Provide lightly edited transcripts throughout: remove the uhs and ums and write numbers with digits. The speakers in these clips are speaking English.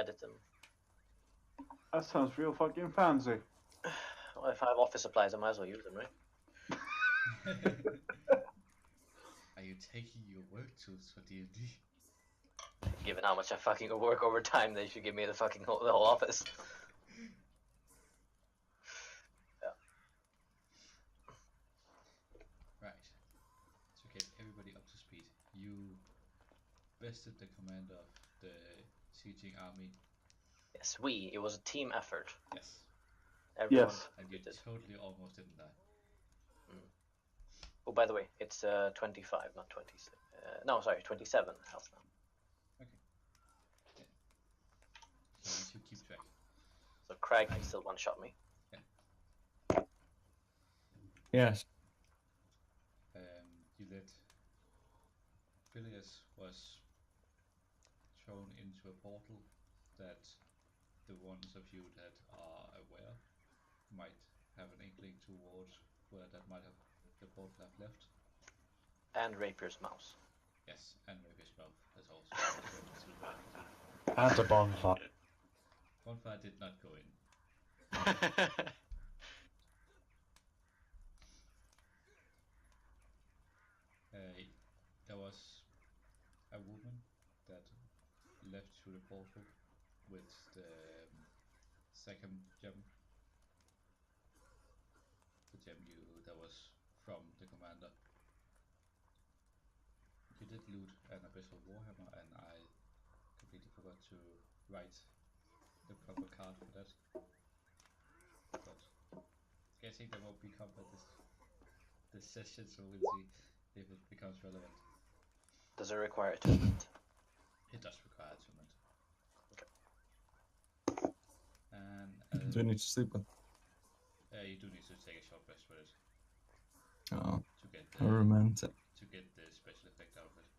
edit them. That sounds real fucking fancy. Well, if I have office supplies, I might as well use them, right? Are you taking your work tools for D&D? Given how much I fucking work over time, they should give me the whole office. Yeah. Right. To get everybody up to speed, you bested the commander of the sieging army. Yes, it was a team effort. Yes. Everyone Yes. And you contributed. totally almost didn't die. Oh, by the way, it's 25, not 26. No, sorry, 27 health now. Okay. Yeah. So you keep track. So Craig can still one-shot me. Yes. You let Phileas was thrown into a portal that the ones of you that are aware might have an inkling towards where that might have the portal have left. And Rapier's mouse. Yes, and Rapier's mouth has also And a bonfire. Bonfire did not go in. There was a woman that left through the portal with the second gem. The gem that was from the commander. You did loot an Abyssal Warhammer, and I completely forgot to write the proper card for that. But guessing there won't be combat this session, so we'll see if it becomes relevant. Does it require attunement? It does require attunement. Okay. And Do I need to sleep with? you do need to take a short rest with it. Oh, To get how romantic. to get the special effect out of it.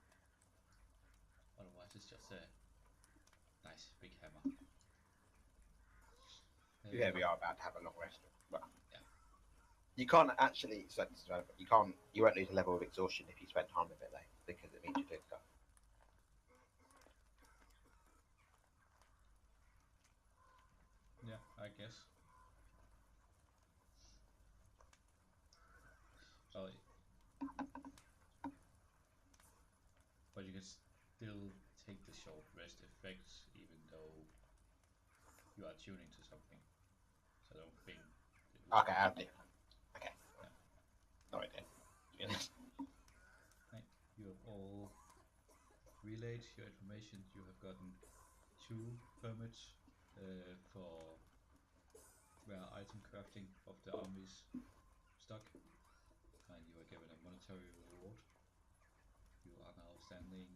Otherwise, it's just a nice big hammer. Yeah, we are about to have a long rest. But yeah. You can't actually. You won't lose a level of exhaustion if you spend time with it, though, because it means you're doing stuff. Yeah, I guess. So, but you can still take the short rest effects even though you are tuning to something. So I don't think. Okay, I'll do. Okay. Yeah. No idea. To be honest. Right. You have all relayed your information. You have gotten 2 permits for rare item crafting of the army's stock, and you are given a monetary reward. You are now standing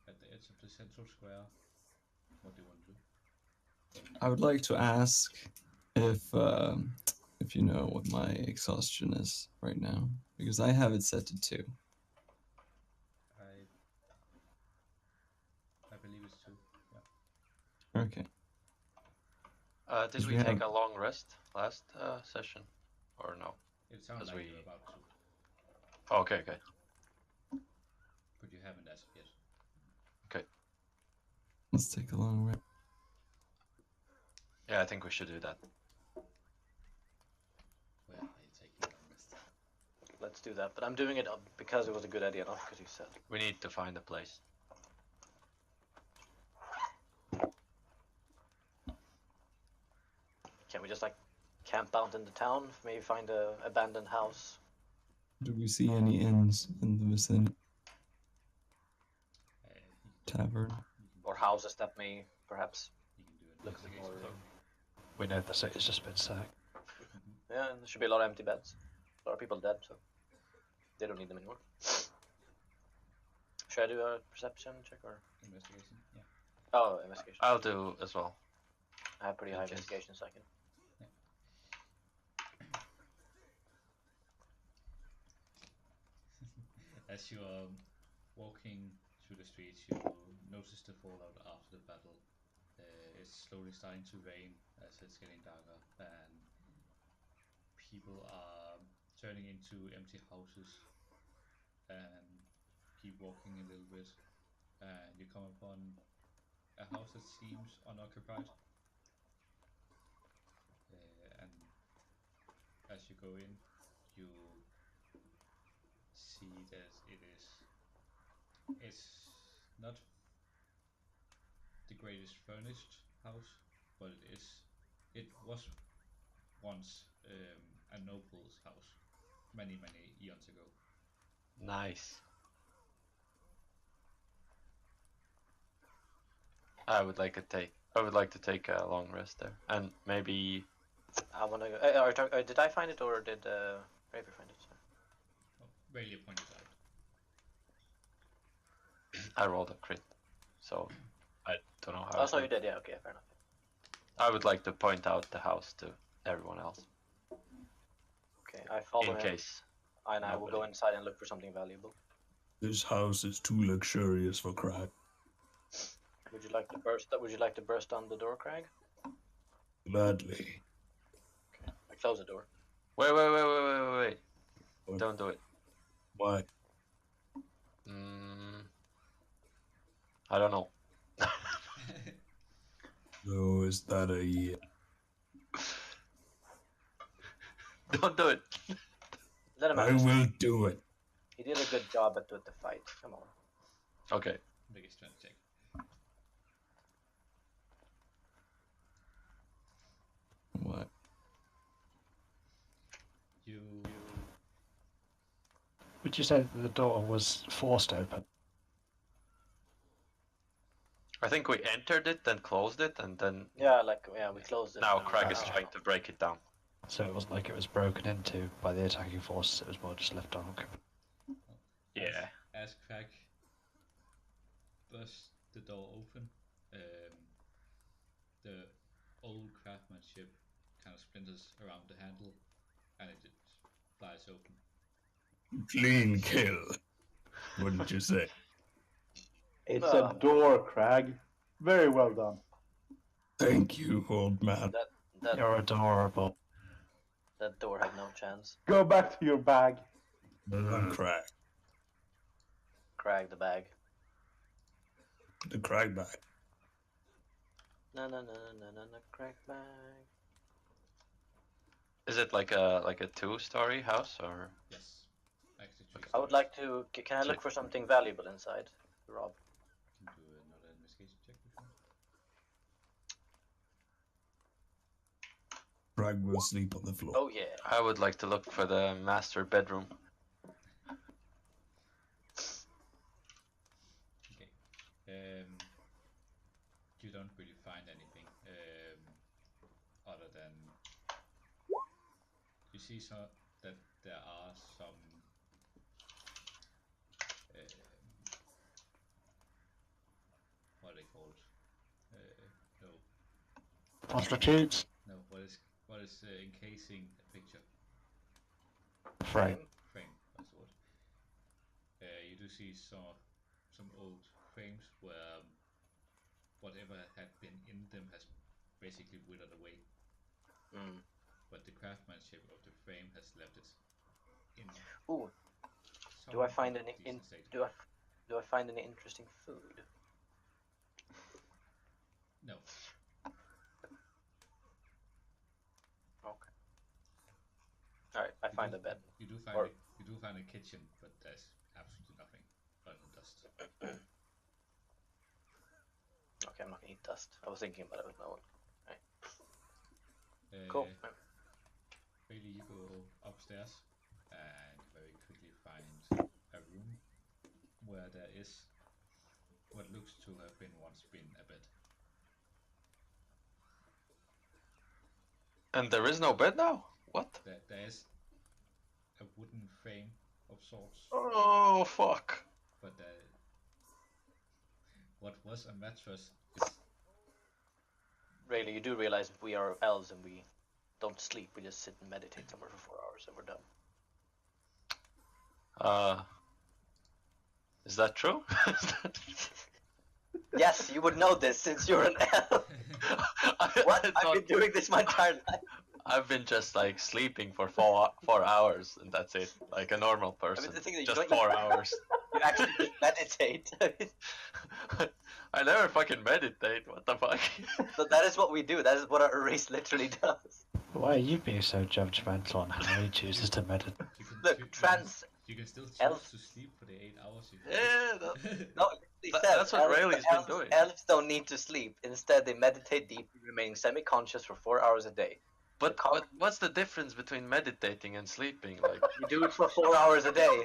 at the edge of the central square. What do you want to do? I would like to ask if you know what my exhaustion is right now, because I have it set to 2. I believe it's 2. Yeah. Okay. Did we take a long rest last session, or no? It sounds like you're about to. Oh, okay. But you haven't as of yet. Okay. Let's take a long rest. Yeah, I think we should do that. Where are you taking a long rest? Let's do that, but I'm doing it because it was a good idea, not because you said. We need to find a place. Can we just like camp out in the town? Maybe find a abandoned house? Do we see any inns in the vicinity? Tavern? Or houses that may perhaps You can do it. look a bit more... We know the city's just been sacked. Yeah, and there should be a lot of empty beds. A lot of people dead, so they don't need them anymore. Should I do a perception check or? Investigation, yeah. Oh, investigation. I'll do as well. I have pretty high investigation, so I can. Yeah. As you are walking through the streets, you notice the fallout after the battle. It's slowly starting to rain as it's getting darker, and people are turning into empty houses and keep walking a little bit, and you come upon a house that seems unoccupied. And as you go in, you see that it's not the greatest furnished house, but it was once a noble's house many eons ago. Nice. I would like to take a long rest there, and maybe I wanna go. Did I find it or did Raver find it? Oh, Rayleigh pointed out. I rolled a crit, so I don't know how. Oh, so you did, yeah. Okay, fair enough. I would like to point out the house to everyone else Okay, I follow in him. case. And I will go inside and look for something valuable. This house is too luxurious for Crag. Would you like to burst? Would you like to burst down the door, Craig? Gladly. Okay, I close the door. Wait! What? Don't do it. Why? I don't know. No, is that a yeah? Don't do it. Let him I out. will do it. He did a good job at the fight. Come on. Okay. Make a strength check. What? You Would you say that the door was forced open? I think we entered it, then closed it, and then Yeah, we closed it. now and- Craig is trying to break it down. So it wasn't like it was broken into by the attacking forces, it was more just left open. Yeah. as Craig bursts the door open, the old craftsmanship kind of splinters around the handle, and it flies open. Clean kill. Wouldn't you say? It's a door, Crag. Very well done. Thank you, old man. That You're adorable. that door had no chance. Go back to your bag. I'm Crag. Craig the bag. The Crag bag. No, Craig bag. Is it like a two-story house or? Yes. Actually, I would like to. Can I look for something valuable inside, Rob? can do another investigation check if you want. Crag will sleep on the floor. Oh yeah. I would like to look for the master bedroom. Okay. You don't really find anything other than you see that there are some what are they called? No, Prostitutes? no. What is encasing a picture? Frame. Frame. That's the word. You do see some old frames where whatever had been in them has basically withered away. But the craftsmanship of the frame has left it in. Ooh. Do I find any decent state. do I find any interesting food? No. Okay. All right. I find a bed. You do find a kitchen, but there's absolutely nothing other than dust. Okay, I'm not gonna eat dust. I was thinking about it with no one. Cool. Really, you go upstairs and very quickly find a room where there is what looks to have once been a bed. And there is no bed now? What? There is a wooden frame of sorts, Oh, fuck. but what was a mattress is Really, you do realize we are elves and we don't sleep. We just sit and meditate somewhere for 4 hours and we're done. Is that true? Yes, you would know this since you're an elf. What? I've been doing this my entire life. I've been just like sleeping for 4 hours and that's it. Like a normal person. the thing is, you Just don't- 4 hours. You actually just meditate. I never fucking meditate. What the fuck? But that is what we do. That is what our race literally does. Why are you being so judgmental on how he chooses to meditate? You can Look, choo- trans You can still choose elf- to sleep for the 8 hours. You Yeah, that, No, that's what Rayleigh's been doing. Elves don't need to sleep. Instead, they meditate deeply, remaining semi-conscious for 4 hours a day. but what's the difference between meditating and sleeping? Like, You do it for 4 hours a day.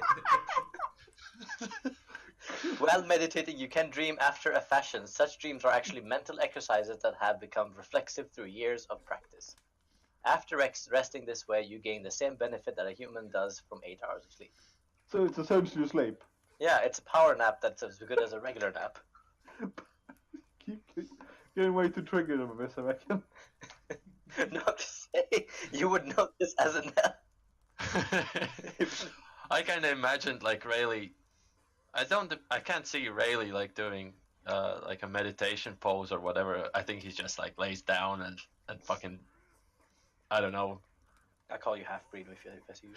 While meditating, you can dream after a fashion. Such dreams are actually mental exercises that have become reflexive through years of practice. After resting this way, you gain the same benefit that a human does from 8 hours of sleep. So it's essentially sleep. Yeah, it's a power nap that's as good as a regular nap. Keep getting way too triggered over this, I reckon. Not to say you would note this as a nap. I kind of imagined like Rayleigh. I can't see Rayleigh like doing like a meditation pose or whatever. I think he's just like lays down and fucking, I don't know. I call you half-breed if I see you.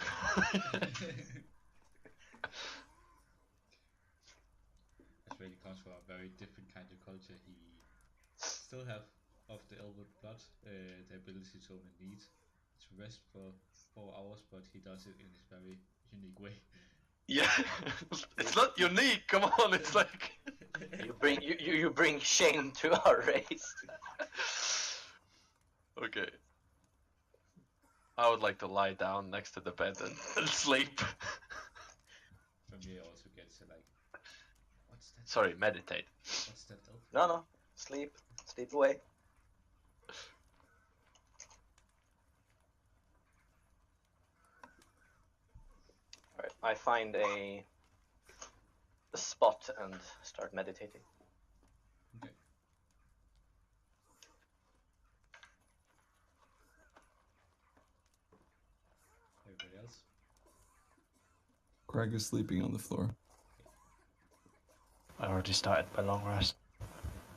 As really comes from a very different kind of culture. He still have of the elven blood the ability to only need to rest for 4 hours, but he does it in his very unique way. Yeah, it's not unique. Come on, it's like You bring shame to our race. okay. I would like to lie down next to the bed and sleep. For me, it also gets like, what's that? Sorry, meditate. What's that elf? No, sleep away. Alright, I find a spot and start meditating. Okay. Everybody else? Craig is sleeping on the floor. I already started my long rest.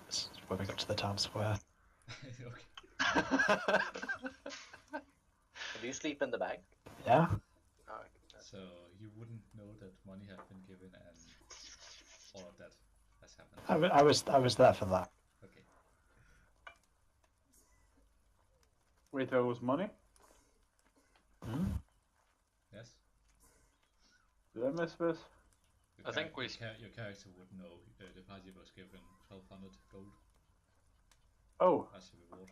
It's when we got to the town square. Okay. Do you sleep in the bag? Yeah? Alright. So you wouldn't know that money had been given and all of that has happened. I was there for that. Okay. Wait, there was money? Hmm? Yes. Did I miss this? Your I think we your character would know the party was given 1,200 gold Oh, as a reward.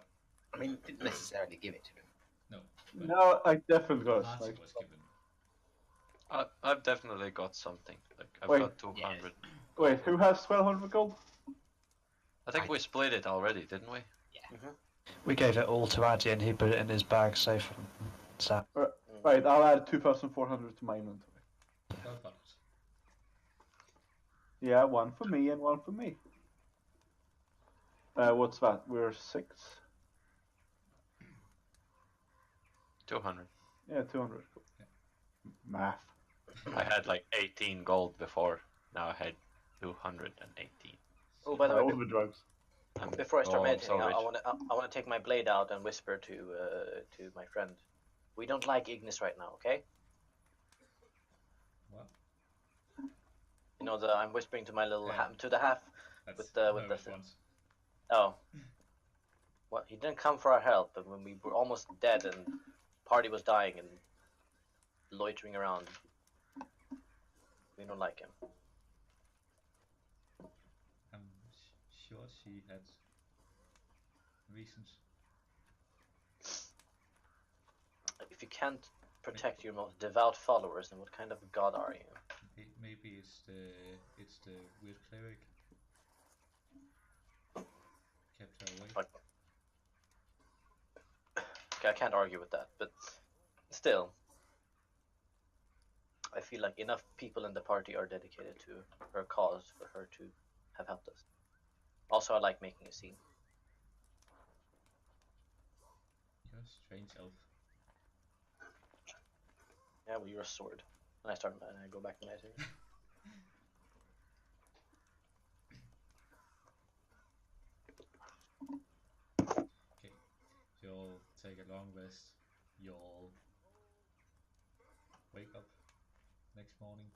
I mean, didn't necessarily give it to him. No. But no, I definitely the got it. party Like, was given. I've definitely got something. Like I've Wait. got 200. wait, who has 1200 gold? I think we split it already, didn't we? We gave it all to Addy and he put it in his bag safe and sat. Right, I'll add 2400 to my inventory. Well, but Yeah, one for me and one for me. What's that? We're 6? 200. Yeah, 200. Yeah. Math. I had like 18 gold before. Now I had 218. Oh, by the way, All the drugs. before I start I'm meditating, so I rich. want to take my blade out and whisper to my friend. We don't like Ignis right now, okay? what? You know, I'm whispering to my little Yeah. to the half. That's With the- her response. Oh, what? He didn't come for our help, but when we were almost dead and party was dying and loitering around, we don't like him. I'm sure she had reasons. If you can't protect your most devout followers, then what kind of god are you? Maybe it's the weird cleric kept her away. Like, okay, I can't argue with that, but still, I feel like enough people in the party are dedicated to her cause for her to have helped us. Also, I like making a scene. You're a strange elf. Yeah, well, you're a sword. And I start, and I go back to meditating. Okay, you'll take a long rest. You'll wake up next morning.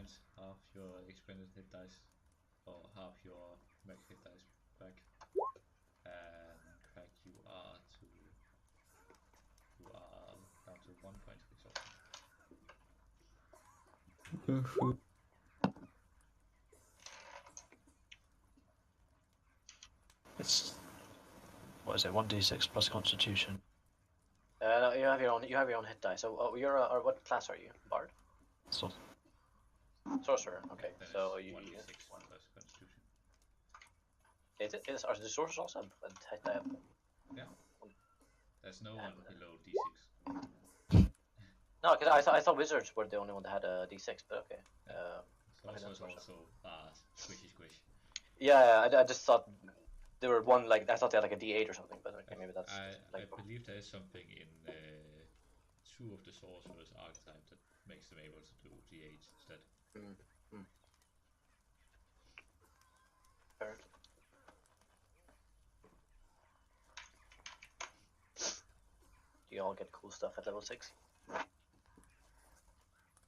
points, half your expended hit dice, or half your max hit dice back. And Craig, you are down to 1 point of exhaustion. It's what is it? 1d6 plus Constitution. No, you have your own hit die. So you're or what class are you? Bard? So Sorcerer. Okay, Then so it's you 1d6 plus Constitution. are the sorcerers also have hit die? Yeah. There's no one below d6. No, because I thought wizards were the only one that had a d6, but okay. Sorcerers also are squishy squish. Yeah, I just thought there were one like I thought they had like a d8 or something, but okay, maybe that's I like believe there is something in 2 of the sorcerers archetype that makes them able to do d8 instead. fair. Do you all get cool stuff at level 6?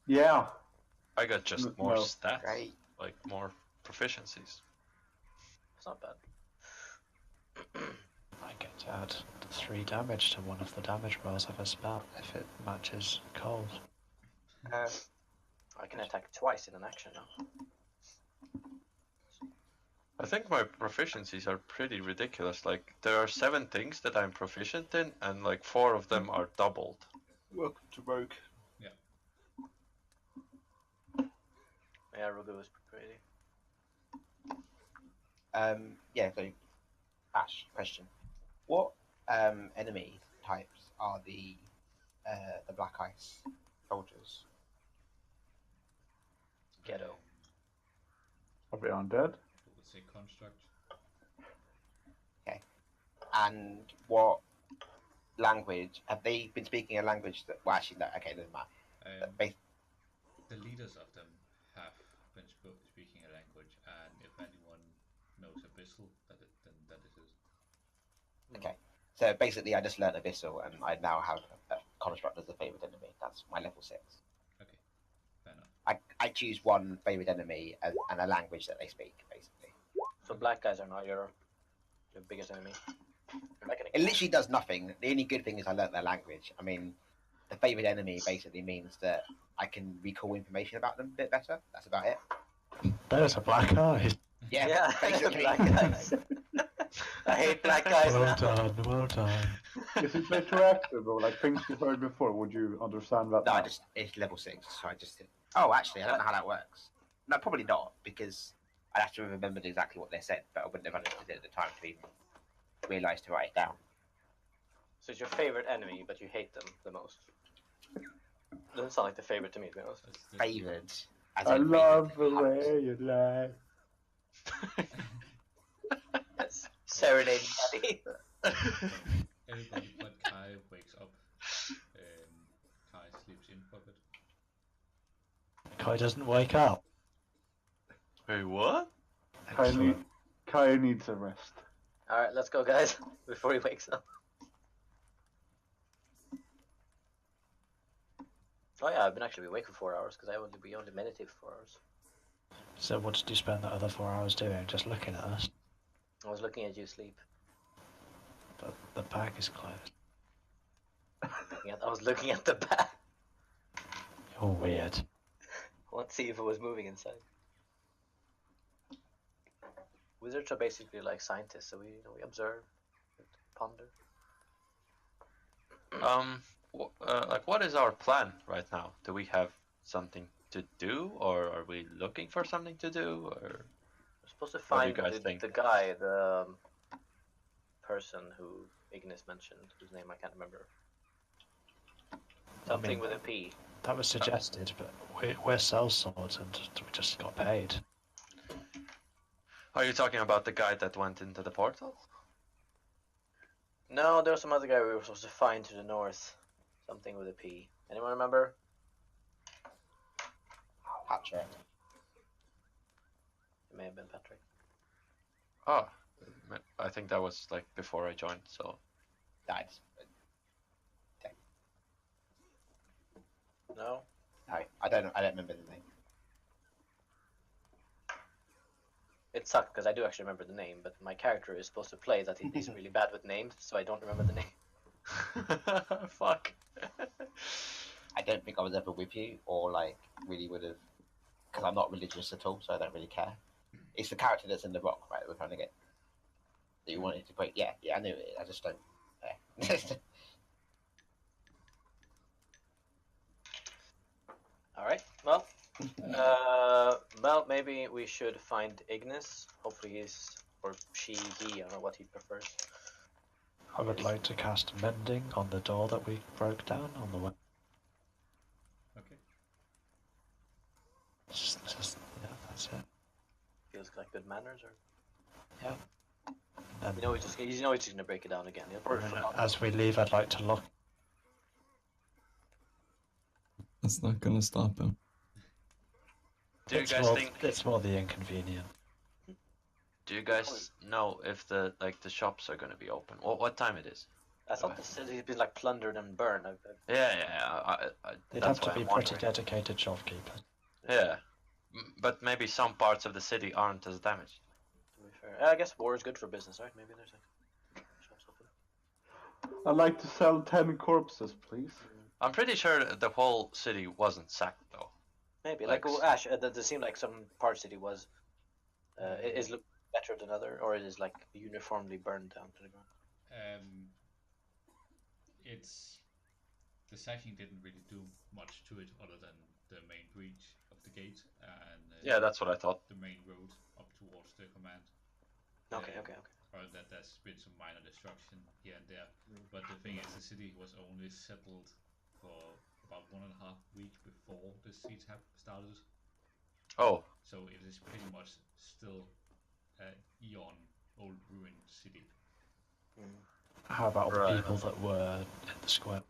Yeah. I got just more No. stats, Great. like more proficiencies. It's not bad. I get to add 3 damage to one of the damage rolls of a spell if it matches cold. I can attack twice in an action now. I think my proficiencies are pretty ridiculous. Like there are 7 things that I'm proficient in, and like 4 of them are doubled. Welcome to Rogue. Yeah, Rugu is pretty. Yeah. So, Ash, question: what enemy types are the Black Ice soldiers? Ghetto. Are we undead? I would say construct. And what language have they been speaking? A language that well, actually, no. Okay, doesn't matter. The leaders of them have been speaking a language, and if anyone knows Abyssal, then that is it. Okay. So basically, I just learned Abyssal, and I now have a construct as a favorite enemy. That's my level 6. Okay, fair enough. I choose one favorite enemy and a language that they speak, basically. So black guys are not your biggest enemy. Like It literally does nothing. The only good thing is I learnt their language. I mean, the favorite enemy basically means that I can recall information about them a bit better. That's about it. There's a black eye. Yeah, basically. black guys. I hate black guys Well now. done, well done. Is it retroactive or like things you heard before? Would you understand that? No, now? it's level 6, so I just did. Oh, actually, I don't know how that works. No, probably not, because I'd have to have remembered exactly what they said, but I wouldn't have understood it at the time to even realise to write it down. So it's your favorite enemy, but you hate them the most. Doesn't sound like the favorite to me, to be honest. Favoured. I love the way you lie. Yes. Serenade Daddy. Everybody but Kai wakes up. Kai sleeps in for a bit. Kai doesn't wake up. Wait, what? Kai needs a rest. Alright, let's go, guys. Before he wakes up. Oh yeah, I've been actually awake for 4 hours because we only meditate for 4 hours. So what did you spend the other 4 hours doing? Just looking at us? I was looking at you sleep. But the bag is closed. I was looking at the back. You're weird. I want to see if it was moving inside. Wizards are basically like scientists, so we observe, ponder. Like what is our plan right now? Do we have something to do, or are we looking for something to do, or? We're supposed to What do you find guys think? the guy, the person who Ignis mentioned, whose name I can't remember. Something with a P. That was suggested, but we're sellswords and we just got paid. Are you talking about the guy that went into the portal? No, there was some other guy we were supposed to find to the north. Something with a P. Anyone remember? Patrick. It may have been Patrick. Oh, I think that was like before I joined. So Died. No? No, I don't know. I don't remember the name. it sucked because I do actually remember the name, but my character is supposed to play that he's really bad with names, so I don't remember the name. Fuck. I don't think I was ever with you, or like really would have, because I'm not religious at all, so I don't really care. It's the character that's in the rock, right? We're trying to get that you wanted to break. Yeah, I knew it. I just don't. All right. Well, maybe we should find Ignis. Hopefully he's or she, he. I don't know what he prefers. I would like to cast Mending on the door that we broke down on the way. Okay. Yeah, that's it. Feels like good manners, or Yeah. And he's just gonna break it down again. He'll probably forget. as we leave, I'd like to lock. That's not gonna stop him. Do you guys think? It's more the inconvenience. Do you guys know if the shops are gonna be open? What time it is? I thought the city's been like plundered and burned. Yeah. They'd That's have to why be I'm pretty wondering. dedicated shopkeepers. Yeah, but maybe some parts of the city aren't as damaged. To be fair, I guess war is good for business, right? Maybe there's like shops open. I'd like to sell 10 corpses, please. I'm pretty sure the whole city wasn't sacked though. Maybe like Ash. There seemed like some part city was is look better than other, or it is like uniformly burned down to the ground. It's the sacking didn't really do much to it other than the main breach of the gate and Yeah, that's what I thought. the main road up towards the command. Okay. Or that there's been some minor destruction here and there. But the thing is, the city was only settled for about 1.5 weeks before the siege started. Oh, So it is pretty much still an eon old ruined city. How about the Right. people that were in the square?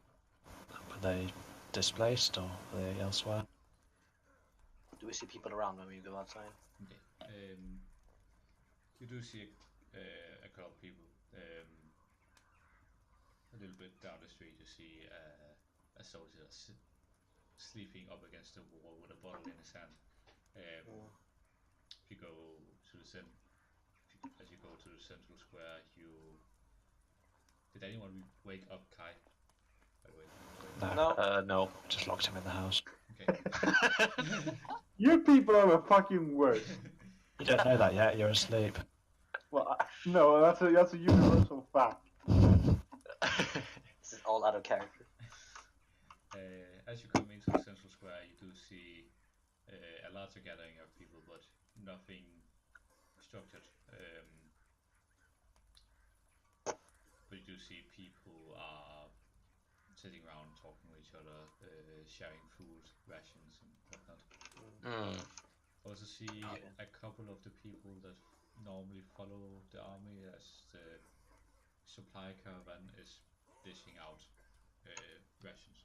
Were they displaced or were they elsewhere? Do we see people around when we go outside? Okay. You do see a couple of people. A little bit down the street, you see a soldier sleeping up against the wall with a bottle in his hand. If you go to the as you go to the central square, did anyone wake up Kai? By the way. No. no. Just locked him in the house. Okay. You people are the fucking worst. You don't know that yet. You're asleep. Well, no, that's a universal fact. This is all out of character. As you come into the central square, you do see a larger gathering of people, but nothing structured. But you do see people are sitting around talking with each other, sharing food, rations, and whatnot. Also see a couple of the people that normally follow the army as the supply caravan is dishing out rations.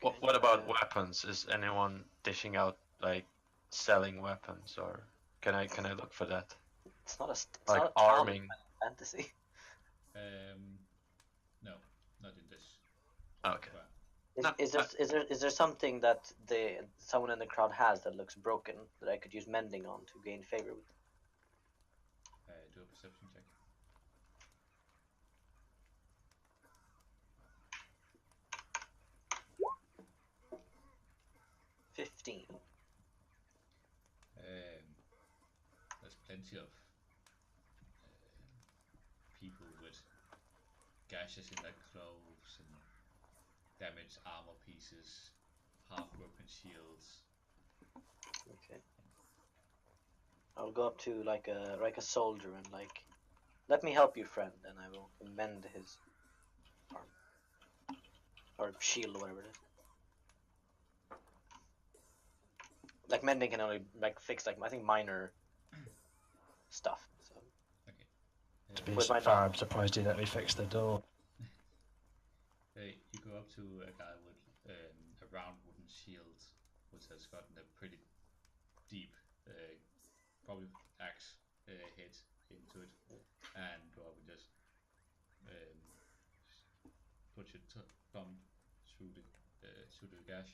What about weapons? Is anyone dishing out like selling weapons, or can I look for that? It's not a Like not a town arming. in fantasy. No, not in this. Okay. square. Is there something that someone in the crowd has that looks broken that I could use mending on to gain favor with? Do a perception check. $15. There's plenty of people with gashes in their clothes and damaged armor pieces, half-broken shields. Okay. I'll go up to like a soldier and like, let me help you, friend, and I will mend his arm or shield or whatever it is. Like mending can only like fix like I think minor stuff. So Okay. To be With my fair, knife. I'm surprised he let me fix the door. You go up to a guy with a round wooden shield, which has gotten a pretty deep, probably axe hit into it, and go up and just put your thumb through the gash,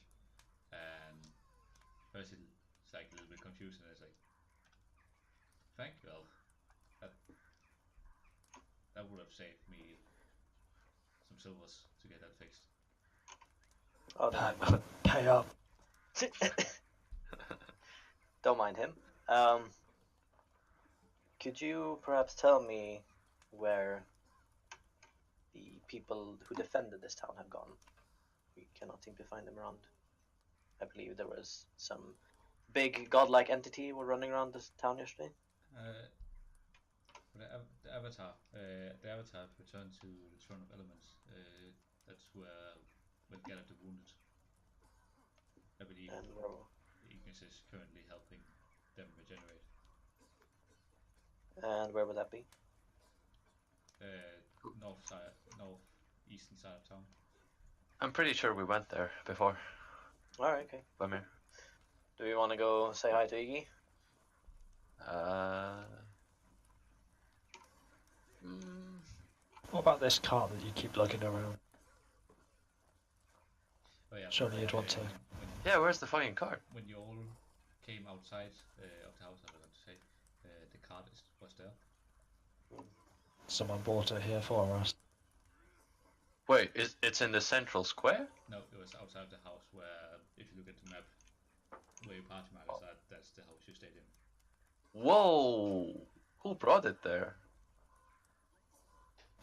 and first he like a little bit confused, and it's like, thank you, Elf. That would have saved me some silvers to get that fixed. Oh, no. Pay up. Don't mind him. Could you perhaps tell me where the people who defended this town have gone? We cannot seem to find them around. I believe there was some big godlike entity were running around this town yesterday. The avatar returned to the Throne of Elements. That's where Gallop the Wounded. I believe And Ignis is currently helping them regenerate. And where would that be? Northeastern side of town. I'm pretty sure we went there before. Alright, okay. Bummer. Do we want to go say hi to Iggy? What about this cart that you keep lugging around? Oh yeah. Surely you'd want to. Yeah, where's the fucking card? When you all came outside of the house, I was going to say, the card was there. Someone bought it here for us. Wait, it's in the central square? No, it was outside the house where, if you look at the map, where your party map is at, that's the house you stayed in. Whoa! Who brought it there?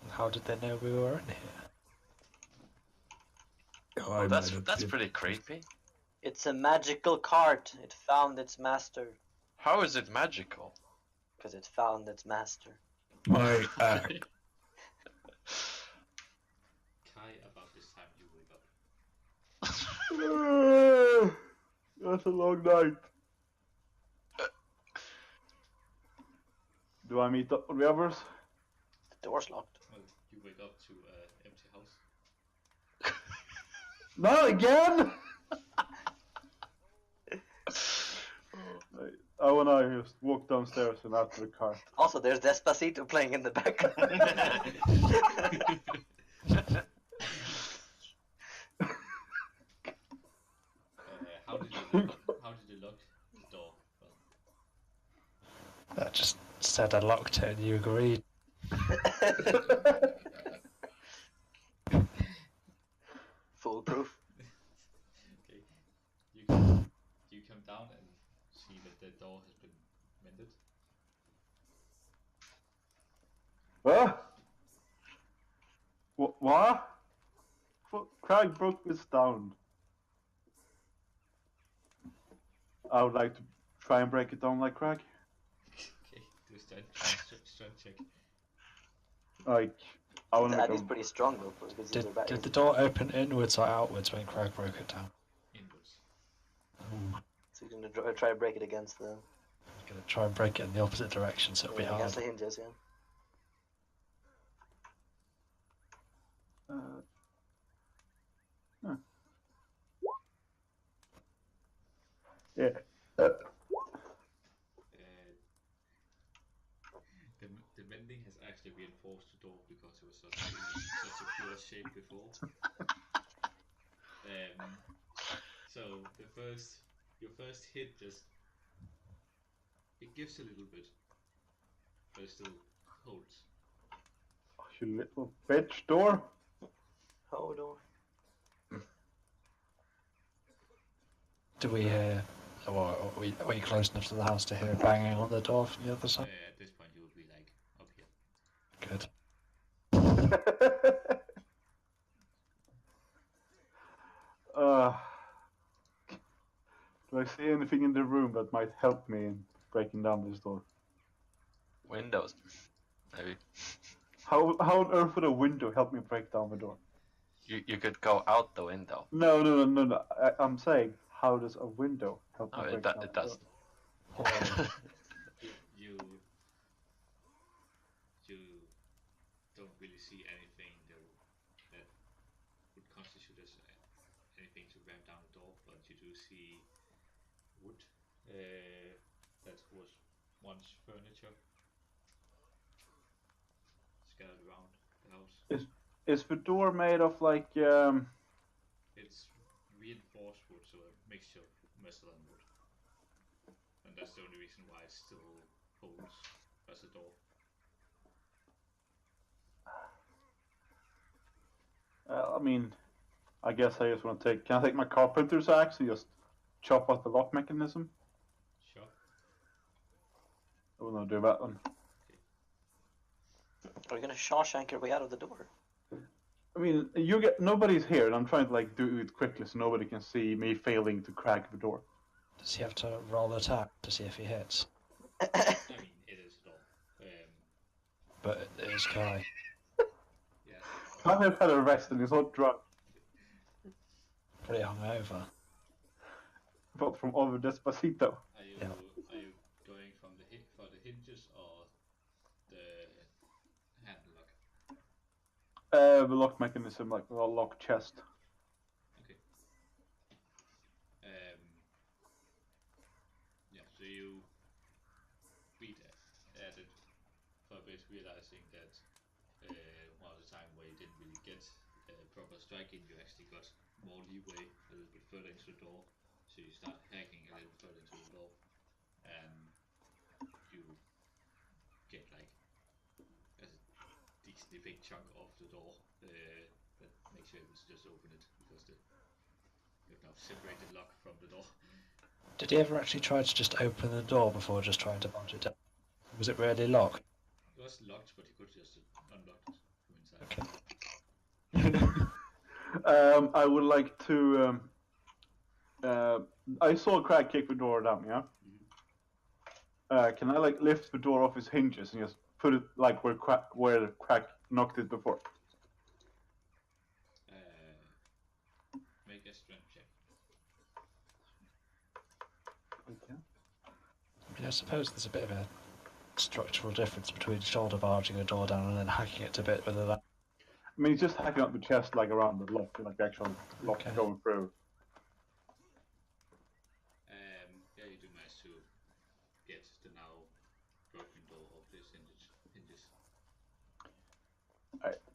How did they know we were in here? Oh, that's pretty creepy. It's a magical cart. It found its master. How is it magical? Because it found its master. My act. Kai, about this time you wake up. That's a long night. Do I meet up with the others? The door's locked. Well, you wake up to an empty house. Not again! I and I just walk downstairs and out to the car. Also, there's Despacito playing in the background. How did you lock the door? Well, I just said I locked it and you agreed. Foolproof. okay. You come down and see that the door has been mended. What? What? Craig broke this down. I would like to try and break it down like Craig. Okay, do a strength check. Like, I want to make Daddy's pretty strong though, because he's a rat. Did the door open inwards or outwards when Craig broke it down? Inwards. So you're gonna try to break it against the I'm gonna try and break it in the opposite direction so it'll be hard. against the hinges, yeah. Yeah. The mending has actually reinforced the door because it was such a pure shape before. So your first hit just it gives a little bit, but it still holds. Oh, you little bitch door. Hold on. Do we hear? Or are we close enough to the house to hear banging on the door from the other side? At this point, you will be like up here. Good. Do I see anything in the room that might help me in breaking down this door? Windows, maybe. How on earth would a window help me break down the door? You could go out the window. No. I'm saying, how does a window help me Oh, break down it the does. door? You don't really see anything that would constitute as anything to ramp down the door, but you do see wood that was once furniture scattered around the house. Is the door made of like It's reinforced wood, so a mixture of metal and wood. and that's the only reason why it still holds as a door. I mean, I guess I just want to take. Can I take my carpenter's axe and just chop off the lock mechanism? Sure. I will not do that one. Are you gonna Shawshank your way out of the door? I mean, nobody's here, and I'm trying to like do it quickly so nobody can see me failing to crack the door. Does he have to roll attack to see if he hits? I mean, it is a door. But it is Kai. Yeah. I have had a rest and he's not drunk. Pretty hungover. But from over Despacito. Are you going from for the hinges or the handle lock? The lock mechanism, like the lock chest. Okay. Yeah, so you beat at it for a bit, realizing that one of the time where you didn't really get proper striking, you actually got more leeway a little bit further into the door. So you start hacking a little further into the door, and you get like a decently big chunk of the door that makes you able to just open it because you've now separated lock from the door. Did he ever actually try to just open the door before just trying to bolt it down? Was it really locked? It was locked, but he could just unlock it from inside. Okay. I would like to. I saw Craig kick the door down. Yeah. Can I like lift the door off its hinges and just put it like where Craig knocked it before? Make a strength check. Okay. I mean, I suppose there's a bit of a structural difference between shoulder barging a door down and then hacking it to bit, whether that... I mean, he's just hacking up the chest like around the lock, like the actual lock Okay. going through. Yeah, you do manage to get the now broken door off this hinges.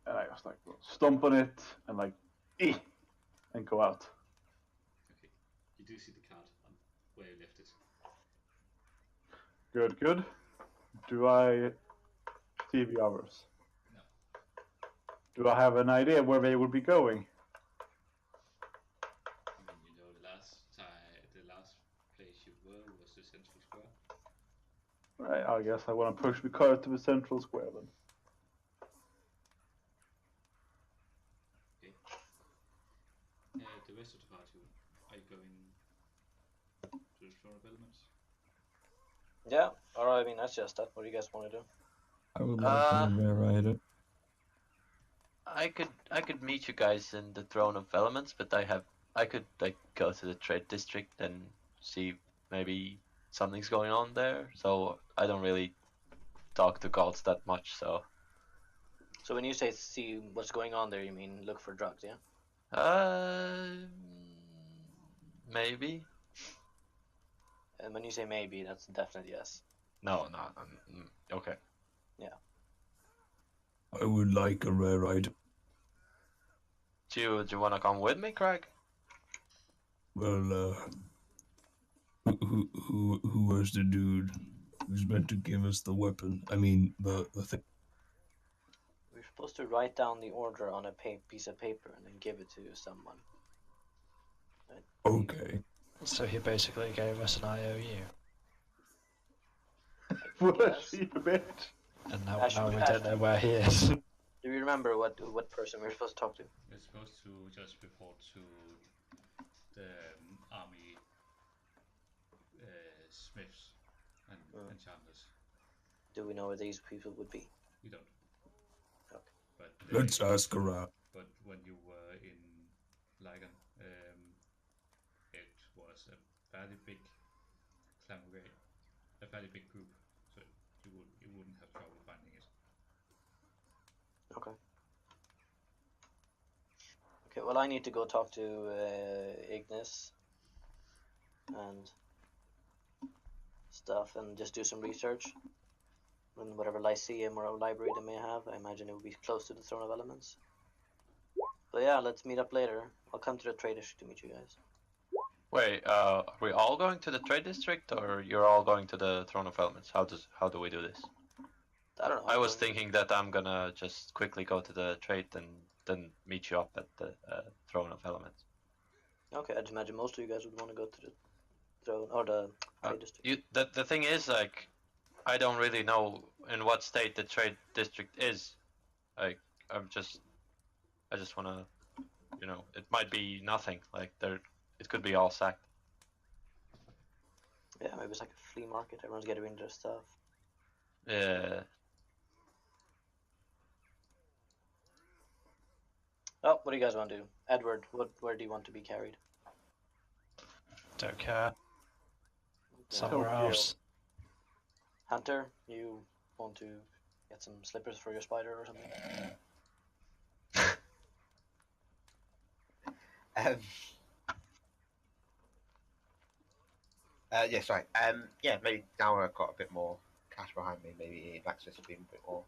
And I was like, stomp on it and like, and go out. Okay, you do see the card on where you left it. Good, good. Do I see the others? No. Do I have an idea where they would be going? I mean, you know, the last place you were was the central square. Right, I guess I want to push the car to the central square then. Okay. The rest of the party, are you going to the throne of elements? Yeah, or I mean, that's just that. What do you guys want to do? I would like to rewrite it. I could meet you guys in the Throne of Elements, but I could like go to the trade district and see maybe something's going on there. So I don't really talk to gods that much. So So when you say see what's going on there, you mean look for drugs, yeah? Maybe. And when you say maybe, that's definitely yes. No. Okay. I would like a rare item. Do you want to come with me, Craig? Well, who was the dude who's meant to give us the weapon? I mean, the thing. We're supposed to write down the order on a piece of paper and then give it to someone. Okay. So he basically gave us an IOU. What a Yes. sheep bitch. And now Actually, we don't know where he is. Do you remember what person we were supposed to talk to? You're supposed to just report to the army smiths and enchanters. Do we know where these people would be? You don't. Okay. But Let's ask around. But when you were in Lagan, it was a fairly big congregation, a fairly big group, so you wouldn't have trouble finding it. Okay. Okay, well I need to go talk to Ignis and stuff and just do some research. And whatever Lyceum or library they may have, I imagine it will be close to the Throne of Elements. But yeah, let's meet up later. I'll come to the trade district to meet you guys. Wait, are we all going to the trade district, or you're all going to the Throne of Elements? How do we do this? I don't know. I was thinking that I'm gonna just quickly go to the trade and then meet you up at the Throne of Elements. Okay, I just imagine most of you guys would want to go to the throne or the trade district. The thing is, like, I don't really know in what state the trade district is. Like, I just wanna, you know, it might be nothing. Like, it could be all sacked. Yeah, maybe it's like a flea market. Everyone's getting rid of their stuff. Yeah. Oh, what do you guys want to do? Edward, where do you want to be carried? Don't care. Okay. Somewhere Tokyo. else. Hunter, you want to get some slippers for your spider or something? Yeah, sorry. Yeah, maybe now I've got a bit more cash behind me. Maybe Access will be a bit more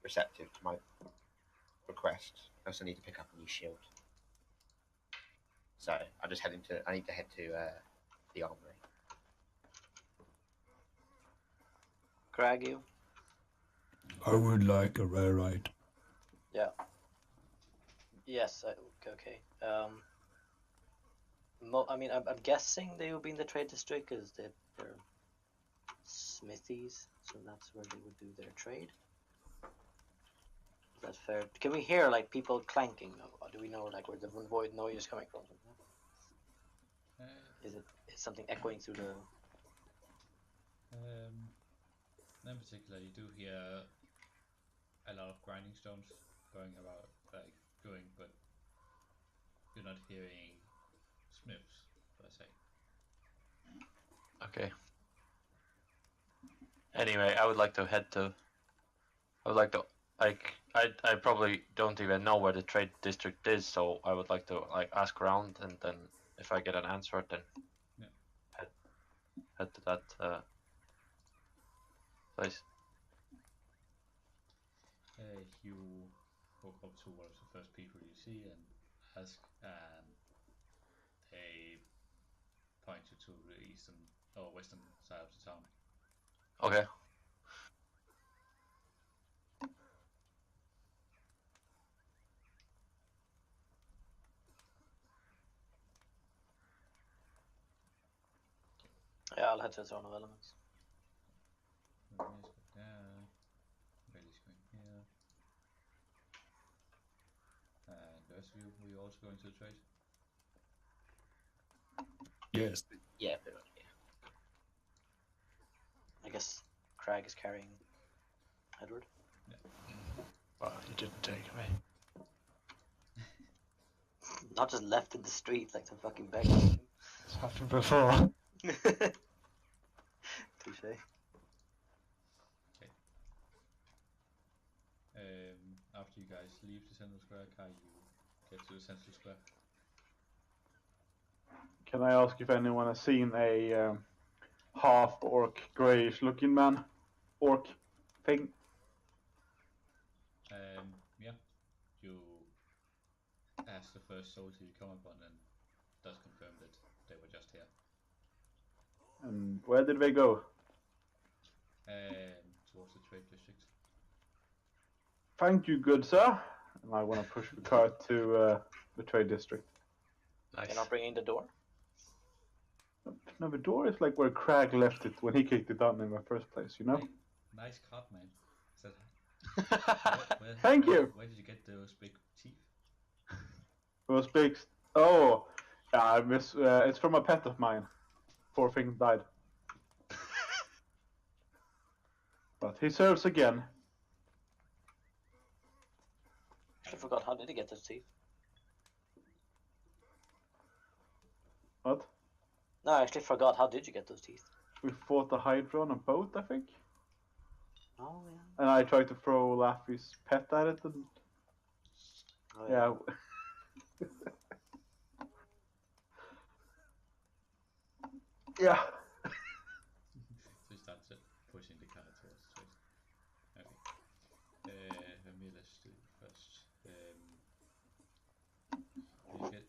receptive to my request. I also need to pick up a new shield. So I'm just heading to. I need to head to the armory. Crag, you? I would like a rarite. Yeah. Yes. Okay. I mean, I'm guessing they will be in the trade district because they're smithies, so that's where they would do their trade. Is that fair? Can we hear like people clanking? Or do we know like where the void noise is coming from? Is something echoing through the? In particular, you do hear a lot of grinding stones going about, like going, but you're not hearing smiths per se. Okay. Anyway, I would like to head to. I would like to like. I probably don't even know where the trade district is, so I would like to like ask around, and then if I get an answer, then head to that place. You walk up to one of the first people you see and ask, and they point you to the eastern or western side of the town. Okay. Yeah, I'll head to the Throne of Elements. Bailey's going here. And the rest of you, were you also going to the trade? Yes. Yeah, pretty much. Yeah. I guess Crag is carrying Edward. Well, you didn't take me. Not just left in the street like some fucking beggar. It's happened before. Touché. After you guys leave the central square, can you get to the central square? Can I ask if anyone has seen a half orc, greyish looking man? Orc thing? Yeah. You ask the first soldier you come upon and does confirm that they were just here. And where did they go? Towards the trade district. Thank you, good sir. And I want to push the cart to the trade district. Nice. You're not bringing the door? No, the door is like where Crag left it when he kicked it down in the first place, you know? Nice cut, man. Is that... Thank you. Where did you get those big teeth? Those big... Oh! Yeah, I miss... it's from a pet of mine. Poor thing died. But he serves again. I forgot, how did he get those teeth? What? No, I actually forgot, how did you get those teeth? We fought the Hydra on a boat, I think. Oh, yeah. And I tried to throw Laffy's pet at it and... Oh, yeah. Yeah. So you start pushing the car towards the trade. Okay. Let me let's do it first.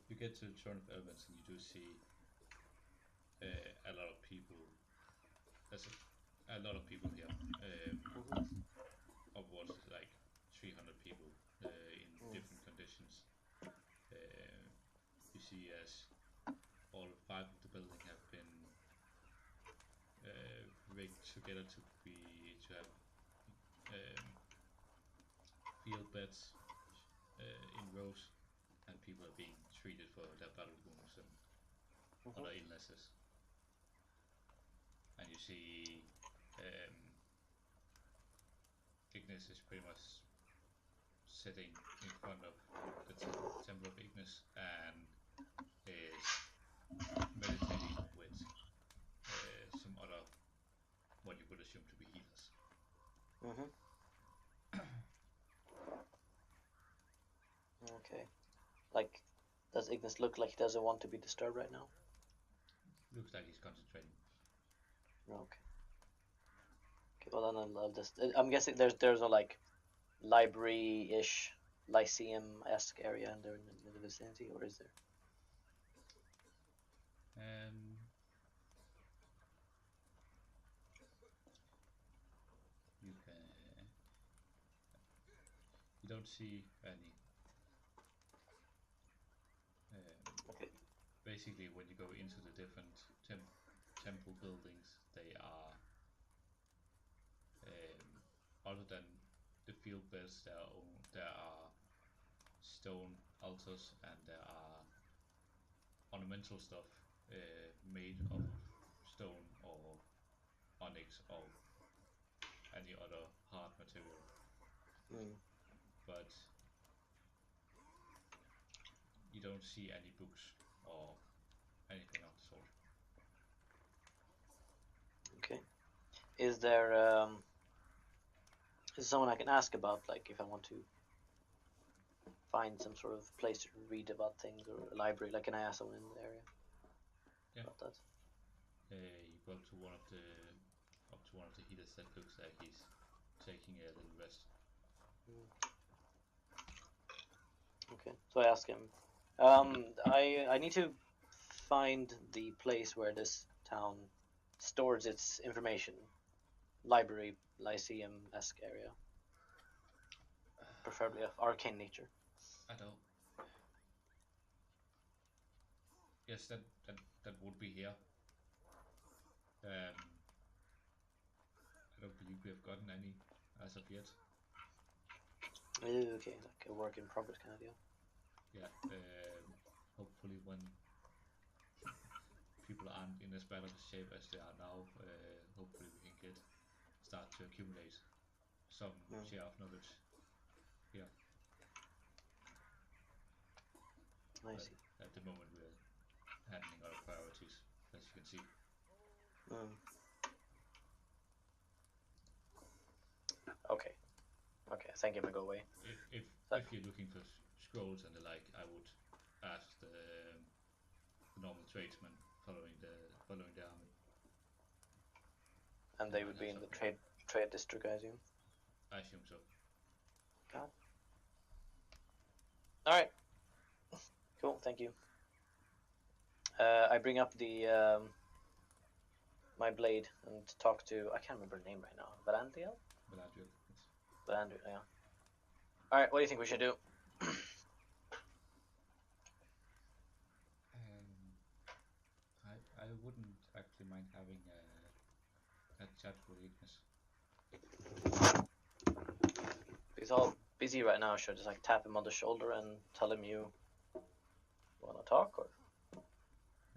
You get to the Throne of Elements and you do see a lot of people. There's a lot of people here. Upwards of like 300 people in different conditions. You see, as all 5 of the building have been rigged together to have field beds in rows, and people are being treated for their battle wounds and other illnesses. And you see Ignis is pretty much sitting in front of the Temple of Ignis and is meditating with some other, what you would assume to be healers. Okay. Like, does Ignis look like he doesn't want to be disturbed right now? Looks like he's concentrating. Okay. Okay, well then I'll just... I'm guessing there's no, like, library-ish, Lyceum-esque area in the vicinity, or is there? You don't see any. Okay. Basically, when you go into the different temple buildings, they are other than the field beds, there are stone altars and there are ornamental stuff made of stone or onyx or any other hard material. But you don't see any books or anything of the sort. Okay. Is there someone I can ask about, like, if I want to find some sort of place to read about things, or a library? Like, can I ask someone in the area about that? You go up to one of the healers that looks like he's taking a little rest. Okay, so I ask him. I need to find the place where this town stores its information. Library, Lyceum-esque area. Preferably of arcane nature. I don't. Yes, that would be here. I don't believe we have gotten any as of yet. Okay, like a work in progress kind of deal. Yeah, hopefully when people aren't in as bad of a shape as they are now, hopefully we can start to accumulate some share of knowledge here. I see. At the moment we're handling our priorities, as you can see. Okay. Okay, thank you, go away. If you're looking for scrolls and the like, I would ask the normal tradesmen following the army. And they would be in the trade district, I assume. I assume so. God. All right. Cool. Thank you. I bring up the my blade and talk to, I can't remember her name right now. Valandiel? Valandiel. Yes. Valandiel, yeah. All right. What do you think we should do? I wouldn't actually mind having a chat with Ignis. He's all busy right now. Should I just like tap him on the shoulder and tell him you want to talk, or?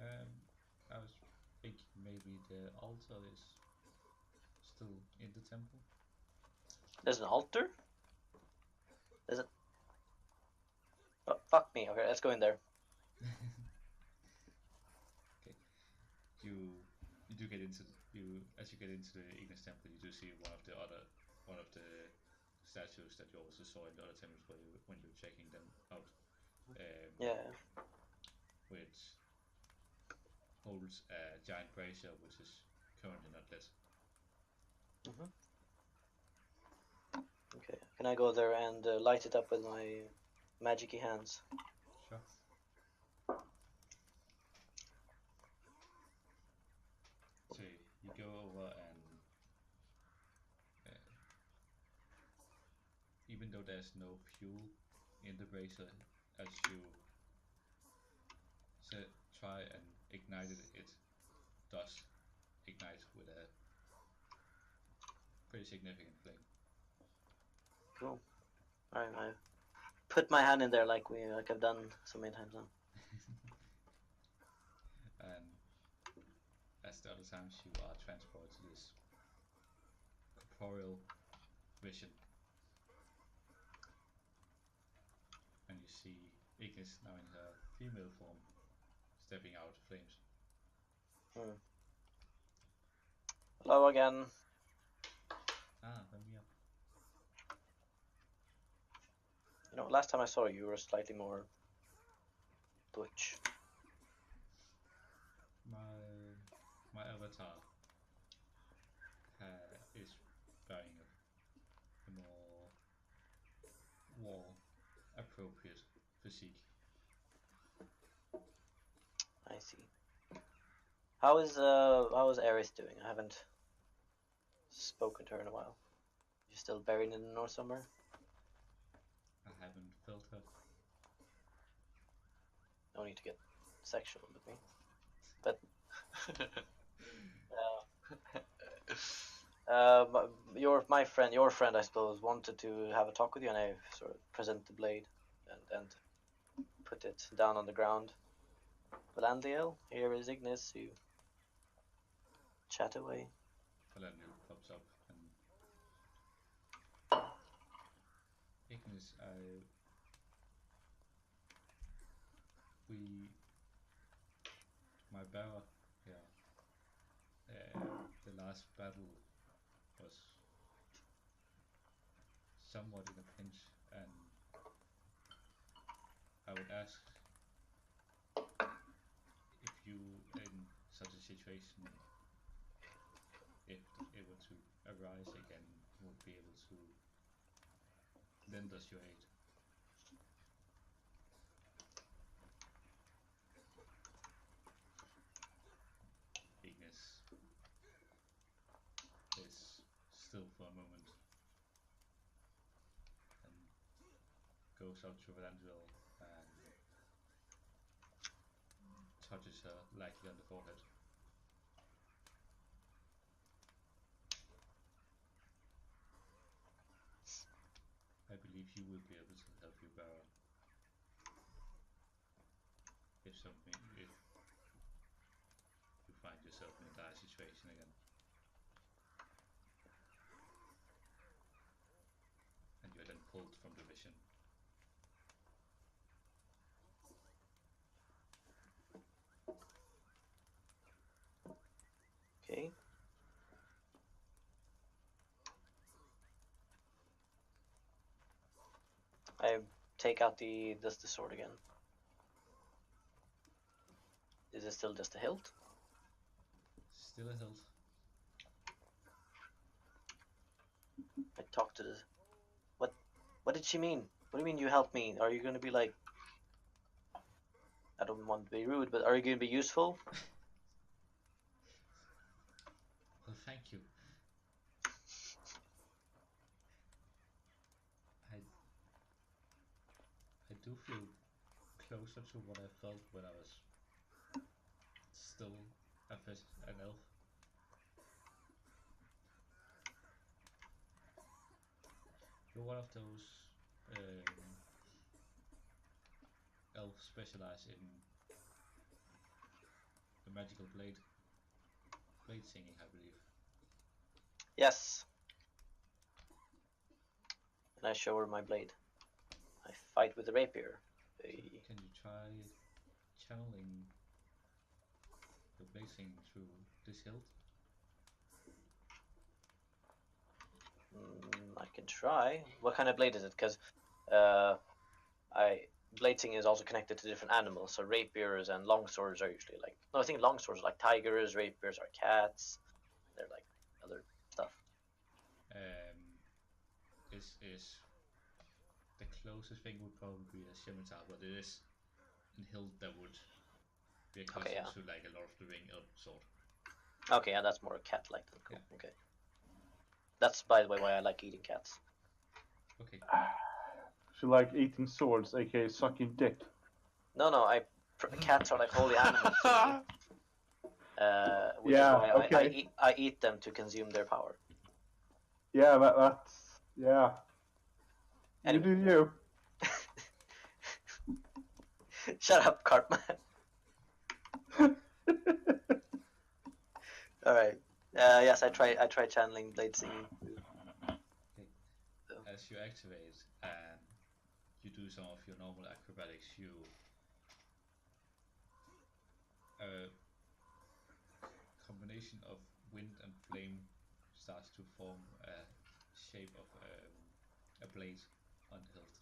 I was thinking maybe the altar is still in the temple. There's an altar? There's a... Oh, fuck me. Okay, let's go in there. Okay. You do get into as you get into the Ignis temple, you do see one of the statues that you also saw in the other temples when you were checking them out. Yeah. Which holds a giant brazier, which is currently not lit. Okay. Can I go there and light it up with my magic-y hands? Sure. though there's no fuel in the bracer, as you try and ignite it, it does ignite with a pretty significant flame. Cool. Alright, I put my hand in there like I've done so many times now. And as the other times, you are transported to this corporeal vision, and you see Ignis now in her female form stepping out of flames. Hello again. Let me up. You know, last time I saw you, you were slightly more butch. My avatar is wearing a more war appropriate physique. I see. How is Aerith doing? I haven't spoken to her in a while. You still buried in the north somewhere? I haven't felt her. No need to get sexual with me. But your friend, I suppose, wanted to have a talk with you, and I sort of present the blade and put it down on the ground. Valandiel, here is Ignis. You chat away. Valandiel pops up and Ignis, my bearer here, the last battle was somewhat in a pinch, and I would ask if you, in such a situation, if it were to arise again, would be able to lend us your aid. Ignis is still for a moment and goes up to Valandiel and touches her lightly on the forehead. I believe you will be able to help your bearer if you find yourself in a dire situation again. And you're then pulled from the vision. Okay. I take out the sword again. Is it still just a hilt? Still a hilt. I talked to the... What did she mean? What do you mean you helped me? Are you going to be like... I don't want to be rude, but are you going to be useful? Well, thank you. I do feel closer to what I felt when I was still an elf. You're one of those elves specialized in the magical blade singing, I believe. Yes. And I show her my blade. I fight with the rapier. Can you try channeling the blade singing through this hilt? I can try. What kind of blade is it? Because blade singing is also connected to different animals. So rapiers and longswords are usually like... No, I think longswords are like tigers, rapiers are cats. They're like other stuff. This is the closest thing would probably be a scimitar, but it is a hilt that would be equivalent to like a Lord of the Ring elf sword. Okay, yeah, that's more cat-like. Cool. Yeah. Okay. That's, by the way, why I like eating cats. Okay. to like eating swords, aka sucking dick. No, cats are like holy animals to me. Which Yeah, is why okay. I eat them to consume their power. Yeah, that's yeah. Anyway. You do you. Shut up, Cartman. All right. Yes, I try channeling blade singing. As you activate and you do some of your normal acrobatics, you combination of wind and flame starts to form a shape of a blade on the hilt.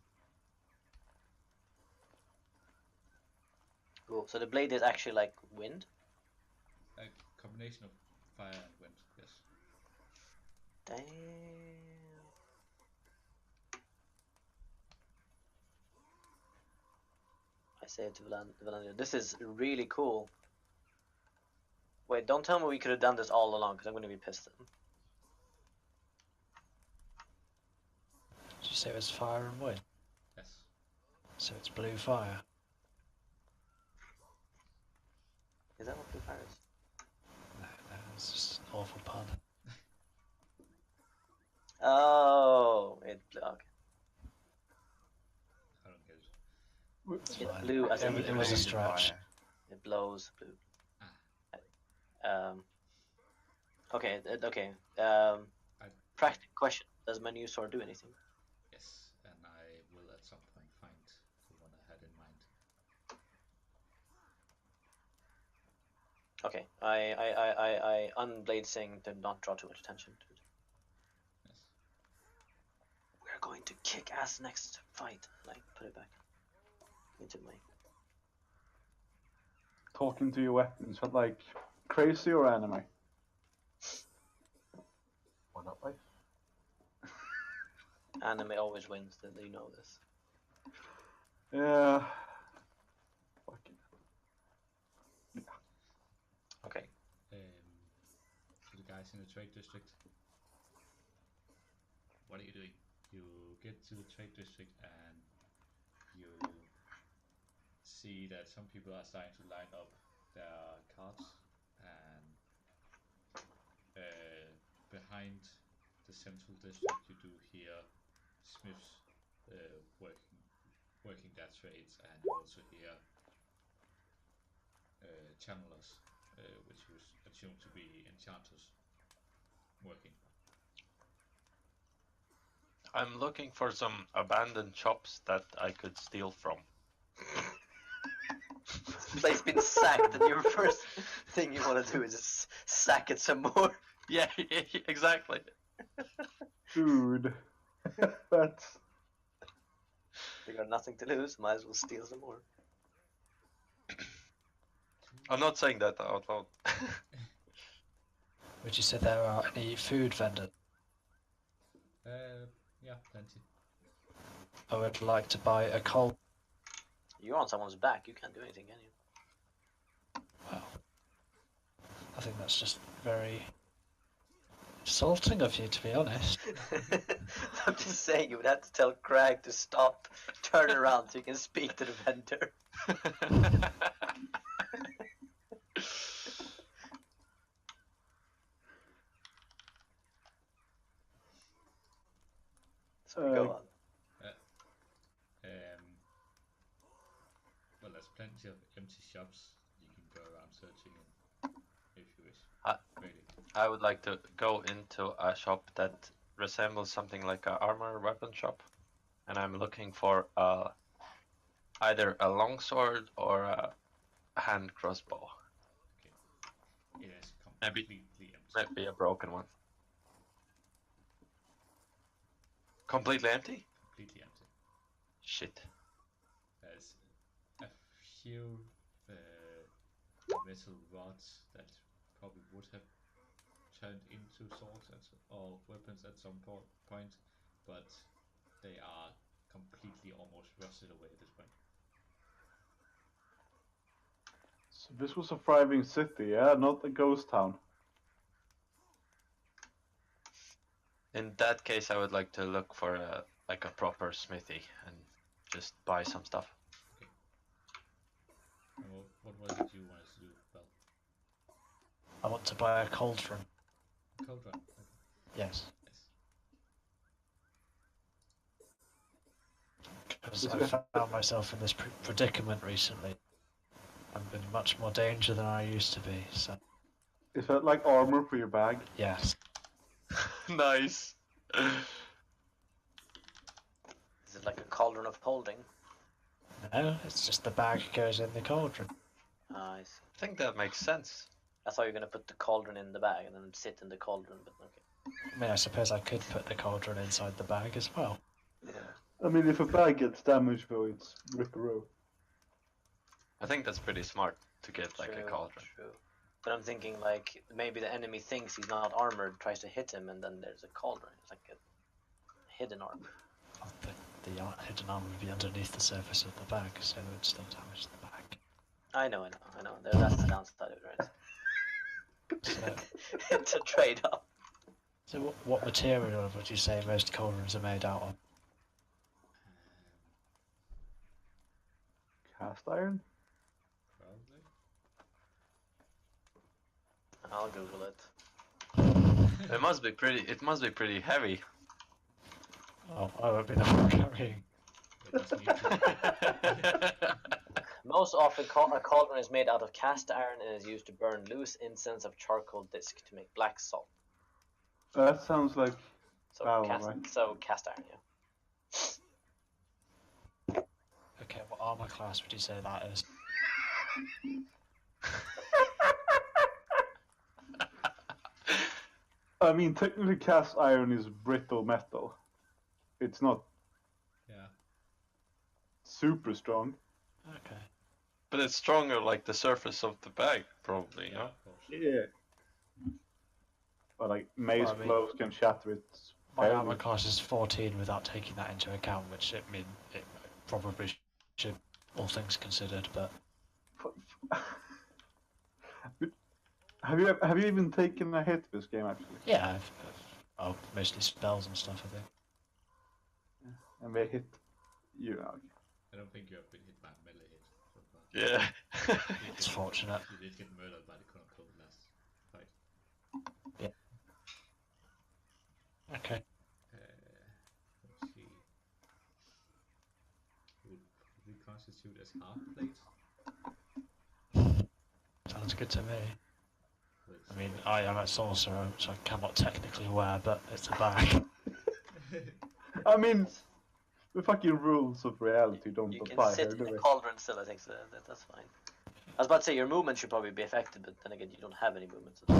Cool. So the blade is actually like wind. A combination of fire and wind, yes. Damn. I say it to Valandia. This is really cool. Wait, don't tell me we could have done this all along, because I'm going to be pissed then. Did you say it was fire and wind? Yes. So it's blue fire. Is that what blue fire is? No, it's just an awful pun. Oh, it blew. Okay. I don't get it. It's It fine. blew as in It was a stretch. it blows blue. Okay, okay. Practical question: does my new sword do anything? Yes, and I will at some point find the one I had in mind. Okay, I unblade sing to not draw too much attention to it. Yes. We're going to kick ass next fight. Like, put it back into my. Talking to your weapons, but like crazy or anime? Why not both? Anime always wins. That you know this. Yeah. Fucking. Okay. To the guys in the trade district, what are you doing? You get to the trade district and you see that some people are starting to line up their carts, and behind the central district you do hear smiths working their trades, and you also hear channelers, which was assumed to be enchanters, working. I'm looking for some abandoned shops that I could steal from. This place been sacked, and your first thing you want to do is just sack it some more. Yeah, exactly. Dude. That's. They got nothing to lose. Might as well steal some more. I'm not saying that out loud. Would you say there are any food vendors? Yeah, plenty. I would like to buy a coal. You're on someone's back. You can't do anything, can you? Well, I think that's just very insulting of you, to be honest. I'm just saying, you would have to tell Craig to stop, turn around so you can speak to the vendor. So go on. Well, there's plenty of empty shops you can go around searching in, if you wish. Really. I would like to go into a shop that resembles something like an armor weapon shop, and I'm looking for either a longsword or a hand crossbow. Okay. It is completely empty. Maybe a broken one. Completely empty? Completely empty. Shit. There's a few metal rods that probably would have turned into swords or weapons at some point, but they are completely almost rusted away at this point. So this was a thriving city, yeah? Not a ghost town. In that case, I would like to look for a proper smithy and just buy some stuff. And what was it you wanted to do, Bell? I want to buy a cauldron. Cauldron. Okay. Yes. Yes. Because I found myself in this predicament recently. I'm in much more danger than I used to be, so... Is that like armor for your bag? Yes. Nice. Is it like a cauldron of holding? No, it's just the bag goes in the cauldron. Ah, I see. I think that makes sense. I thought you were gonna put the cauldron in the bag and then sit in the cauldron, but okay. I mean, I suppose I could put the cauldron inside the bag as well. Yeah. I mean, if a bag gets damaged though, it's ripperoo. I think that's pretty smart to get like a cauldron. True. But I'm thinking like maybe the enemy thinks he's not armored, tries to hit him, and then there's a cauldron. It's like a hidden armor. The hidden armor would be underneath the surface of the bag, so it would still damage the bag. I know. That's the downside of it, right? So, It's a trade-off. so what material would you say most cauldrons are made out of? Cast iron? Probably. I'll Google it. It must be pretty heavy. Oh, I won't be the one carrying. It doesn't need to. Most often, a cauldron is made out of cast iron and is used to burn loose incense of charcoal disc to make black salt. That sounds like... So, Oh, cast, right. so cast iron, yeah. Okay, what armor class would you say that is? I mean, technically cast iron is brittle metal. It's not Yeah. super strong. Okay. But it's stronger like the surface of the bag, probably, Yeah, yeah? of course. Yeah. But like, mace Well, I mean- blows can shatter it. My fairly. armor class is 14 without taking that into account, which it probably should, all things considered, but Have you even taken a hit this game actually? yeah, mostly spells and stuff, I think. And they hit you. Okay. I don't think you have been hit by a melee hit so far. Yeah. It's fortunate. You did get murdered by the Chrono last fight. Okay. Let's see. Would reconstitute as half plates. Sounds good to me. Which, I mean, I am a sorcerer, which I cannot technically wear, but it's a bag. I mean, the fucking rules of reality don't You can apply sit here, in do the they? cauldron still, I think, so that's fine. I was about to say your movement should probably be affected, but then again, you don't have any movement. So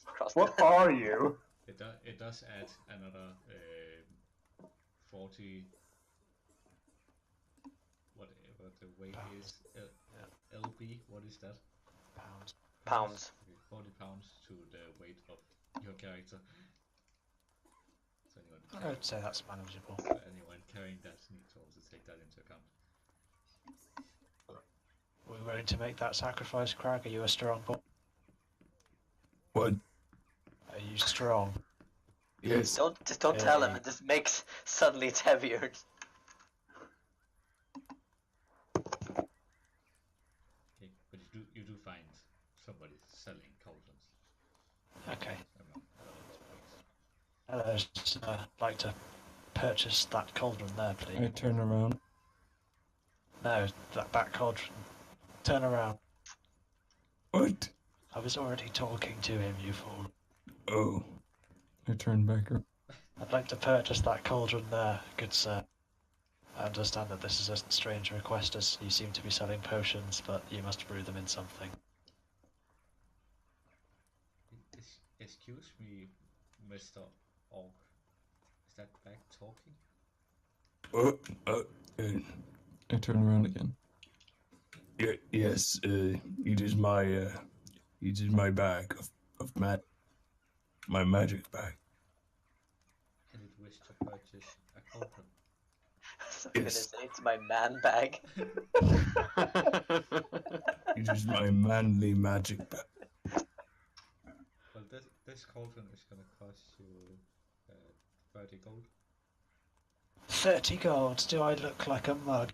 cross What are you? it does add another 40. What the weight Pounds. is? LB. What is that? Pounds. Okay, 40 pounds to the weight of your character. So I would say that's manageable. anyone carrying that needs to also take that into account. Are we willing to make that sacrifice, Crag? Are you a strong boy? What? Are you strong? Yes. Don't tell him. It just makes suddenly it's heavier. Okay, but you do find somebody selling cauldrons. Okay. Around this place. Hello, I'd like to purchase that cauldron there, I please. turn around. No, that cauldron. Turn around. What? I was already talking to him, you fool. Oh. I turn back around. I'd like to purchase that cauldron there, good sir. I understand that this is a strange request as you seem to be selling potions, but you must brew them in something. Excuse me, Mr. Orc. Is that back talking? I turn around again. Yes, it is my bag of my magic bag. And it wish to purchase a cauldron. So I'm gonna Yes. say it's my man bag. It is my manly magic bag. Well, this cauldron is gonna cost you 30 gold. 30 gold. Do I look like a mug?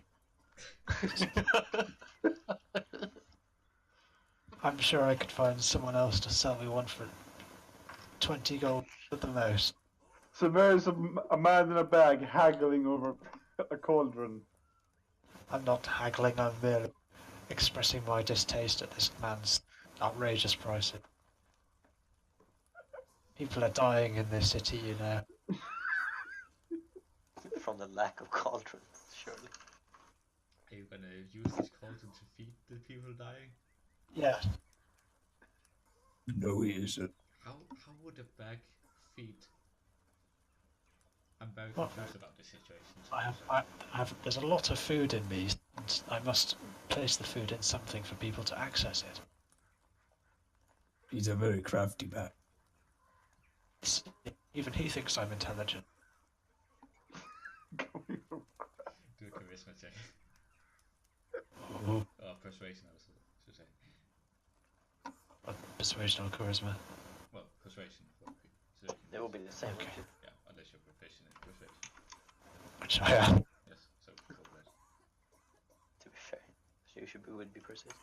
I'm sure I could find someone else to sell me one for 20 gold at the most. So there's a man in a bag haggling over a cauldron. I'm not haggling, I'm merely expressing my distaste at this man's outrageous prices. People are dying in this city, you know. From the lack of cauldrons, surely. Are you gonna use this cauldron to feed the people dying? Yeah. No, he isn't. How would a bag feed? I'm very Well, confused about this situation. I have, there's a lot of food in me, and I must place the food in something for people to access it. He's a very crafty man. Even he thinks I'm intelligent. Do a charisma check. Ooh, Persuasion, I should say. persuasion or charisma? Well, persuasion. So They will be the same. Okay. yeah, unless you're proficient in persuasion. Which I am. Yes, so go for it. To be fair, so you would be persuasive.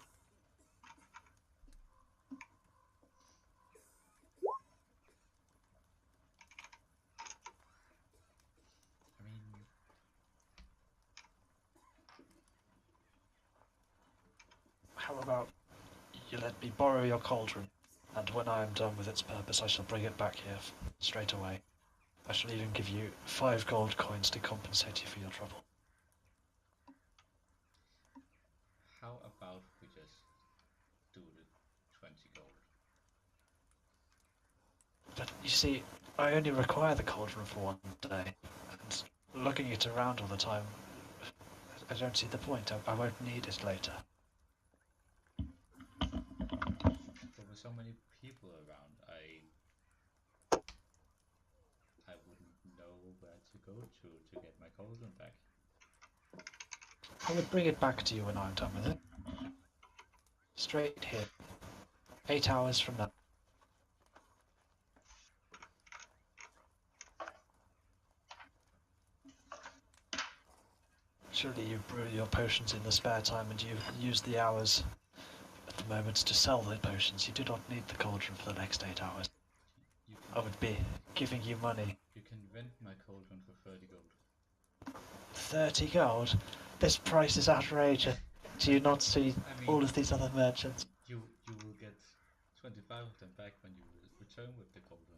I mean, How about you let me borrow your cauldron, and when I am done with its purpose, I shall bring it back here straight away. I shall even give you 5 gold coins to compensate you for your trouble. how about we just do the 20 gold? But you see, I only require the cauldron for one day, and lugging it around all the time, I don't see the point. I won't need it later. But with so many people around, I wouldn't know where to go to get my cauldron back. I would bring it back to you when I'm done with it. Straight here. 8 hours from now. Surely you brew your potions in the spare time and you use the hours at the moment to sell the potions. You do not need the cauldron for the next 8 hours. You I would be giving you money. you can rent my cauldron for 30 gold. 30 gold? This price is outrageous. Do you not see I mean, all of these other merchants? You will get 25 of them back when you return with the cauldron.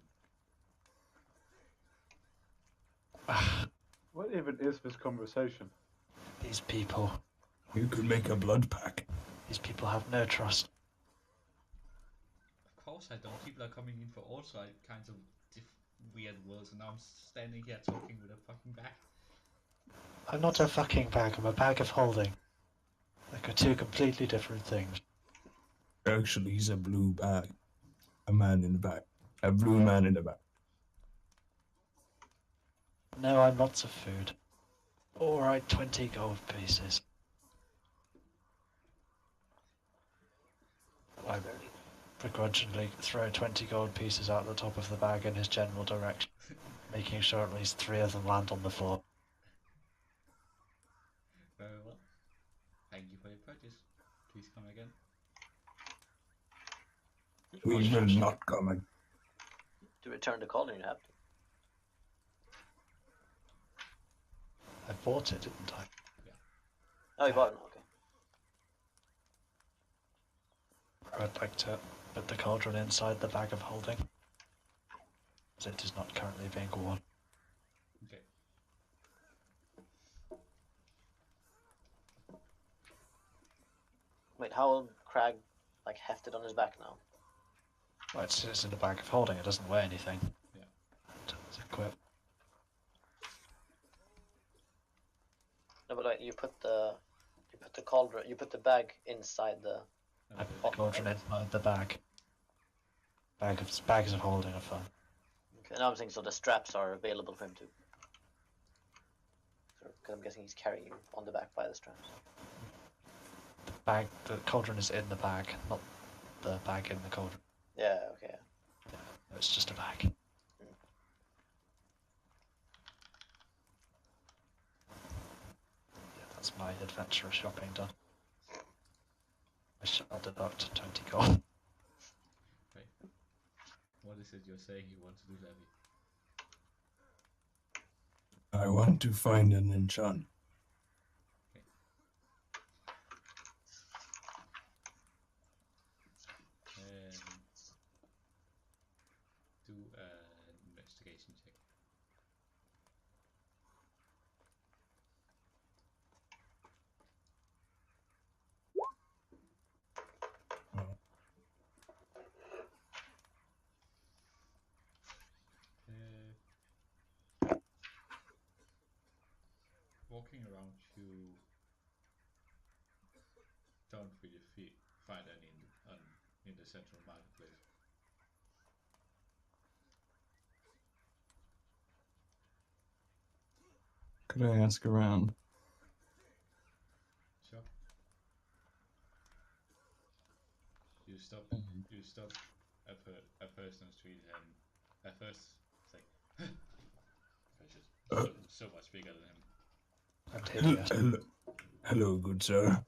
What even is this conversation? These people. You could make a blood pack. These people have no trust. Of course I don't. People are coming in for all kinds of weird worlds, and now I'm standing here talking with a fucking bag. I'm not a fucking bag, I'm a bag of holding. Like, are two completely different things. Actually, he's a blue bag. A man in the back. A blue man in the back. No, I'm lots of food. Alright, 20 gold pieces. I begrudgingly throw 20 gold pieces out the top of the bag in his general direction, making sure at least 3 of them land on the floor. Very well. Thank you for your purchase. Please come again. We will not come again. To return the cauldron, you have to. I bought it, didn't I? Oh, you bought it? Okay. I'd like to put the cauldron inside the bag of holding, as it is not currently being worn. Okay. Wait, how will Crag like heft it on his back now? Well, it's in the bag of holding, it doesn't weigh anything. Yeah. It's equipped. No, but like you put the cauldron, you put the bag inside the. I put the cauldron inside the bag. Bags of holding are fun. Okay, now I'm saying so the straps are available for him to. Because I'm guessing he's carrying you on the back by the straps. The cauldron is in the bag, not the bag in the cauldron. Yeah. Okay. It's just a bag. That's my adventurous shopping done. I shall deduct 20 gold. Right. What is it you're saying you want to do, Levy? I want to find an enchant. Do an investigation check. Walking around, you don't really find any in the central marketplace. Could I ask around? Sure. You stop a person on the street, and at first it's like, precious, so much bigger than him. Hello, good sir.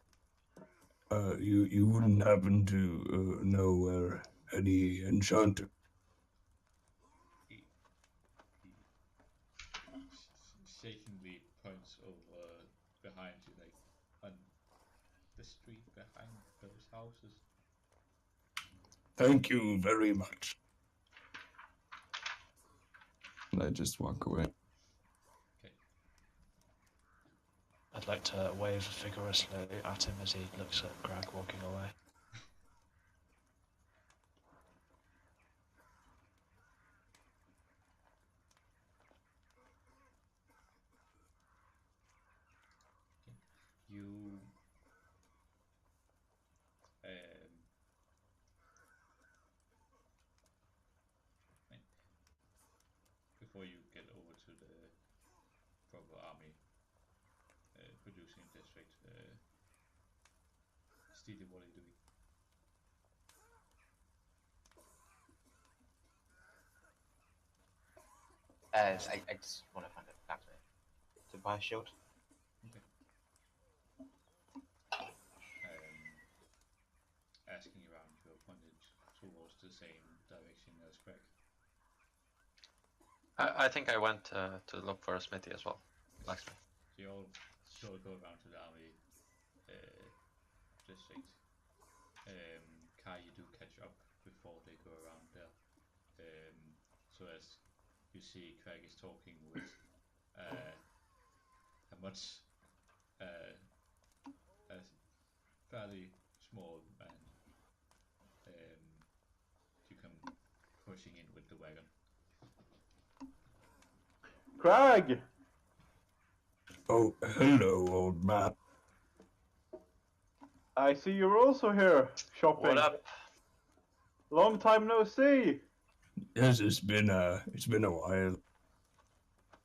You wouldn't happen to know where any enchanter? He shakingly points over behind you, like on the street behind those houses. Thank you very much. And I just walk away. Okay. I'd like to wave vigorously at him as he looks at Greg walking away. You before you get over to the proper army producing district, Steely, what are you doing? I just want to find a blacksmith to buy a shield. Okay. Asking around, you are pointed towards the same direction as Greg. I think I went to look for a smithy as well. Blacksmith. So you all sort of go around to the army district. Kai, you do catch up before they go around there. So as you see, Craig is talking with a much a fairly small man. You come pushing in with the wagon. Craig! Oh, hello, old man. I see you're also here, shopping. What up? Long time no see! Yes, it's been a while.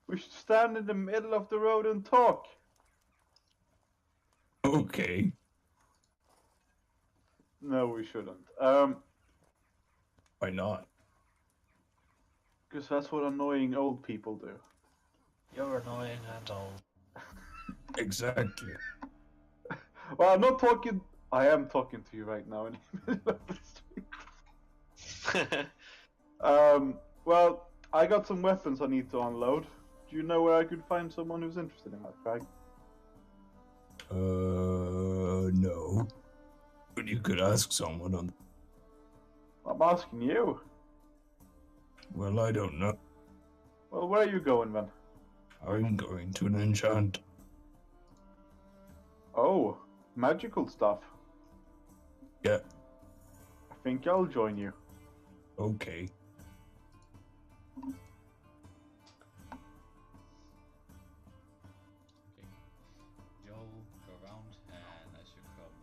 We should stand in the middle of the road and talk. Okay. No, we shouldn't. Why not? Because that's what annoying old people do. You're annoying and old. Exactly. Well, I'm not talking. I am talking to you right now in the middle of the street. Well, I got some weapons I need to unload. Do you know where I could find someone who's interested in that, Craig? No. But you could ask someone on. I'm asking you. Well, I don't know. Well, where are you going then? I'm going to an enchant. Oh, magical stuff. Yeah. I think I'll join you. Okay. Okay. You all go around, and as you come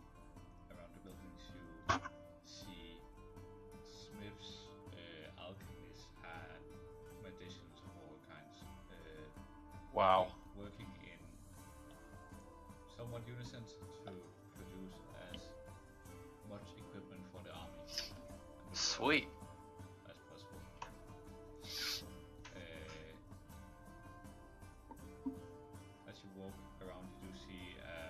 around the buildings, you see smiths, alchemists, and magicians of all kinds. Wow. Working in somewhat unison to produce as much equipment for the army Sweet. as possible. As you walk around, you do see a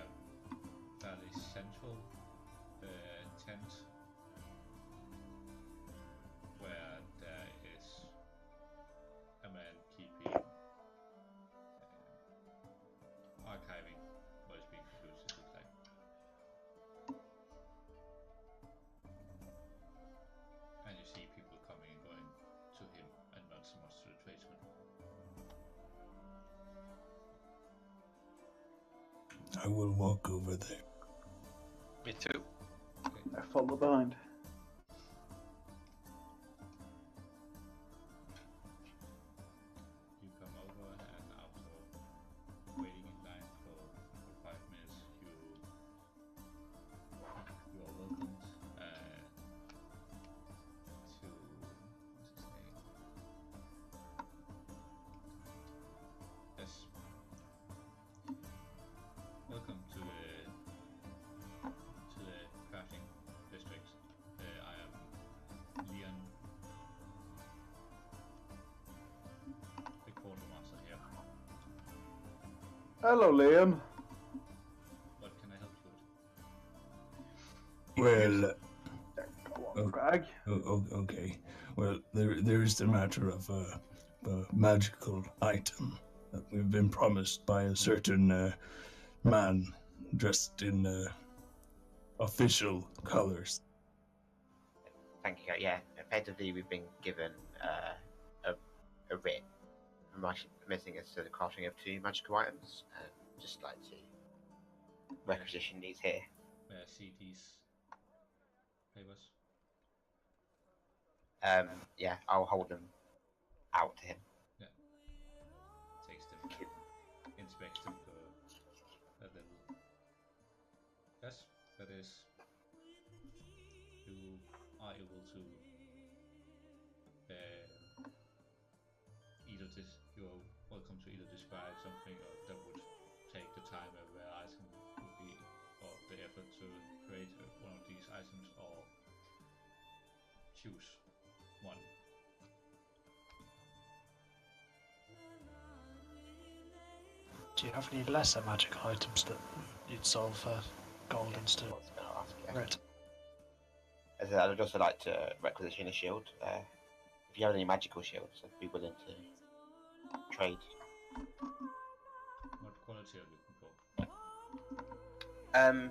I will walk over there. Me too. I follow behind. You come over, and after waiting in line for 5 minutes, you are welcomed to what's his name? Yes. Welcome to the crafting district. I am Leon, the quartermaster here. Hello, Liam. What can I help you with? Well, Go on, Crag. okay. Well, there is the matter of a magical item that we've been promised by a certain man dressed in official colors. Thank you. Yeah, effectively we've been given a writ permitting us to the crafting of 2 magical items, and just like to requisition these here. May I see these papers? Yeah, I'll hold them out to him. Takes them, inspects them for a little. Yes, that is. You are able to either you're welcome to either describe something that would take the time a rare item would be, or the effort to create one of these items, or choose one. Do you have any lesser magical items that you'd solve for gold instead I of was going to ask you. red? As I said, I'd also like to requisition a shield. If you have any magical shields, I'd be willing to trade. What quality are you looking for?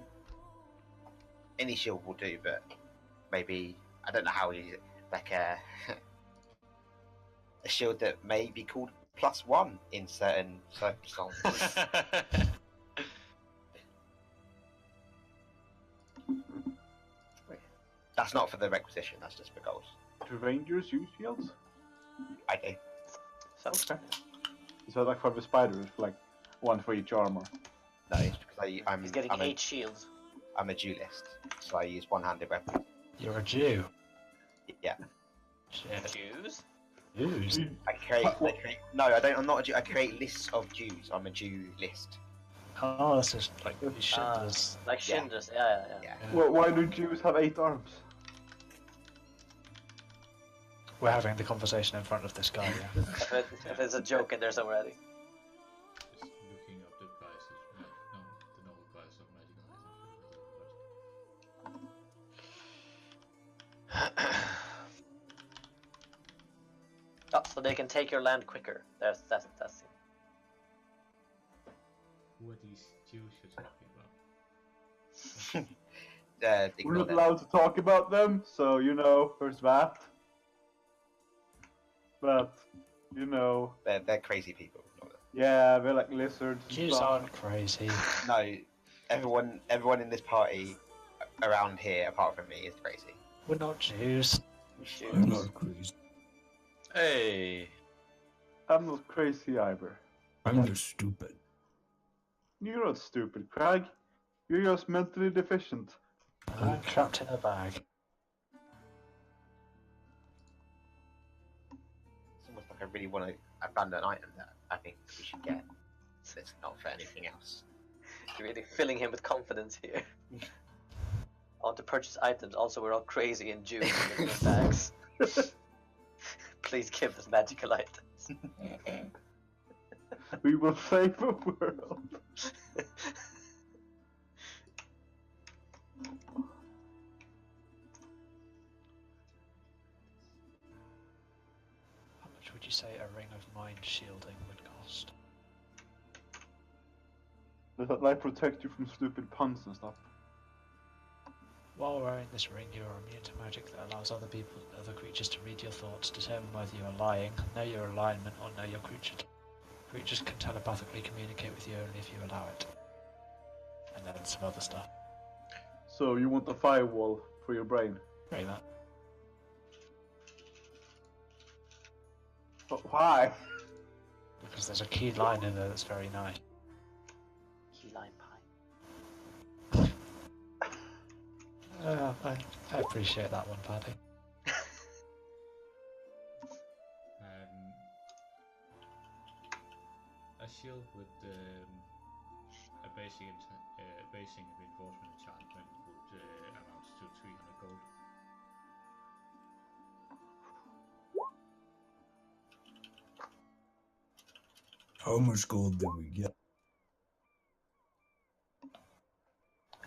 Any shield will do, but maybe I don't know how you use it. Like a shield that may be called +1 in certain circumstances. That's not for the requisition. That's just for gold. Do Rangers use shields? I do. So, Okay. Is that like for the spiders, like 1 for each armor? No, it's because I'm he's getting I'm 8 shields. I'm a duelist, so I use one-handed weapons. You're a Jew. Yeah. Shit. Jews? Jews? I create. No, I don't. I'm not a Jew. I create lists of Jews. I'm a Jew list. Oh, that's just like Schindler's. Like Yeah. Schindler's, yeah. Yeah. Well, why do Jews have 8 arms? We're having the conversation in front of this guy, yeah. If there's a joke in there somewhere, already. Just looking up the prices, the normal price of magical items. Oh, so they can take your land quicker. That's it. Who are these Jews you're talking about? We're Ignore not them. allowed to talk about them, so you know, there's that. But, you know, They're crazy people. Ignore them. yeah, they're like lizards and Jews stuff. aren't crazy. No, everyone in this party around here, apart from me, is crazy. We're not Jews. I'm not crazy. Hey. I'm not crazy either. I'm just stupid. You're not stupid, Craig. You're just mentally deficient. I'm trapped in a bag. It's almost like I really want to abandon an item that I think we should get. So it's not for anything else. You're really filling him with confidence here. I want to purchase items. Also, we're all crazy and Jews in the bags. Please give us magical items. We will save the world. How much would you say a ring of mind shielding would cost? Does that like protect you from stupid puns and stuff? While wearing this ring, you are immune to magic that allows other creatures to read your thoughts, determine whether you are lying, know your alignment, or know your creature. Creatures can telepathically communicate with you only if you allow it. and then some other stuff. So you want a firewall for your brain? Very that. But why? Because there's a key line in there that's very nice. Key lime pie. I appreciate that one, Paddy. A shield with a basing reinforcement enchantment would amount to 300 gold. How much gold did we get?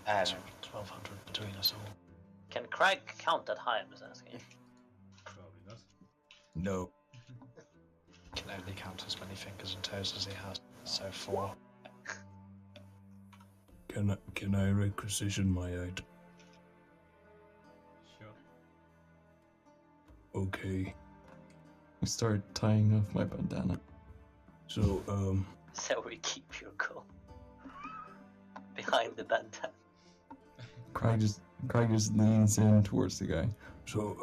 1,200 between us all. Can Craig count that high? I'm just asking. Probably not. No. Can only count as many fingers and toes as he has. So 4. Can I requisition my item? Sure. Okay. I start tying off my bandana. So, Is that where you keep your gold? Behind the bandana. Craig just leans in towards the guy. so,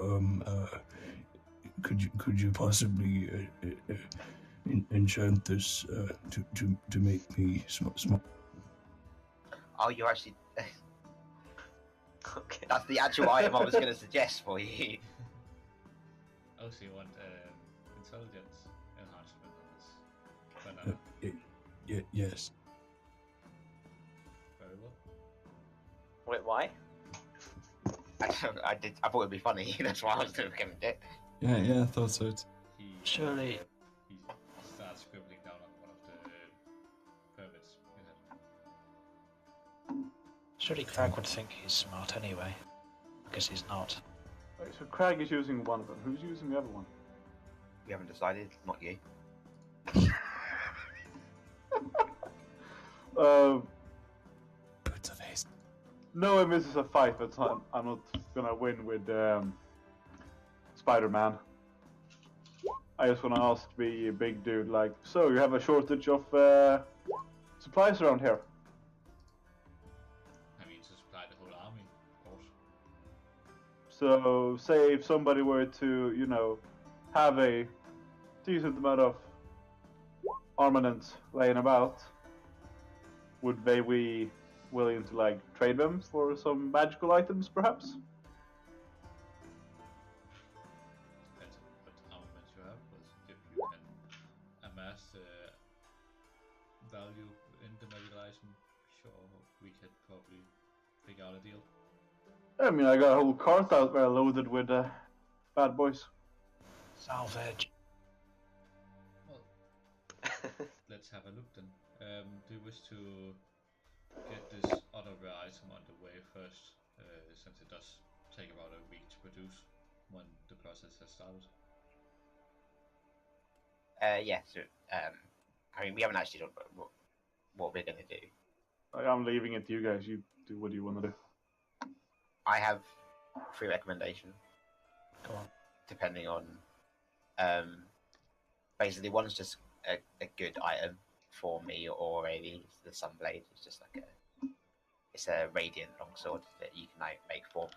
could you possibly enchant this to make me small? Oh, you actually. Okay. That's the actual item I was going to suggest for you. Oh, so you want intelligence enhancement on this banana? Yes. Very well. Wait, why? I thought it'd be funny. That's why I was going to give it. Yeah, I thought so. He Surely- he starts scribbling down on one of the permits you had. Surely Craig would think he's smart anyway. Because he's not. Right, so Craig is using one of them. Who's using the other one? We haven't decided. Not you. Boots of haste. No, this is a fight, but I'm not gonna win with Spider-Man. I just wanna ask the big dude, like, so you have a shortage of supplies around here? I mean, to supply the whole army, of course. So, say if somebody were to, you know, have a decent amount of armaments laying about, would they be willing to, like, trade them for some magical items, perhaps? Depends on what armaments you have, but if you can amass value in the magical item, sure, we could probably figure out a deal. I mean, I got a whole cart out there loaded with bad boys. Salvage. Well, let's have a look then. Do you wish to get this other rare item on the way first, since it does take about a week to produce when the process has started? Yeah. So, I mean, we haven't actually done what we're going to do. I'm leaving it to you guys. You do what you want to do. I have 3 recommendations. Go on. Depending on, basically one's just a good item for me already. The Sunblade is just like it's a radiant longsword that you can like make for.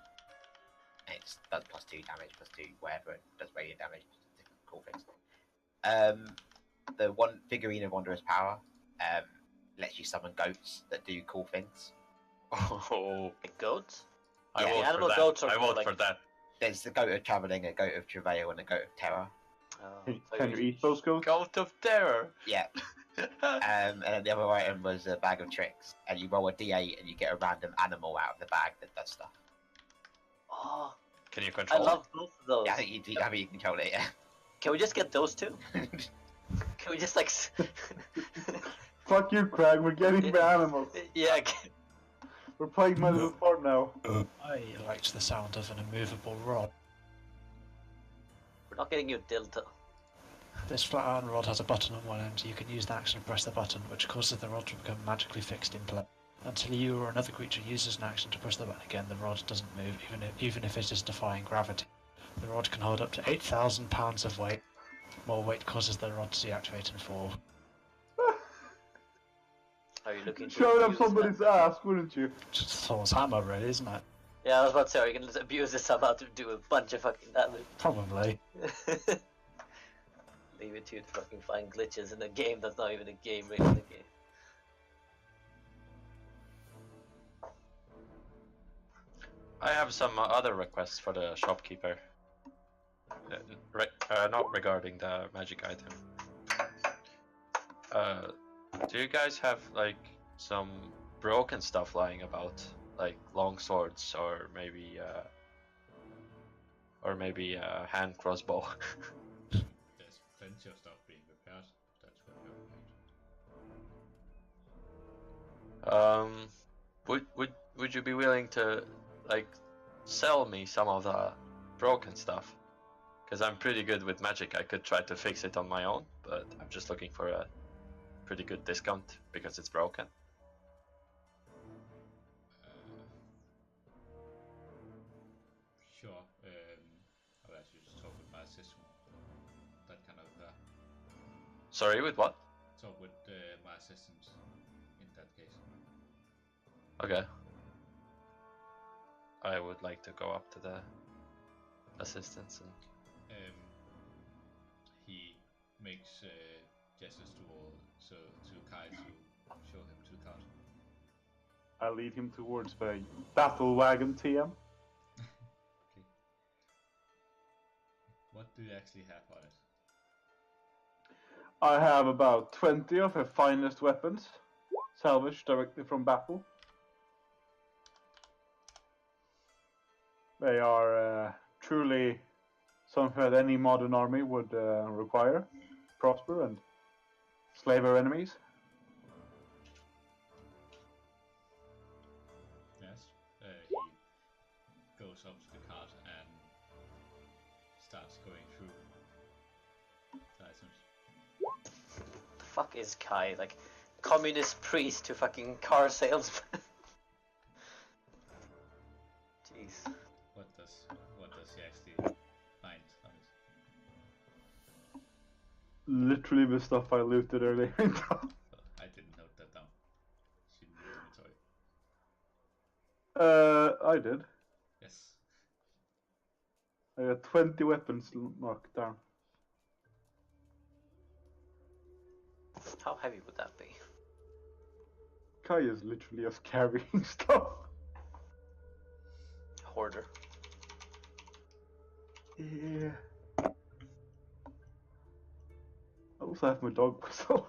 And it does +2 damage, +2 whatever. It does radiant damage, different cool things. The one figurine of wondrous power lets you summon goats that do cool things. Oh, Like goats? I Yeah, vote animal for that. goats are I more vote like- for that. There's the goat of traveling, a goat of travail, and a goat of terror. Can you eat those goats? Goat of terror. Yeah. And then the other item was a bag of tricks, and you roll a d8 and you get a random animal out of the bag that does stuff. Oh, Can you I control? love both of those. Yeah, I think you do. I mean, you control it. Yeah. Can we just get those two? Can we just like... Fuck you, Craig. We're getting the animals. yeah, We're playing my little part now. I liked the sound of an immovable rod. we're not getting you dildo. This flat iron rod has a button on one end. You can use the action to press the button, which causes the rod to become magically fixed in place. Until you or another creature uses an action to press the button again, the rod doesn't move, even if it is defying gravity. The rod can hold up to 8,000 pounds of weight. More weight causes the rod to deactivate and fall. Are you looking to Shove up abuse somebody's that? ass, wouldn't you? Just Thor's hammer, really, isn't it? Yeah, I was about to say, are you gonna abuse this somehow to do a bunch of fucking damage? Probably. Leave it to you to fucking find glitches in a game that's not even a game, really. In the game. I have some other requests for the shopkeeper. Not regarding the magic item. Do you guys have like some broken stuff lying about, like long swords or maybe a hand crossbow? There's plenty of stuff being repaired. That's what you're right. Would you be willing to like sell me some of the broken stuff? Because I'm pretty good with magic. I could try to fix it on my own, but I'm just looking for a pretty good discount because it's broken. Sure. I'll actually just talk with my assistant. That kind of Sorry, with what? talk with my assistant in that case. Okay. I would like to go up to the assistants and He makes gestures to Kai to show him to the cart. I lead him towards the battle wagon TM. Okay. What do you actually have on it? I have about 20 of her finest weapons, salvaged directly from battle. They are truly something that any modern army would require, prosper and slay their enemies. Yes. He goes up to the cart and starts going through the items. The fuck is Kai? Like, communist priest to fucking car salesman? Jeez. What does he actually find on it? Literally the stuff I looted earlier. Well, I didn't note that down. It's in the inventory. I did. Yes. I got 20 weapons marked down. How heavy would that be? Kai is literally just carrying stuff. Hoarder. Yeah. I also have my dog whistle.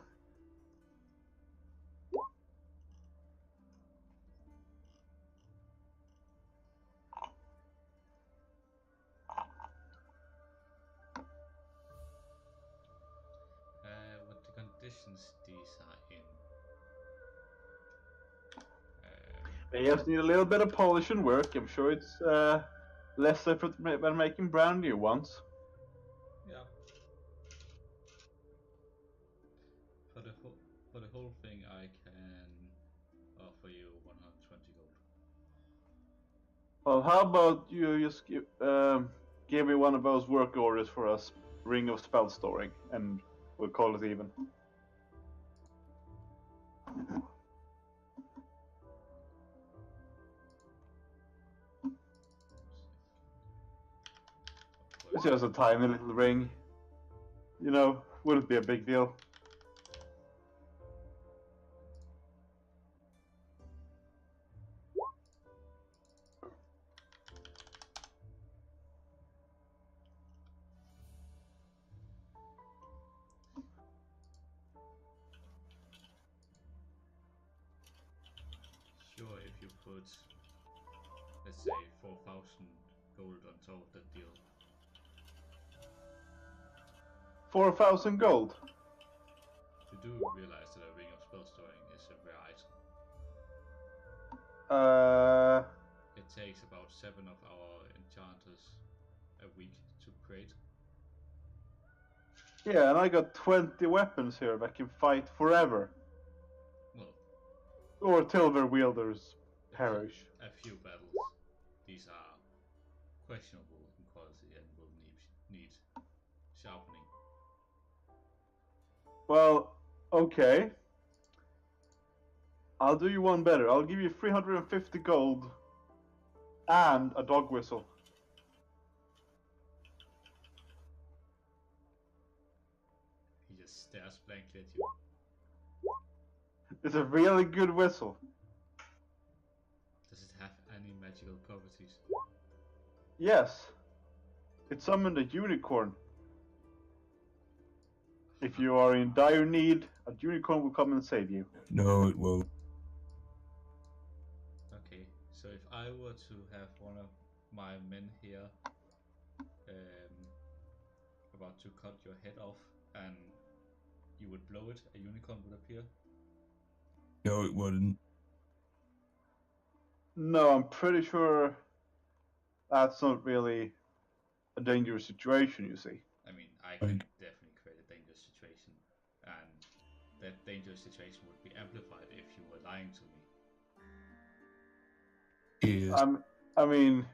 What the conditions these are in? They just need a little bit of polish and work. I'm sure it's less effort than making brand new ones. Yeah. For the whole thing, I can offer you 120 gold. Well, how about you just give me one of those work orders for us, Ring of Spell Storing, and we'll call it even. It's just a tiny little ring. You know, wouldn't be a big deal. Sure, if you put, let's say, 4,000 gold on top of that deal. 4,000 gold. You do realize that a ring of spell storing is a rare item. It takes about 7 of our enchanters a week to create. Yeah, and I got 20 weapons here that can fight forever. Well, Or till their wielders perish. a few battles. These are questionable in quality and will need sharpening. Well, okay. I'll do you one better. I'll give you 350 gold and a dog whistle. He just stares blankly at you. It's a really good whistle. Does it have any magical properties? Yes. It summoned a unicorn. If you are in dire need, a unicorn will come and save you. No, it won't. Okay, so if I were to have one of my men here about to cut your head off and you would blow it, a unicorn would appear? No, it wouldn't. No, I'm pretty sure that's not really a dangerous situation, you see. I mean, I can definitely create a dangerous situation, and that dangerous situation would be amplified if you were lying to me. Yes. I mean,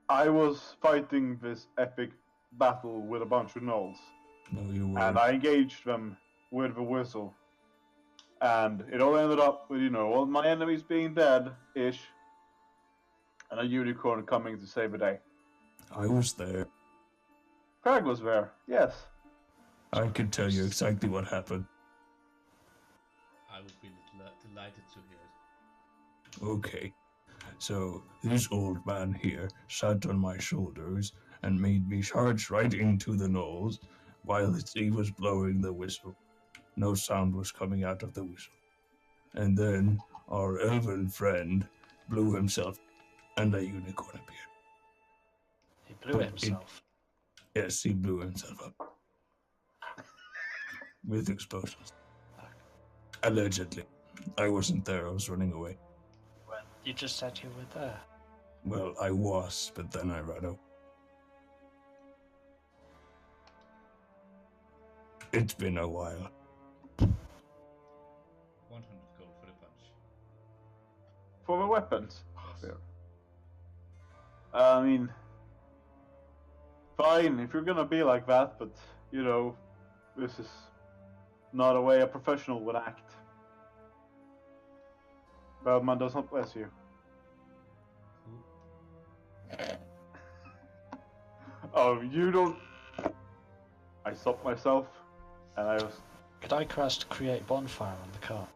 I was fighting this epic battle with a bunch of gnolls, No, you weren't. and I engaged them with the whistle. And it all ended up with, all my enemies being dead-ish, and a unicorn coming to save the day. I was there. Craig was there, yes. I can tell you exactly what happened. I would be delighted to hear it. Okay. So, this old man here sat on my shoulders and made me charge right into the gnolls while he was blowing the whistle. No sound was coming out of the whistle. And then our elven friend blew himself and a unicorn appeared. He blew himself. Yes, he blew himself up. With explosions. Allegedly. I wasn't there, I was running away. Well, you just said you were there. Well, I was, but then I ran out. It's been a while. 100 gold for the punch. For the weapons. Yes. Fair. I mean, fine if you're gonna be like that, but this is not a way a professional would act. Baldman does not bless you. Oh, you don't. I stopped myself, and I was. Could I cast create bonfire on the cart?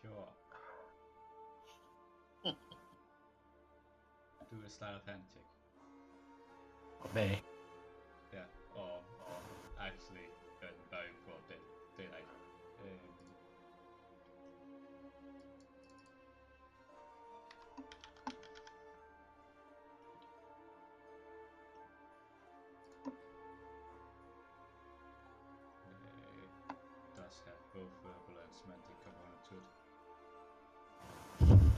Sure. Do a sleight of hand check. Or me? Yeah, or actually very broad daylight. Does have both verbal and semantic component to it.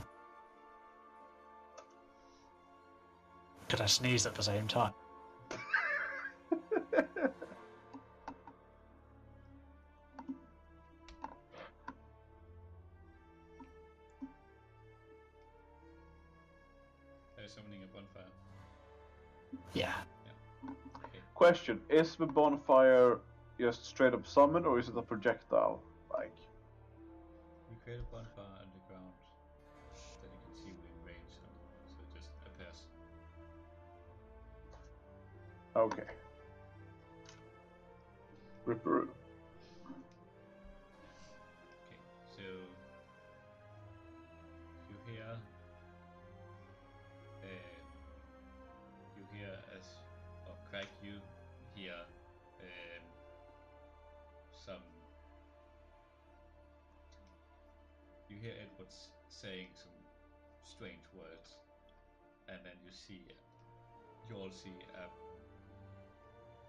Could I sneeze at the same time? There's summoning a bonfire. Yeah. Okay. Question: is the bonfire just straight up summon, or is it a projectile? Like. You create a bonfire underground that you can see within range, so it just appears. Okay. Ripper. Okay, so you hear as or Craig, you hear some. You hear Edward saying some strange words, and then you all see a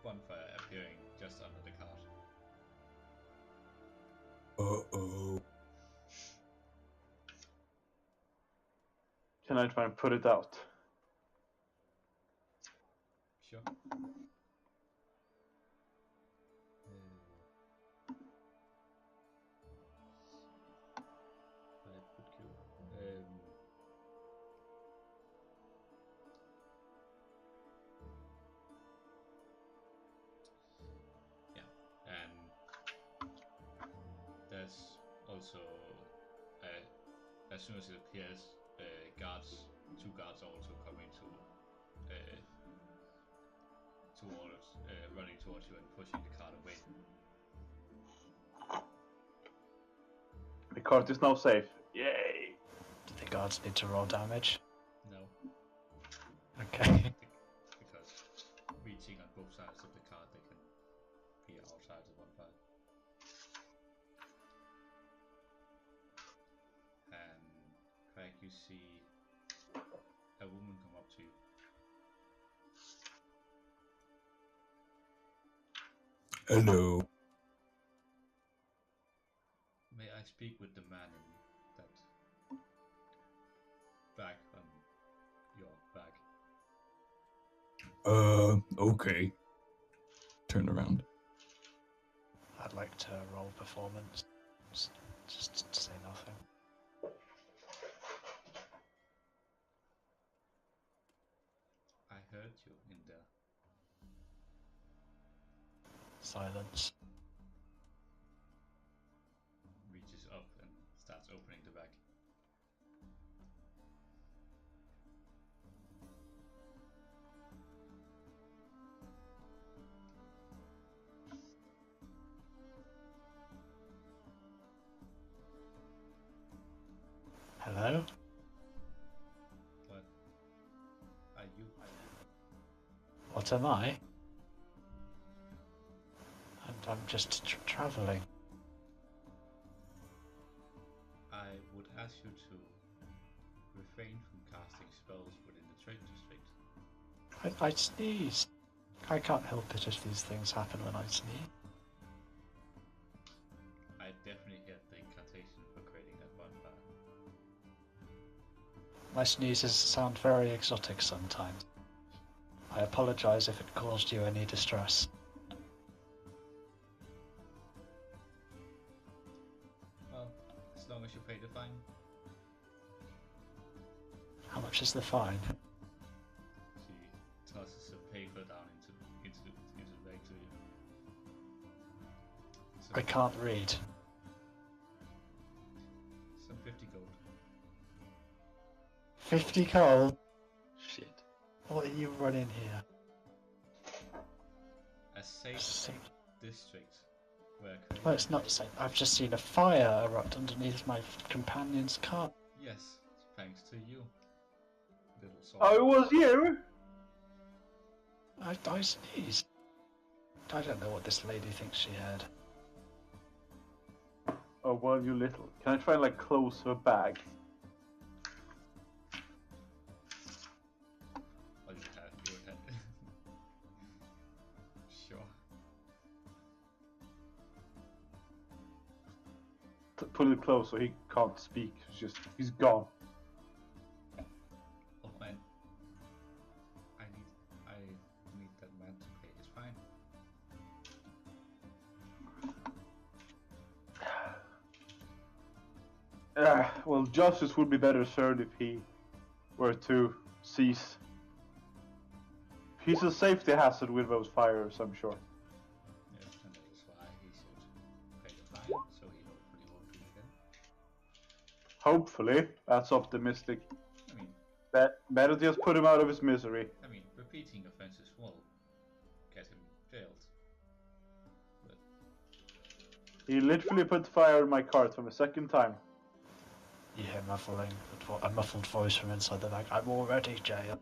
bonfire appearing just under the cart. Uh-oh. Can I try and put it out? Sure. as soon as it appears, two guards also coming running towards you and pushing the cart away. The cart is now safe. Yay! Do the guards need to roll damage? No, Okay. because reaching on both sides of the cart, they can be outside the bonfire. And Craig, you see a woman come up to you. Hello. May I speak with the man in that bag on your bag? Okay. Turn around. I'd like to roll performance. Just to say nothing. I heard you in there. Silence. Reaches up and starts opening the bag. Hello? What are you? What am I? I'm just traveling. I would ask you to refrain from casting spells within the trade district. I sneeze. I can't help it if these things happen when I sneeze. I definitely get the incantation for creating that bonfire. My sneezes sound very exotic sometimes. I apologize if it caused you any distress. Well, as long as you pay the fine. How much is the fine? She tosses a paper down into the bag to you. I can't read. Some 50 gold. 50 gold? Shit. What are you running here? A safe Safe. district where Well, it's not safe. I've just seen a fire erupt underneath my companion's cart. Yes, thanks to you. Little soul. Oh, it was you? I sneezed. I don't know what this lady thinks she had. Oh, well, you little. Can I try and, like, close her bag? Oh, you had. Sure. Put it close so he can't speak. He's gone. Oh man. I need that man to pay his fine. Well, justice would be better served if he were to cease. He's a safety hazard with those fires, I'm sure. Yes, and that is why he should pay the fine, so he hopefully won't do it again. Hopefully, that's optimistic. I mean, Better just put him out of his misery. repeating offenses will get him jailed. But He literally put fire in my cart for the second time. You hear a muffled voice from inside the bag. I'm already jailed.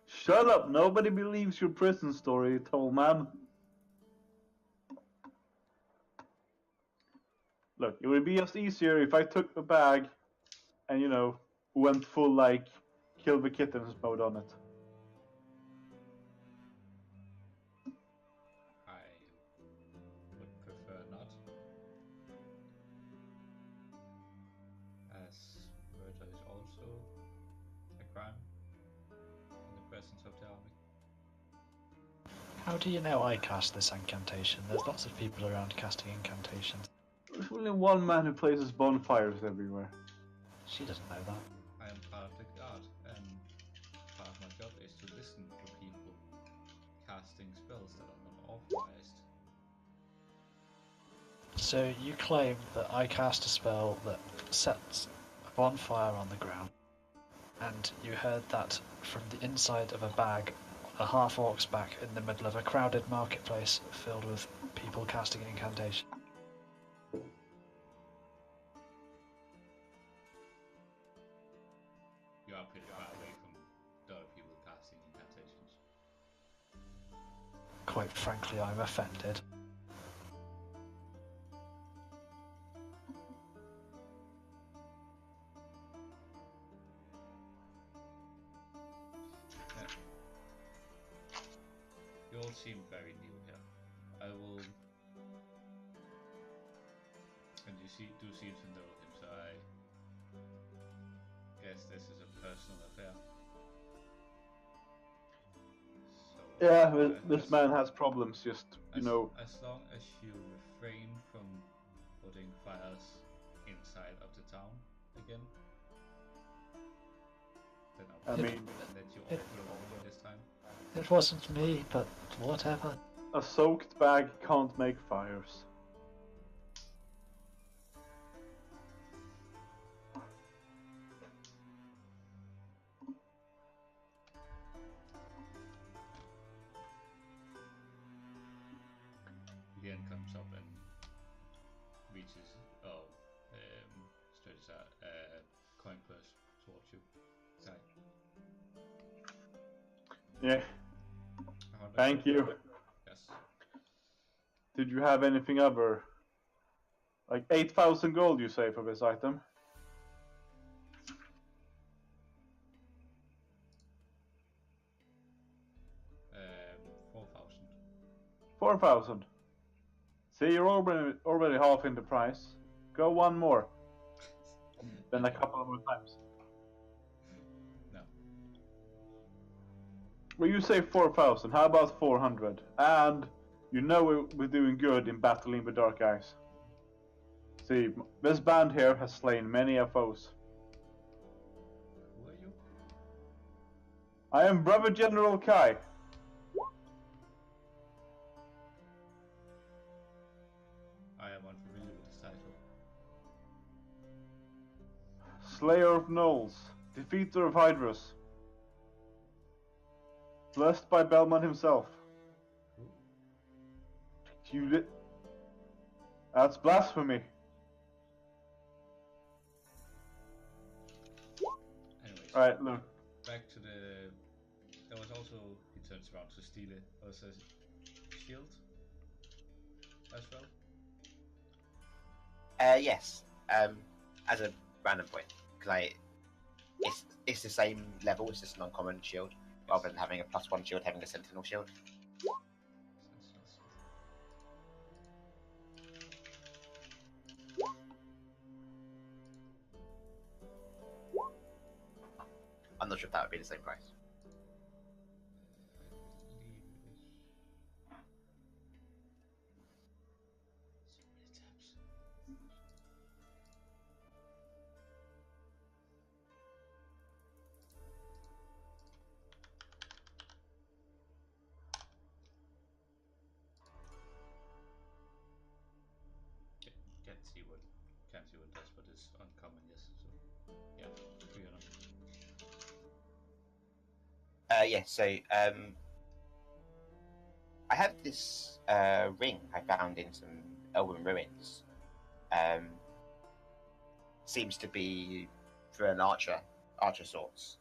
Shut up! Nobody believes your prison story, tall man. Look, it would be just easier if I took the bag and, went full, like, kill the kittens mode on it. I would prefer not. As murder is also a crime in the presence of the army. How do you know I cast this incantation? There's lots of people around casting incantations. There's only one man who places bonfires everywhere. She doesn't know that. I am part of the guard, and part of my job is to listen for people casting spells that are not authorized. So you claim that I cast a spell that sets a bonfire on the ground, and you heard that from the inside of a bag a half-orc's back in the middle of a crowded marketplace filled with people casting incantation. You are pretty far away from the other people casting incantations. Quite frankly, I'm offended. You all seem very new here. I will, and you do seem to know him, so I guess this is a personal affair. So, Yeah, this man has problems. Just as long as you refrain from putting fires inside of the town again, then I'll let you all go along this time. It wasn't me, but whatever. A soaked bag can't make fires. He then comes up and reaches, stretches out a coin purse towards you. Sorry. Yeah. Thank you. Yes. Did you have anything other? Like 8,000 gold, you say, for this item? Um, 4,000. 4,000. See, you're already half in the price. Go one more. Then a couple more times. No. Well, you say 4,000. How about 400? And you know we're doing good in battling the Dark Eyes. See, this band here has slain many of foes. Who are you? I am Brother General Kai. I am unfamiliar with this title. Slayer of Gnolls. Defeater of Hydras. Blessed by Bellman himself. Who? That's blasphemy. Anyways. Alright, look. Back to the... There was also... He turns around to steal it. Was a shield? As well? Yes. As a random point, because it's the same level. It's just an uncommon shield, rather than having a +1 shield, having a sentinel shield. I'm not sure if that would be the same price. Can't see what it does, but it's uncommon, yes. So, yeah, 300. Yeah, so I have this ring I found in some Elven ruins. Seems to be for an archer sorts.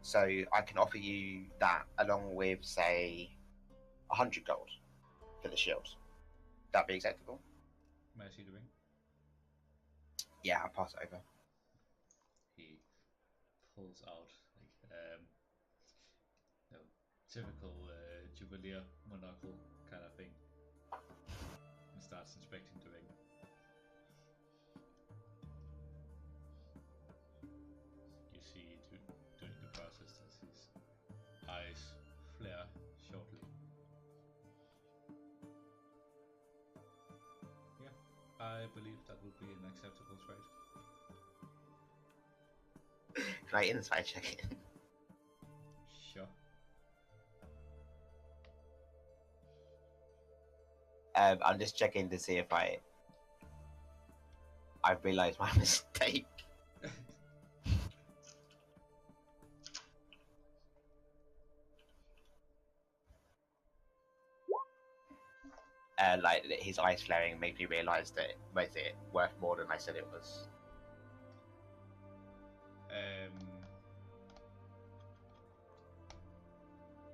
So I can offer you that along with, say, 100 gold for the shield. That'd be acceptable? May I see the ring? Yeah, I'll pass it over. He pulls out like typical jubilee monocle kind of thing and starts inspecting the ring. You see during the process that his eyes flare shortly. Yeah, I believe that would be an acceptable trade. Can I insight check it? Sure. I'm just checking to see if I've realised my mistake. Like his eyes flaring made me realise that it made it worth more than I said it was.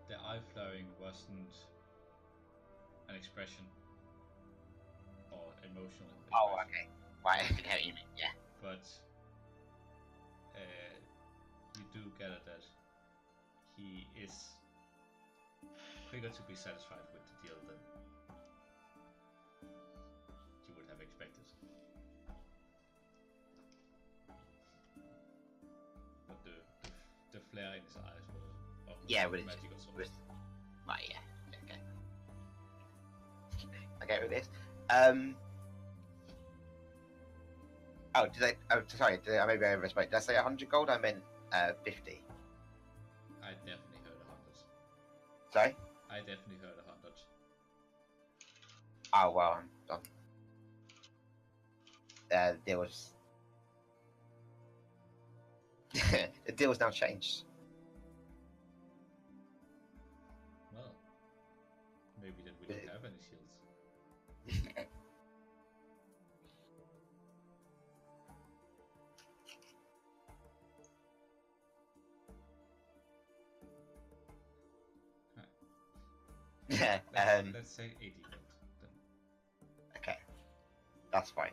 The eye flaring wasn't an expression or emotional expression. Oh, okay. Right, I know what you mean, yeah. But you do gather that he is quicker to be satisfied with the deal than you would have expected. But the flare in his eyes was Yeah, with magical source. with right, yeah. Okay. Okay with this. Oh, did I? Oh, sorry. Maybe I overspoke. Did I say 100 gold? I meant 50. I definitely heard 100. Sorry. I definitely heard 100. Oh well, I'm done. The deal was the deal's now changed. Well, maybe then we don't have any shields. Yeah. Let's say 80 gold then. Okay, that's fine.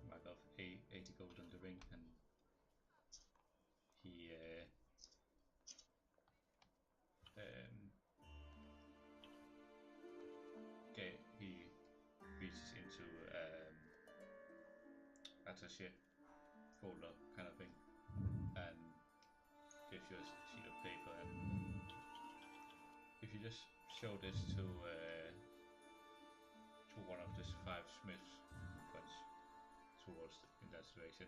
Mark off 80 gold on the ring, and he okay, he reaches into attaché folder kind of thing and gives you a sheet of paper, and if you just show this to one of the 5 smiths who points towards in that direction,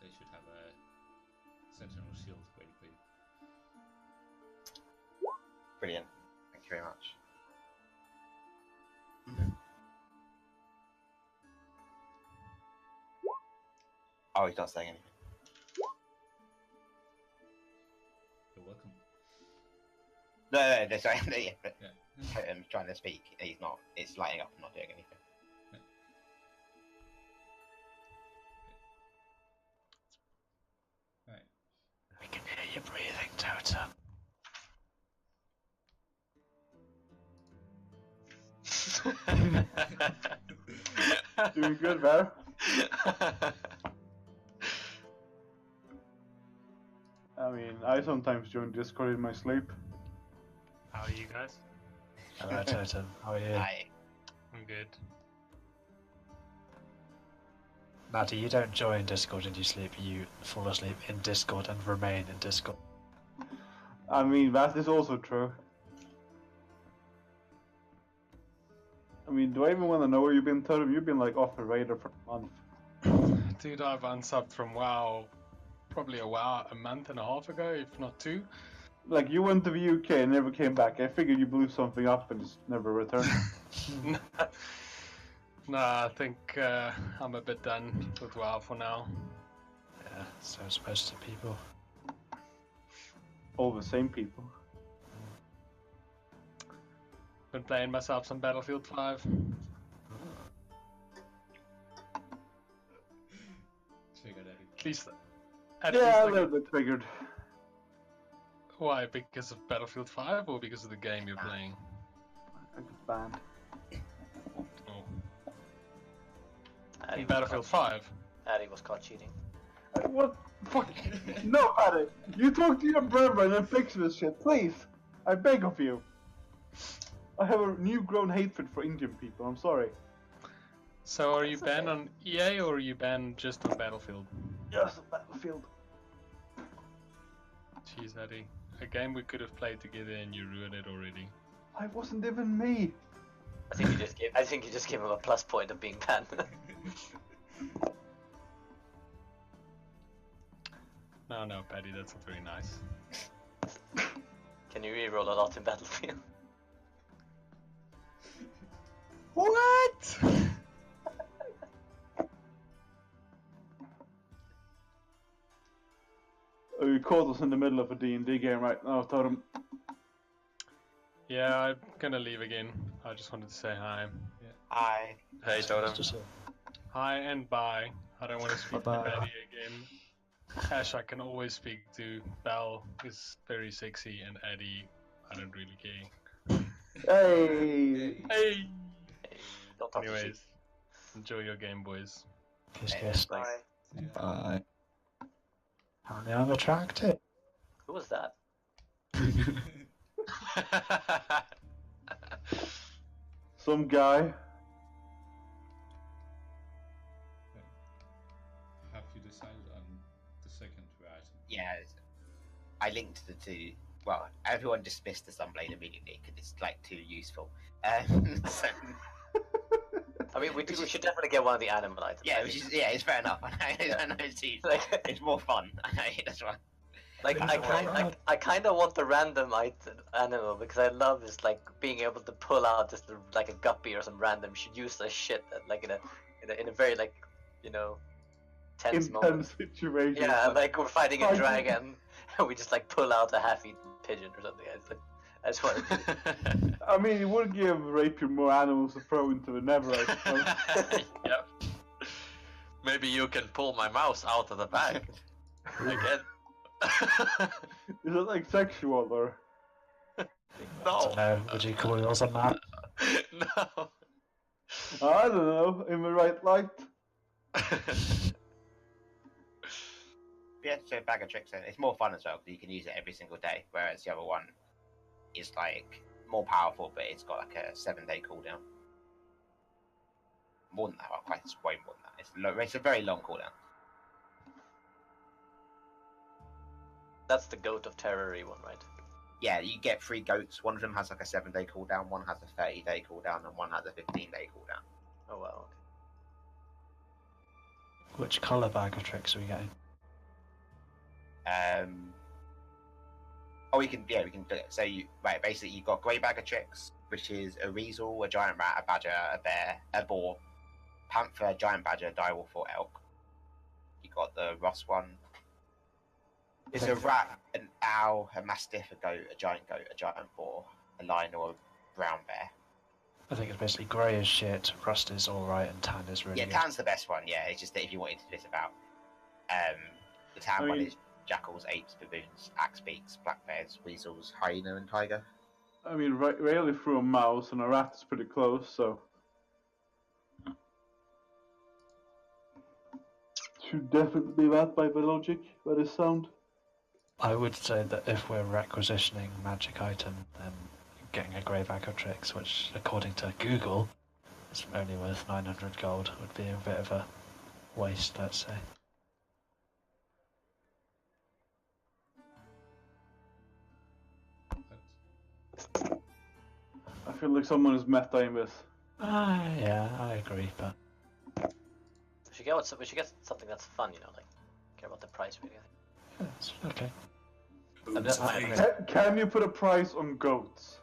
they should have a sentinel shield waiting for you. Brilliant. Thank you very much. Oh, he's not saying anything. You're welcome. No, sorry. No, yeah, but Yeah. I'm trying to speak. He's not. It's lighting up. I'm not doing anything. Right. We can hear you breathing, Tota. Doing good, Bear. I mean, I sometimes join Discord in my sleep. How are you guys? Hello, Totem. How are you? Hi. I'm good. Maddie, you don't join Discord and you sleep, you fall asleep in Discord and remain in Discord. I mean, that is also true. I mean, do I even want to know where you've been, Totem? You've been like off the radar for a month. Dude, I've unsubbed from WoW probably a month and a half ago, if not 2. Like, you went to the UK and never came back. I figured you blew something up and just never returned. Nah, I think I'm a bit done with WoW for now. Yeah, so it's most of people. All the same people. Been playing myself some Battlefield 5. Triggered Eddie. At least Yeah, a I little get- bit triggered. Why? Because of Battlefield 5 or because of the game you're playing? I got banned. Oh. Addy In was Battlefield caught- 5. Addy was caught cheating. What? Fuck. No, Paddy. You talk to your brethren and fix this shit, please. I beg of you. I have a new grown hatred for Indian people. I'm sorry. So are you banned on EA or are you banned just on Battlefield? Yes, Battlefield. Jeez, Eddie. A game we could have played together and you ruined it already. I wasn't even me. I think you just gave him a plus point of being banned. No, Paddy, that's not very nice. Can you reroll a lot in Battlefield? What? Oh, you caught us in the middle of a D&D game right now, Totem. Yeah, I'm gonna leave again. I just wanted to say hi. Hi. Hey, Totem. Hi and bye. I don't want to speak to Bye-bye. Betty again. Ash, I can always speak to. Belle is very sexy, and Eddie, I don't really care. Hey! Hey! Hey, don't talk to Anyways, enjoy your game, boys. Kiss. Bye. Bye. Apparently I'm attractive. Who was that? Some guy. Have you decided on the second item? Yeah, I linked the two. Well, everyone dismissed the Sunblade immediately because it's like too useful. So, I mean, we should definitely get one of the animal items. yeah, it's fair enough. I know it's more fun. That's why. Like I kind of want the random animal because I love is like being able to pull out just like a guppy or some random useless shit that, like in a very like tense moment. Intense situation. Yeah, like we're fighting a dragon and we just like pull out a half-eaten pigeon or something. I just want to. I mean, it would give Rapier more animals to throw into the Never, I suppose. Yep. Maybe you can pull my mouse out of the bag again. Is it like sexual or? No. No, would you call yours on that? No. I don't know. In the right light. Yeah, so bag of tricks. It's more fun as well because you can use it every single day. Whereas the other one is like more powerful, but it's got like a 7-day cooldown. More than that, well, quite way more than that. It's a very long cooldown. That's the Goat of Terror one, right? Yeah, you get 3 goats. One of them has like a 7-day cooldown, one has a 30-day cooldown, and one has a 15-day cooldown. Oh wow. Okay. Which colour bag of tricks are we getting? We can do it. So basically you've got grey bag of tricks, which is a weasel, a giant rat, a badger, a bear, a boar, panther, giant badger, direwolf, or elk. You got the Ross one. It's a rat, an owl, a mastiff, a goat, a giant boar, a lion, or a brown bear. I think it's basically grey is shit, rust is alright, and tan is really Yeah, good. tan's the best one. Yeah, it's just that if you wanted to twist about, the tan one is jackals, apes, baboons, axe beaks, black bears, weasels, hyena, and tiger. I mean, Rayleigh threw a mouse and a rat is pretty close, so. Should definitely be that by the logic, by the sound. I would say that if we're requisitioning magic item, then getting a grey bag of tricks, which according to Google is only worth 900 gold, would be a bit of a waste, let's say. I feel like someone is meta in this. Yeah, I agree, but We should get something that's fun, like care about the price really. yeah, it's okay. Can you put a price on goats?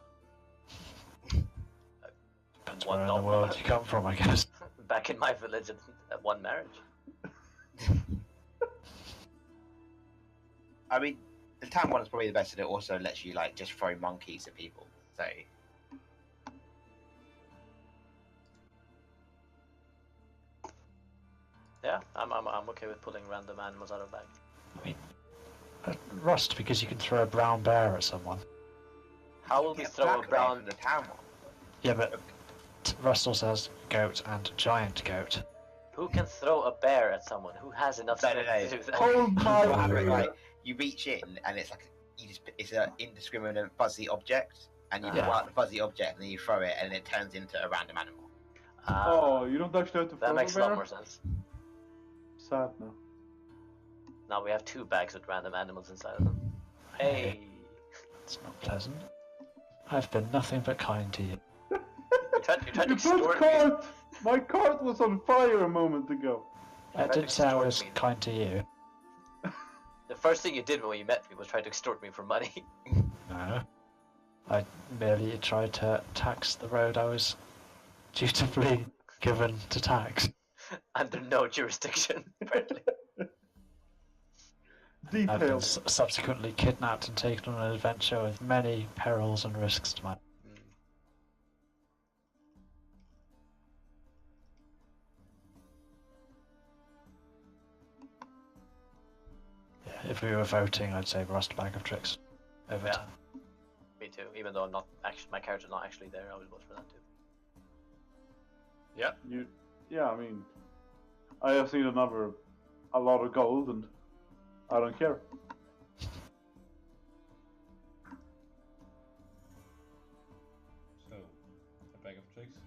Depends where in the world you come from, I guess. Back in my village at one marriage. I mean, the tan one is probably the best, and it also lets you like just throw monkeys at people. So Yeah, I'm okay with pulling random animals out of bag. I mean, rust, because you can throw a brown bear at someone. How will we throw a brown? the tan one? Yeah, but rust also has goat and giant goat. Who can throw a bear at someone? Who has enough No, strength to do that? Oh my You'll have it, god! like, you reach in and it's like it's an indiscriminate fuzzy object, and you pull out the fuzzy object and then you throw it and it turns into a random animal. Oh, you don't actually have to throw That makes a bear? lot more sense. Sad now. Now we have 2 bags with random animals inside of them. Hey! It's not pleasant. I've been nothing but kind to you. You tried to You put extort me. cart! My cart was on fire a moment ago. I didn't say I was kind to you. The first thing you did when you met me was try to extort me for money. No. I merely tried to tax the road I was dutifully given to tax. Under no jurisdiction, apparently. I've been Details. subsequently kidnapped and taken on an adventure with many perils and risks to my. Yeah, if we were voting, I'd say Rust Bag of Tricks. Over Yeah. time. Me too. Even though I'm not actually, my character's not actually there, I would vote for that too. Yeah, I mean, I have seen a lot of gold, and I don't care. So, a bag of tricks.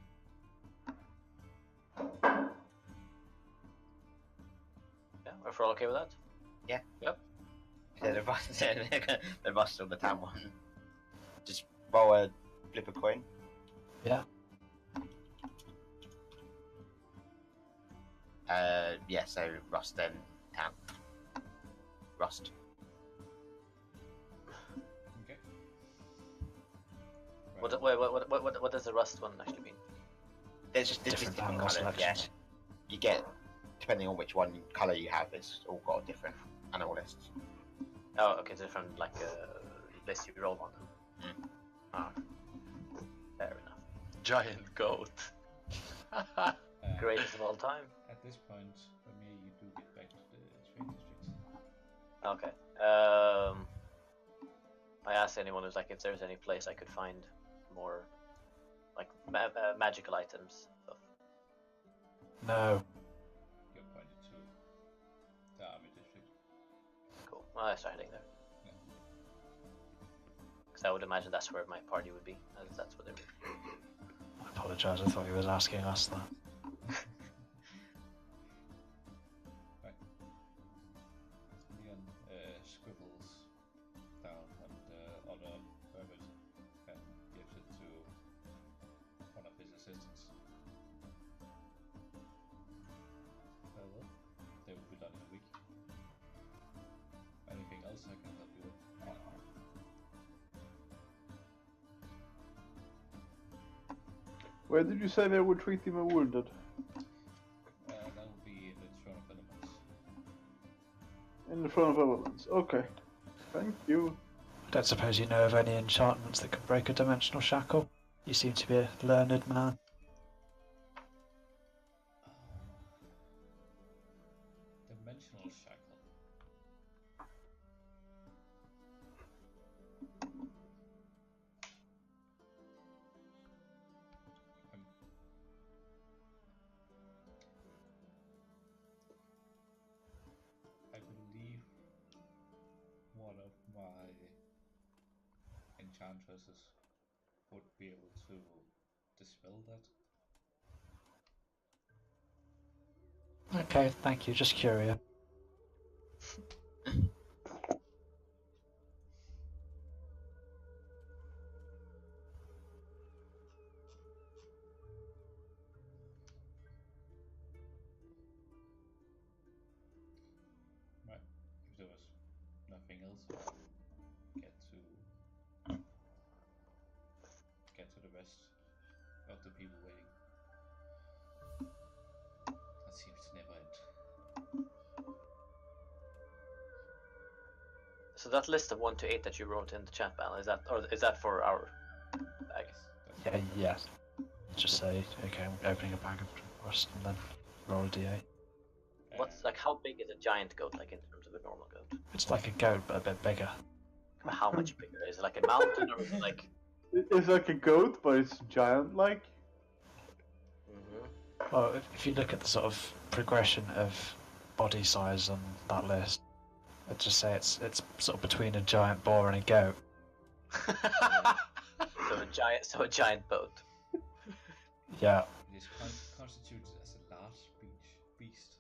Yeah, if we're all okay with that. Yeah. Yep. Yeah, the rust on the town one. Just roll a flip a coin. Yeah. Yeah, so rust then town. Rust. Okay. What does the rust one actually mean? There's just Different different animal colours. Yeah. selections. You get, depending on which one colour you have, it's all got a different animal lists. Oh, okay, different like list you roll on. Oh, fair enough. Giant goat. Greatest of all time. At this point, for me, you do get back to the trade district. Okay. I asked anyone who's like if there's any place I could find more like magical items. Stuff. No. You're pointed to the army district. Cool. Well, I start heading there. Yeah. Because I would imagine that's where my party would be, as that's what they would. I apologise, I thought he was asking us that. Leon scribbles down what the other hermit and gives it to one of his assistants. Well, they will be done in a week. Anything else I can help you with? Where did you say they would treat him as wounded? That will be in the Throne of Elements. In the front of elements. Okay. Thank you. I don't suppose you know of any enchantments that could break a dimensional shackle? You seem to be a learned man. Dimensional shackle. I believe one of my enchantresses would be able to dispel that. Okay, thank you, just curious. Right. If there was nothing else, get to the rest of the people waiting. That seems to never end. So that list of 1 to 8 that you wrote in the chat, Bal, is that for our bag? Yeah, yes. Just say, okay, I'm opening a bag of rust and then roll a d8. What's like how big is a giant goat like in terms of a normal goat? It's like a goat, but a bit bigger. How much bigger? Is it like a mountain or is it like? It's like a goat, but it's giant-like. Well, if you look at the sort of progression of body size on that list, I'd just say it's sort of between a giant boar and a goat. So a giant boat. Yeah. It is constituted as a large beast.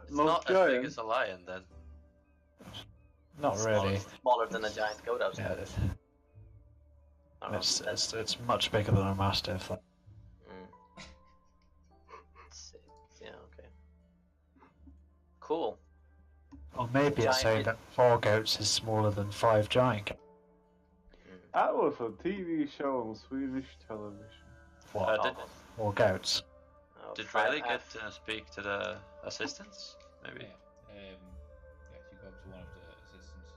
It's Not not as giant. big as a lion then. Not really. Smaller than a giant goat, I was Yeah, thinking. it's much bigger than a mastiff. Yeah, okay. Cool. Or maybe it's saying Giant- that 4 goats is smaller than 5 giant goats. That was a TV show on Swedish television. What? Did, Or goats? Oh, did 5 Riley get F. to speak to the assistants? Maybe. Yeah. You go up to one of the assistants.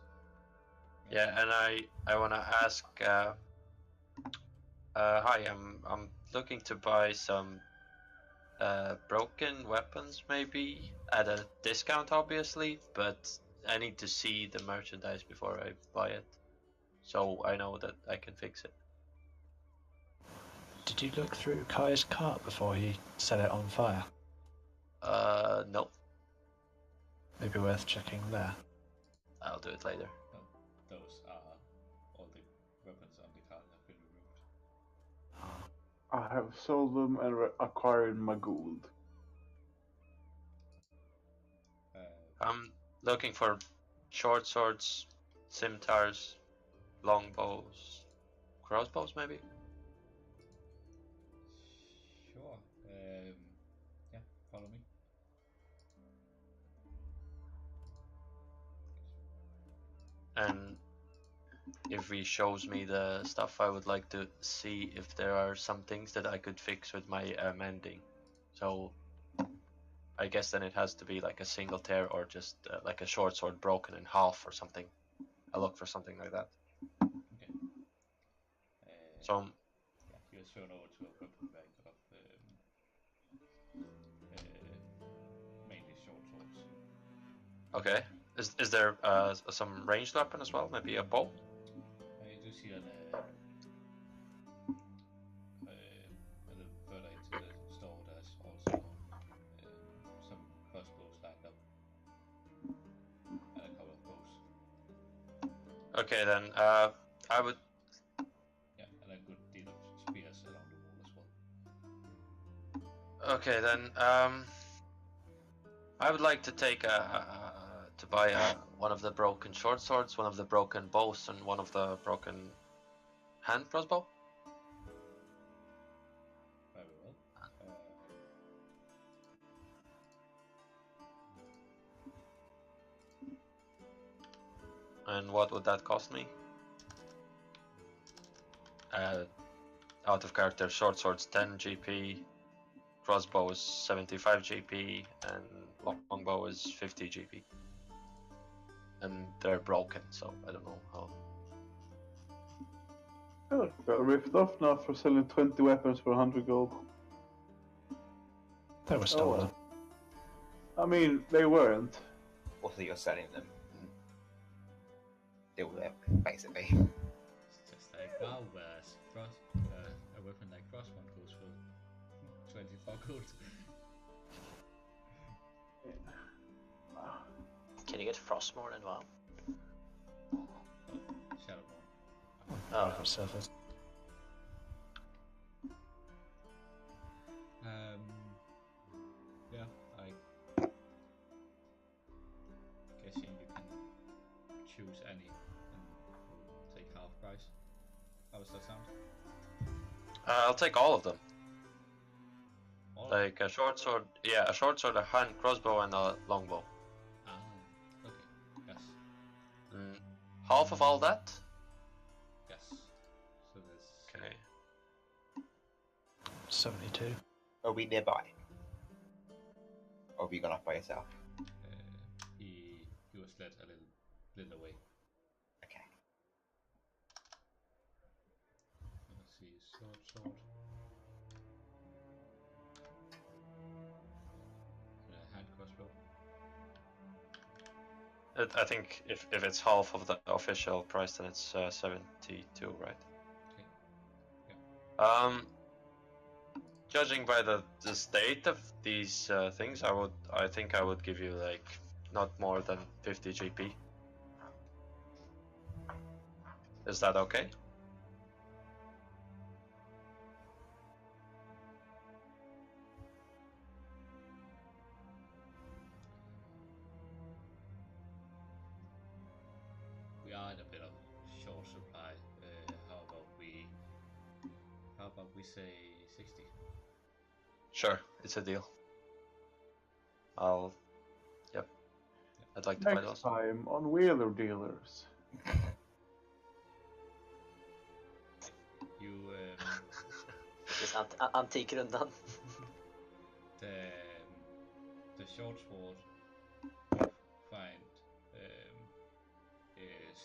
Yeah, and I wanna ask. Hi, I'm looking to buy some broken weapons, maybe at a discount, obviously, but I need to see the merchandise before I buy it, so I know that I can fix it. Did you look through Kai's cart before he set it on fire? No, Maybe worth checking there. I'll do it later. No, those are all the weapons on the card have been removed. I have sold them and acquired my gold. I'm looking for short swords, scimitars, longbows, crossbows, maybe. Sure. Yeah, follow me. And if he shows me the stuff, I would like to see if there are some things that I could fix with my mending. So I guess then it has to be like a single tear or just like a short sword broken in half or something. I look for something like that. Okay. So Yeah, you're shown over to a weapon bag of mainly short swords. okay, is there some ranged weapon as well? Maybe a bow? You do see a little further into the store, there's also some crossbows lined up and a couple of bows. Okay, then I would. Yeah, and a good deal of spears along the wall as well. Okay, then I would like to take to buy one of the broken short swords, one of the broken bows, and one of the broken hand crossbow. Very well. And what would that cost me? Out of character, short swords 10 GP, crossbow is 75 GP, and longbow is 50 GP. And they're broken, so I don't know how. Oh, got ripped off now for selling 20 weapons for 100 gold. They were stolen. well. I mean, they weren't. Also, you're selling them. Deal with it, basically. It's just like, wow, a weapon like crossbow goes for 24 gold. Can you get Frostmourne in WoW? Shadowborn. Oh, Private surface. Yeah, guessing you can choose any and take half price. How does that sound? I'll take all of them. All of Like a short sword, yeah, a short sword, a hand crossbow, and a longbow. Ah, okay. Yes. Half of all that? Yes. So there's Okay. 72. Are we nearby? Or have you gone off by yourself? he was led a little away. Okay. Let's see, sword. Hand crossbow. I think if it's half of the official price, then it's 72, right? Okay. Yeah. Judging by the state of these things, I think I would give you like not more than 50 GP. Is that okay? We are in a bit of short supply. How about we say 60? Sure, it's a deal. Yep. I'd like to buy Next those. time on Wheeler Dealers. Dagens antikrundan. The short sword find is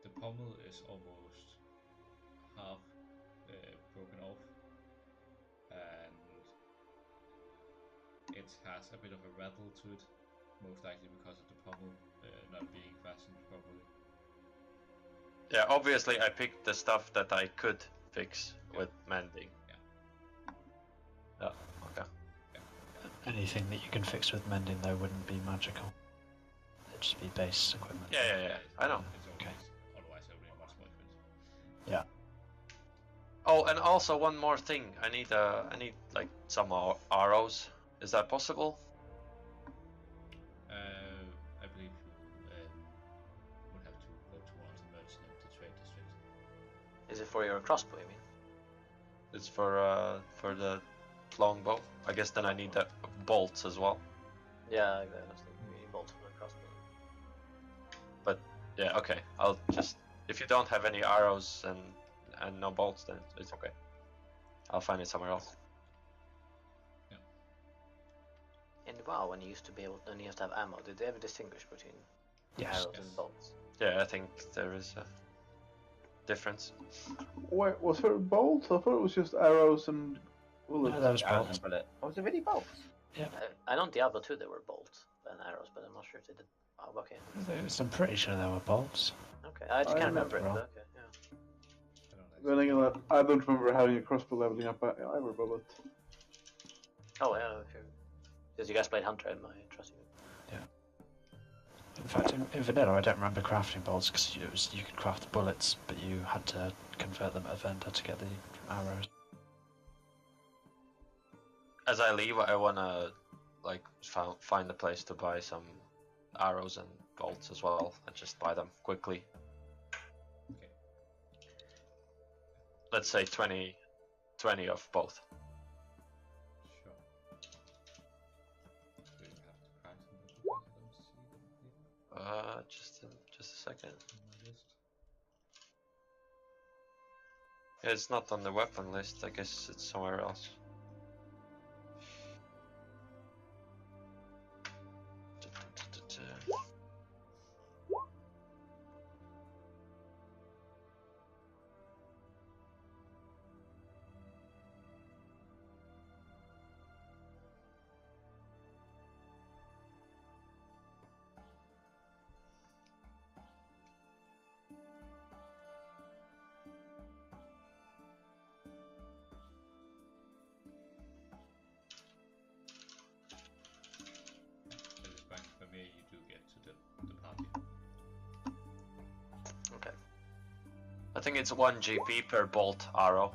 the pommel is almost half broken off, and it has a bit of a rattle to it, most likely because of the pommel not being fastened properly. Yeah, obviously I picked the stuff that I could fix with mending. Yeah. Okay. Anything that you can fix with mending though wouldn't be magical. It'd just be base equipment. Yeah. I know. It's always, otherwise it would be much more expensive. Yeah. Oh, and also one more thing. I need like some arrows. Is that possible? I believe you would have to go towards the merchant and the trade district. Is it for your crossbow, you mean? It's for the longbow. I guess then I need the bolts as well. Yeah, I was thinking we need bolts for the crossbow. But yeah, okay. I'll just if you don't have any arrows and no bolts, then it's okay. I'll find it somewhere else. In WoW, when you used to have ammo, did they ever distinguish between Yes. arrows and bolts? Yeah, I think there is a difference. Wait, was there bolts? I thought it was just arrows and bullets. No, that was Arrows bolts. and bullet. Oh, was it really bolts? I know in Diablo 2 there were bolts and arrows, but I'm not sure if they did. Oh, okay. I'm pretty sure there were bolts. Okay, I just I can't remember it. remember. But okay, yeah. Then again, I don't remember having a crossbow leveling up either bullet. Oh yeah, okay. Because you guys played Hunter, I trust you. In fact, in vanilla, I don't remember crafting bolts because you could craft the bullets, but you had to convert them at a vendor to get the arrows. As I leave, I wanna like find a place to buy some arrows and bolts as well, and just buy them quickly. Okay. Let's say 20 of both. Sure. Do you have to find some of the I don't see them here Just a second. on my list. Yeah, it's not on the weapon list. I guess it's somewhere else. That is fine. For me, you do get to the party. Okay. I think it's 1 GP per bolt arrow.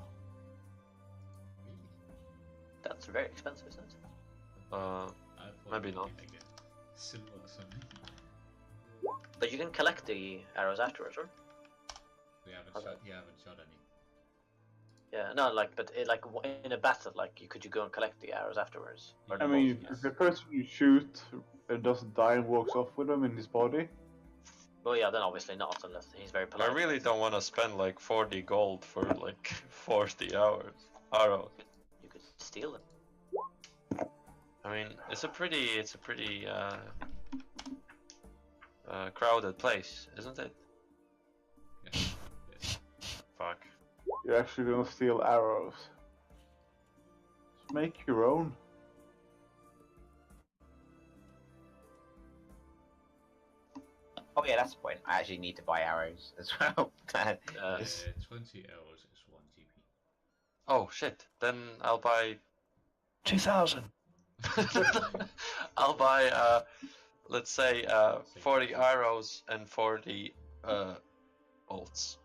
That's very expensive, isn't it? I thought Maybe it would not. be like a silver or something. But you can collect the arrows afterwards, right? You Okay. haven't shot any. Yeah, no, but in a battle, could you go and collect the arrows afterwards? Or I the mean, bolts? if the person you shoot and doesn't die and walks off with them in his body, Well, yeah, then obviously not, unless he's very I polite. really don't want to spend like 40 gold for like 40 arrows. You could steal them. I mean, it's a pretty crowded place, isn't it? Yes. Yes. Fuck. you're actually gonna steal arrows. Just make your own. Oh yeah, that's the point. I actually need to buy arrows as well. 20 arrows is 1 GP. Oh shit. Then I'll buy 2,000! I'll buy let's say 40 arrows and 40 bolts.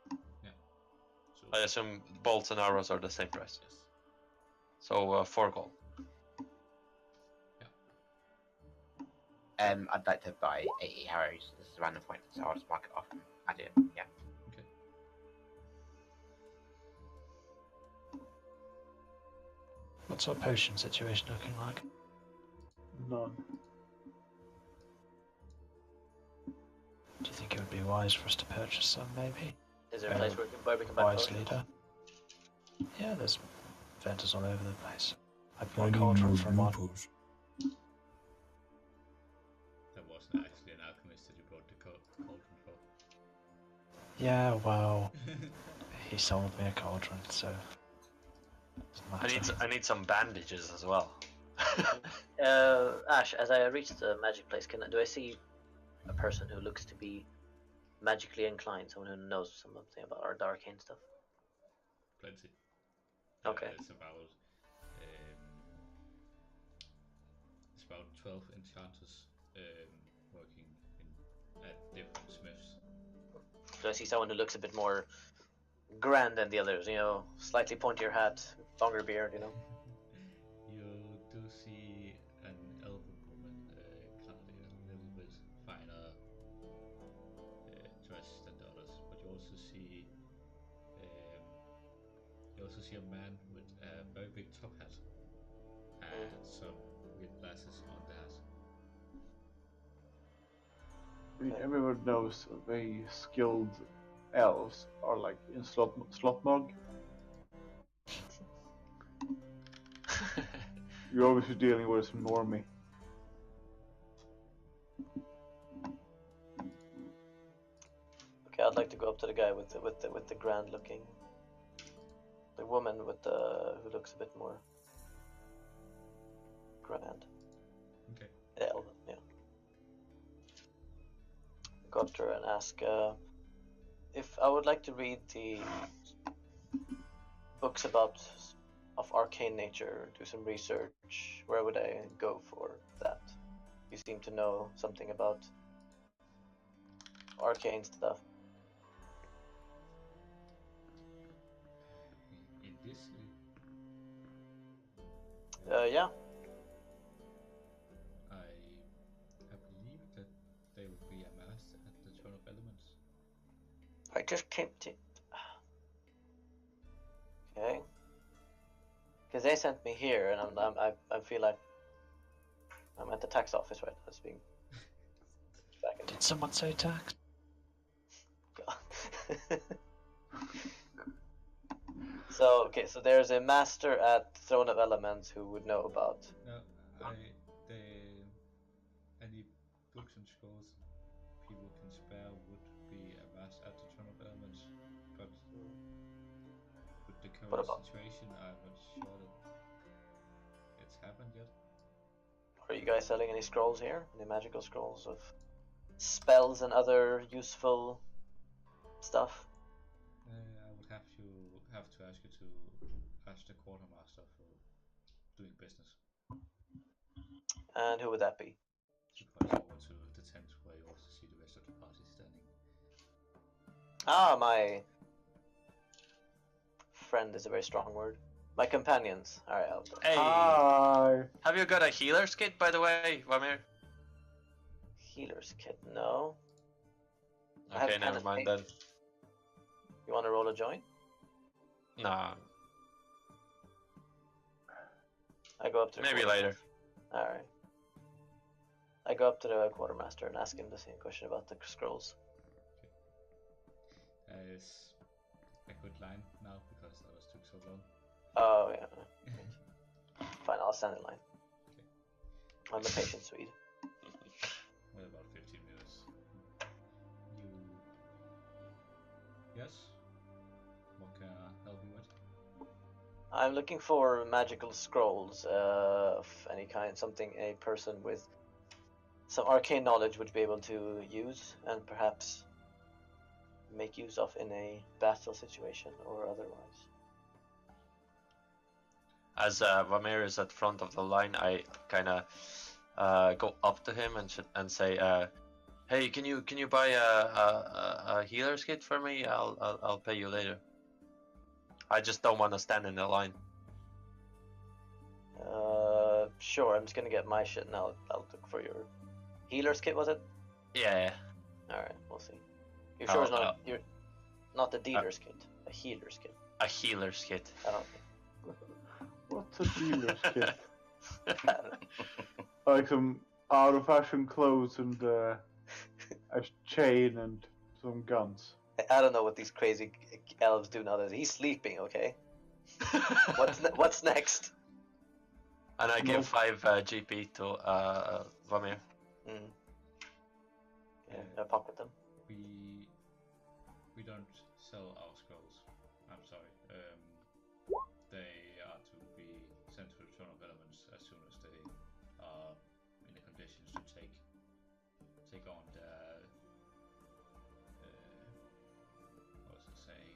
So, I assume bolts and arrows are the same price. yes. So 4 gold. I'd like to buy 80 arrows. This is a random point, so I'll just mark it off and add it. Yeah. Okay. What's our potion situation looking like? None. Do you think it would be wise for us to purchase some, maybe? Is there a place where we can buy Wise potions? leader. Yeah, there's vendors all over the place. I I bought a need cauldron more from blue one. potion. That wasn't actually an alchemist that you brought the cauldron for. Yeah, well, he sold me a cauldron, so doesn't matter. I need some bandages as well. Ash, as I reach the magic place, do I see a person who looks to be magically inclined, someone who knows something about our arcane stuff? Plenty. Okay. It's about 12 enchanters working at different smiths. Do I see someone who looks a bit more grand than the others? You know, slightly pointier hat, longer beard. You know. You do see an elven woman clad in a little bit finer dress than the others, but you also see a man with a very big top hat and some weird glasses on the hat. I mean, everyone knows the skilled elves are like in slot mug. You're obviously dealing with some normie. Okay, I'd like to go up to the guy with the grand looking, the woman with the who looks a bit more grand. Okay. Elven, yeah. Go up to her and ask if I would like to read the books of arcane nature, do some research. Where would I go for that? You seem to know something about arcane stuff. In this city, Yeah. I believe that they would be amassed at the Throne of Elements. I just came to. Okay. Because they sent me here, and I feel like I'm at the tax office, right? That's being back in. Did someone say tax? So there's a master at Throne of Elements who would know about. No, any books and scrolls people can spare would be amassed at the Throne of Elements, but with the What current about? situation, I'm not sure that it's happened yet. Are you guys selling any scrolls here? Any magical scrolls of spells and other useful stuff? I would have to ask you to ask the quartermaster for doing business. And who would that be? He points over to the tent where you also see the rest of the party standing. Ah, my friend is a very strong word. My companions. Alright, I'll go. Hey, Hi. have you got a healer's kit, by the way, Vamir? Healer's kit, no. I Okay, have never mind then. You want to roll a join? Nah, I go up to the maybe quartermaster. later. Alright. I go up to the quartermaster and ask him the same question about the scrolls. It's a good line now because others took so long. Oh, yeah. Fine, I'll stand in line. I'm a patient Swede. Well, about 15 minutes. Yes? What can I help you with? I'm looking for magical scrolls of any kind, something a person with some arcane knowledge would be able to use and perhaps make use of in a battle situation or otherwise. As Vamir is at front of the line, I kind of go up to him and say, "Hey, can you buy a healer's kit for me? I'll pay you later. I just don't want to stand in the line." Sure. I'm just gonna get my shit and I'll look for your healer's kit. Was it? Yeah. All right, we'll see. You're sure it's not you're not the dealer's kit, a healer's kit. A healer's kit. I don't. What's a dealer's kit? Like some out-of-fashion clothes and a chain and some guns. I don't know what these crazy elves do nowadays. He's sleeping, okay? What's next? And I give 5 GP to Vamir. Mm. Yeah, I pocket them. We don't sell our scrolls. I'm sorry. They are to be sent to the Throne of Elements as soon as they are in the conditions to take on their what was it saying?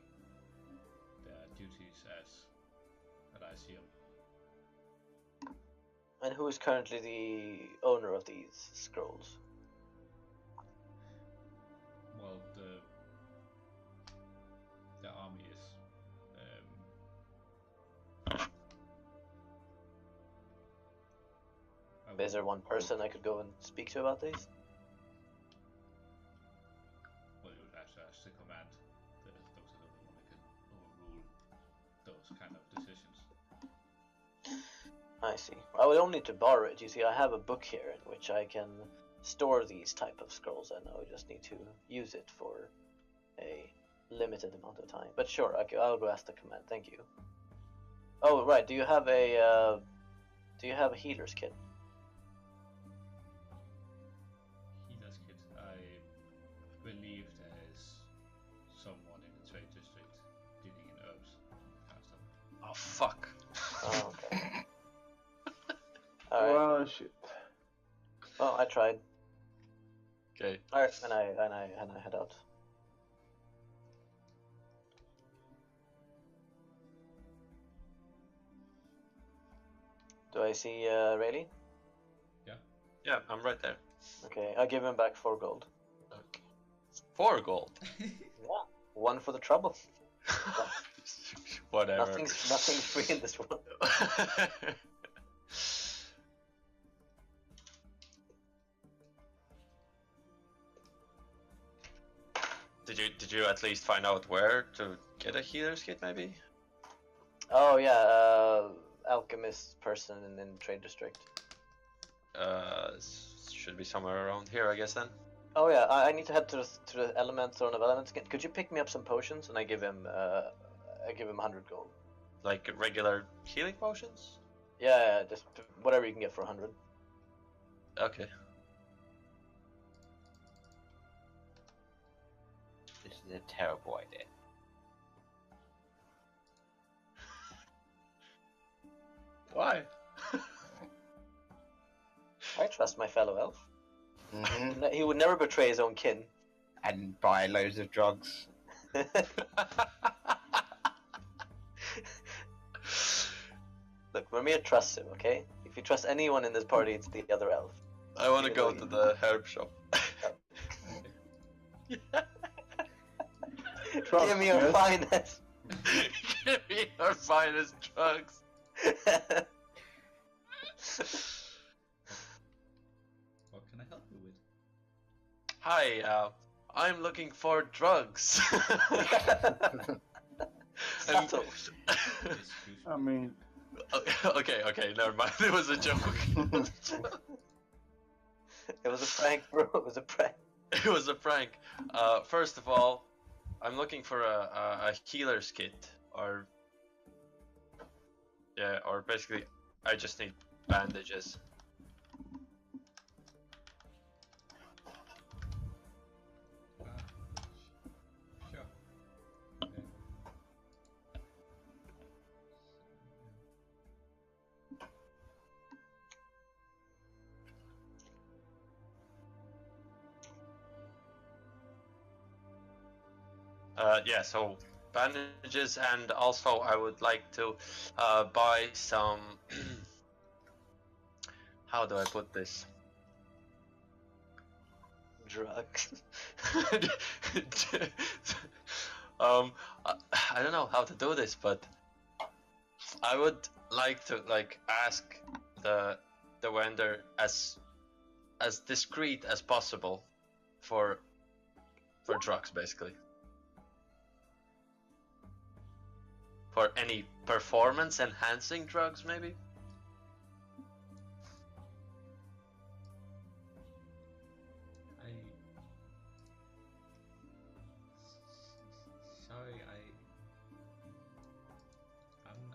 Their duties as Elysium. And who is currently the owner of these scrolls? Well, the army is. Is there one person I could go and speak to about these? Well, you would have to ask the command. Those are the only one that can overrule those kind of decisions. I see. I would only need to borrow it. You see, I have a book here in which I can store these type of scrolls, and I would just need to use it for a limited amount of time. But sure, I'll go ask the command. Thank you. Oh right, do you have a healer's kit? Healer's kit. I believe there is someone in the trade district dealing in herbs, kind of stuff. Oh fuck. Oh, okay. Alright. Oh shit. Well, I tried. Okay. Alright, and I head out. Do I see Rayleigh? Yeah, I'm right there. Okay, I'll give him back 4 gold. Okay. 4 gold. Yeah, 1 for the trouble. Whatever. Nothing's free in this world. Did you at least find out where to get a healer's kit, maybe? Oh yeah, alchemist person in trade district. Should be somewhere around here, I guess then. Oh yeah, I need to head to the elements, Throne of Elements. Could you pick me up some potions? And I give him 100 gold. Like regular healing potions? Yeah, just whatever you can get for 100. Okay. This is a terrible idea. Why? I trust my fellow elf. Mm-hmm. He would never betray his own kin. And buy loads of drugs. Look, Mimir trusts him, okay? If you trust anyone in this party, it's the other elf. I want to go to the herb shop. Give me your finest. Give me your finest drugs. What can I help you with? Hi, I'm looking for drugs. Subtle. I mean, okay, never mind. It was a joke. It was a prank, bro. It was a prank. It was a prank. First of all, I'm looking for a healer's kit, or basically, I just need bandages. Sure. Yeah, so bandages, and also I would like to buy some. How do I put this? Drugs. I don't know how to do this, but I would like to ask the vendor as discreet as possible for drugs, basically. For any performance enhancing drugs, maybe? Sorry, I'm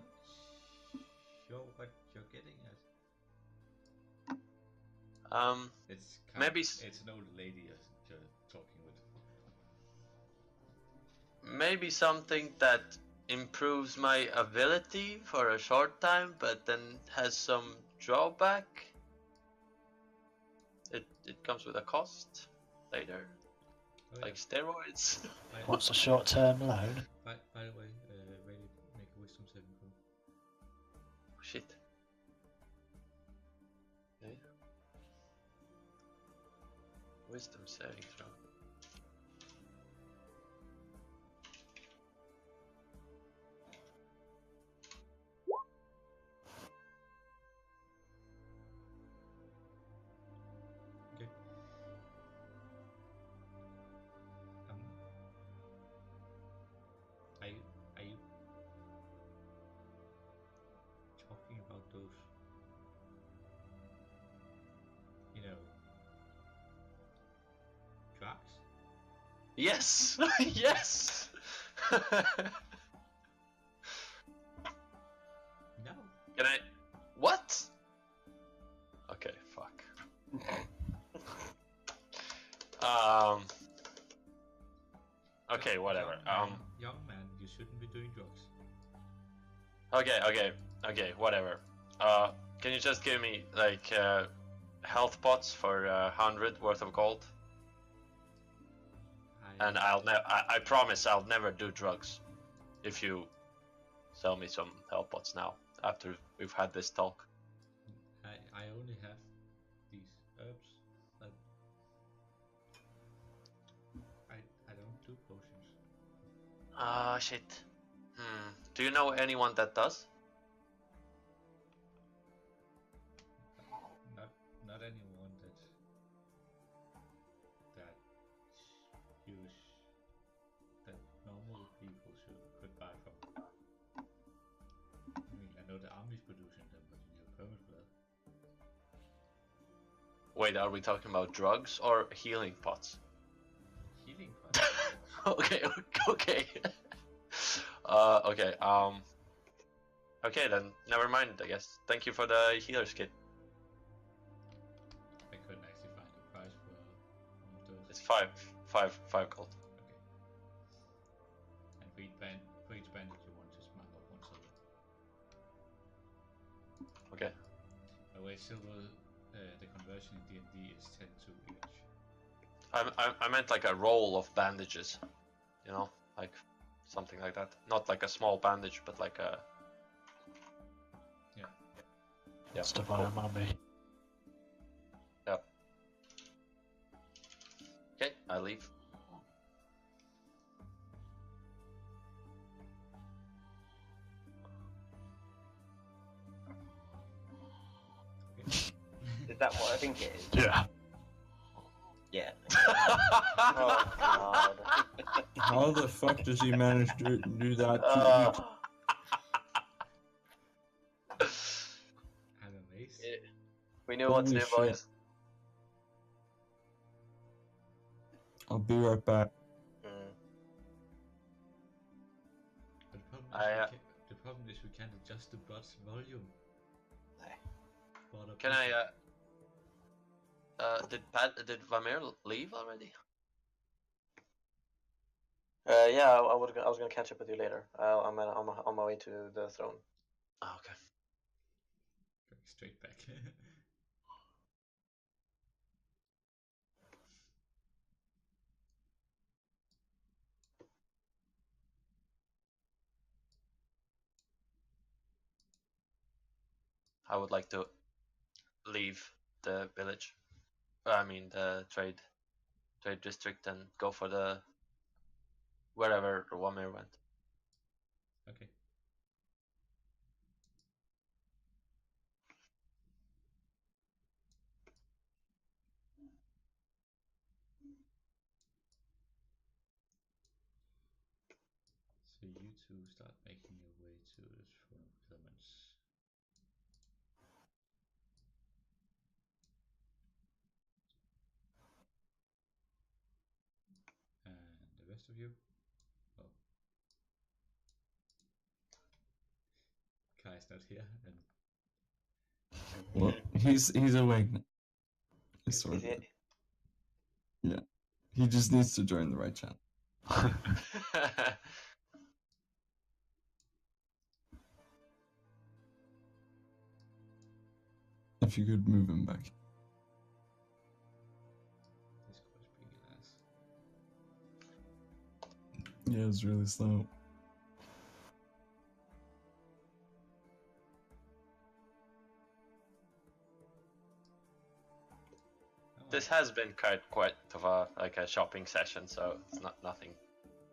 It's Maybe it's an old lady you're talking with. maybe something that improves my ability for a short time, but then has some drawback. It comes with a cost later, Oh, like steroids. What's a short-term loan? By the way, ready to make a wisdom saving throw. Shit. Okay. Wisdom saving throw. Okay. Are you talking about those, drugs? Yes! Yes! No. Can I? What? Okay, fuck. Okay, whatever. Young man, you shouldn't be doing drugs. Okay, whatever. Can you just give me like health pots for 100 worth of gold? And I promise I'll never do drugs if you sell me some health pots now after we've had this talk. I only have these herbs. But I don't do potions. Ah, shit. Do you know anyone that does? Not anyone that use that normal people could buy from. I mean, I know the army's producing them, but you need a permit for that. Wait, are we talking about drugs or healing pots? Healing pots. Okay. Okay, then never mind, I guess. Thank you for the healer's kit. I couldn't actually find a price for one of those. It's five gold. Okay. And for each bandage you want, just mark up 1 silver. Okay. By the way, silver, the conversion in D&D is 10 to each. I meant like a roll of bandages, you know, like something like that. Not like a small bandage, but like a. Yeah. It's to buy a mummy. Yep. Okay, I leave. Is that what I think it is? Yeah. Yeah. Oh god. How the fuck does he manage to do that? I'm amazed. We knew what to Holy do, shit. boys. I'll be right back. But the problem is we can't adjust the blood's volume. Can I? Did Vamir leave already? Yeah, I was gonna catch up with you later. I'm on my way to the throne. Oh, okay. Going straight back. I would like to leave the village. I mean the trade district and go for the wherever Wamir went. Okay. So you two start making your way to the throne of Clemens. And the rest of you? Oh. Kai's not here, and Well, he's awake. Sort of. Is Yeah. He just needs to join the right channel. If you could move him back. He's quite big ass. Yeah, it's really slow. This has been quite of a shopping session, so it's nothing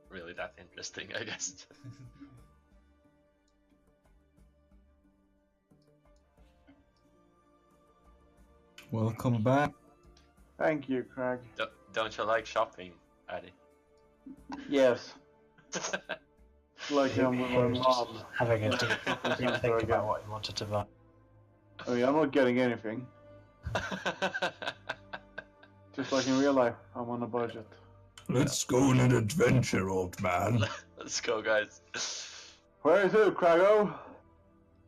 really that interesting, I guess. Welcome back. Thank you, Craig. Don't you like shopping, Addy? Yes. Like I'm with my mom. Having a deep Shopping think center again. about what you wanted to buy. I mean, I'm not getting anything. Just like in real life, I'm on a budget. Let's go on an adventure, old man. Let's go, guys. Where is it, Crago?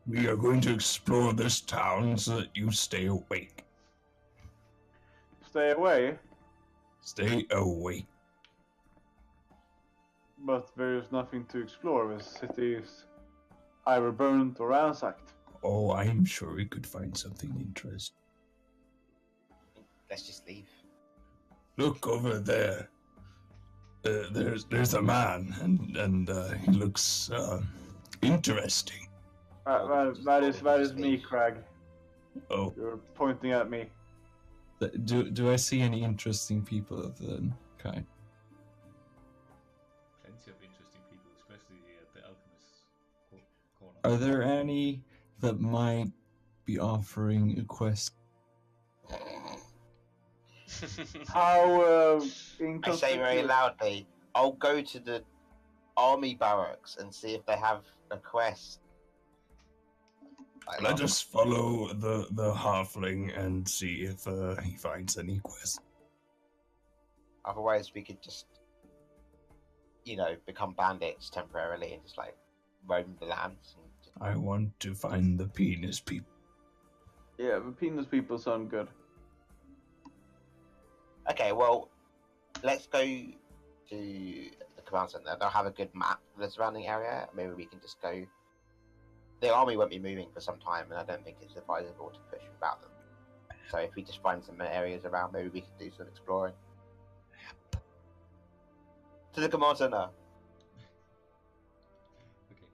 We are going to explore this town so that you stay awake. Stay away, Stay awake. but there is nothing to explore. The city is either burnt or ransacked. Oh, I'm sure we could find something interesting. Let's just leave. Look over there. There's a man, and he looks interesting. That is me, Craig. Oh, You're pointing at me. Do I see any interesting people of the kind? Plenty of interesting people, especially at the alchemist's corner. Are there any that might be offering a quest? How I say very loudly, I'll go to the army barracks and see if they have a quest. let us follow the halfling and see if he finds any quest. Otherwise, we could just, become bandits temporarily and just like roam the lands. And just... I want to find the penis people. Yeah, the penis people sound good. Okay, well, let's go to the command center. They'll have a good map of the surrounding area. Maybe we can just go. The army won't be moving for some time, and I don't think it's advisable to push without them. So if we just find some areas around, maybe we can do some exploring. To the command center. Okay.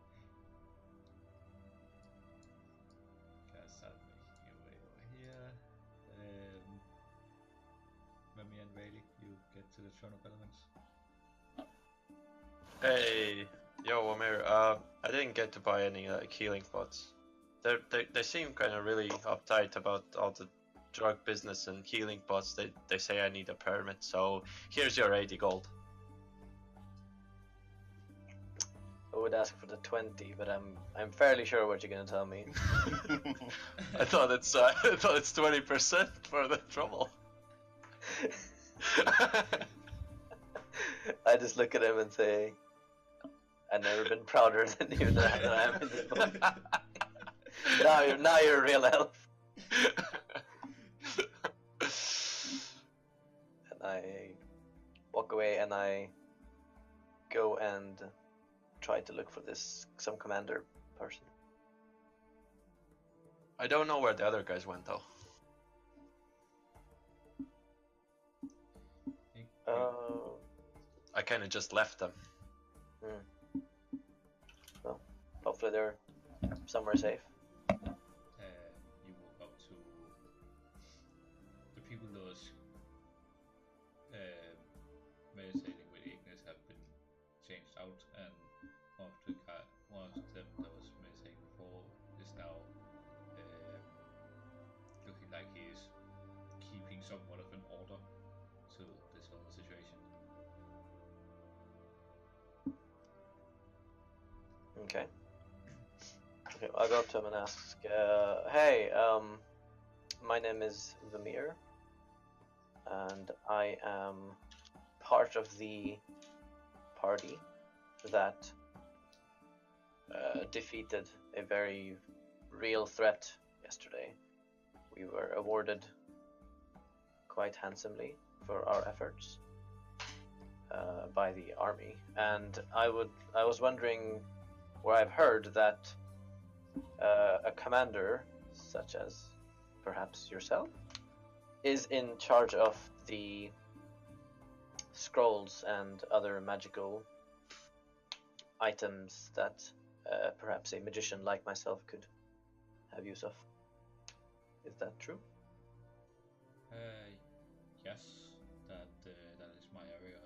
Guys, start making your way over here. Remy and Rayleigh, you get to the Throne of Elements. Hey, yo, Amir. I didn't get to buy any healing pots. They seem kind of really uptight about all the drug business and healing pots. They say I need a permit, so here's your 80 gold. I would ask for the 20, but I'm fairly sure what you're gonna tell me. I thought it's 20% for the trouble. I just look at him and say, I've never been prouder than you that I am in this book. Now you're a real elf. And I walk away and I go and try to look for some commander person. I don't know where the other guys went though. I kind of just left them. Well, hopefully they're somewhere safe. You walk up to the people that was meditating with Ignis have been changed out, and one of them that was meditating before is now looking like he is keeping somewhat of an order to this whole situation. Okay. Okay, I'll go up to him and ask, hey, my name is Vamir, and I am part of the party that defeated a very real threat yesterday. We were awarded quite handsomely for our efforts by the army, and I was wondering, where I've heard that a commander, such as perhaps yourself, is in charge of the scrolls and other magical items that perhaps a magician like myself could have use of. Is that true? Yes, that is my area.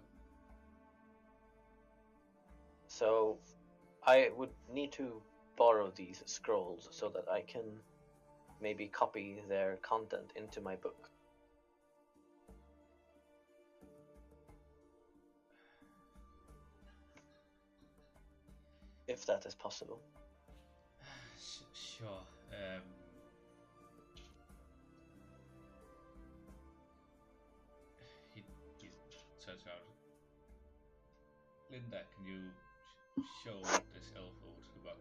So I would need to borrow these scrolls so that I can maybe copy their content into my book. If that is possible. Sure. He turns out. Linda, can you show this elf over to the box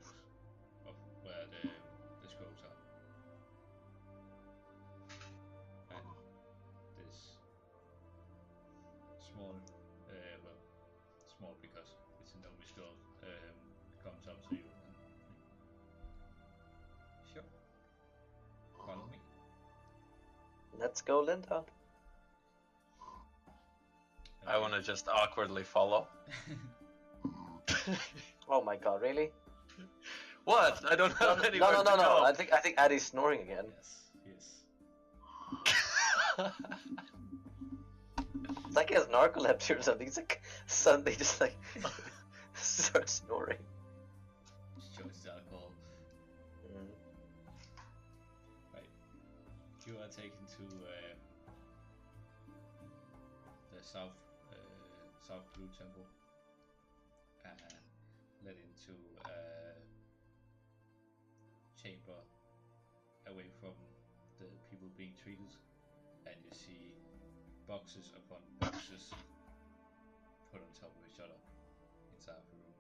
of where the scrolls are? And this small, well, small because it's a gnomish scroll, comes up to you. Sure. Follow me. Let's go, Linda. I want to just awkwardly follow. Oh my god, really? What? I don't have anywhere to No. go. I think Addy's snoring again. Yes. It's like he has narcolepsy or something. He's like suddenly just like starts snoring. Shows his alcohol. Right. You are taken to the South Blue Temple and led into a chamber away from the people being treated, and you see boxes upon boxes put on top of each other inside of the room.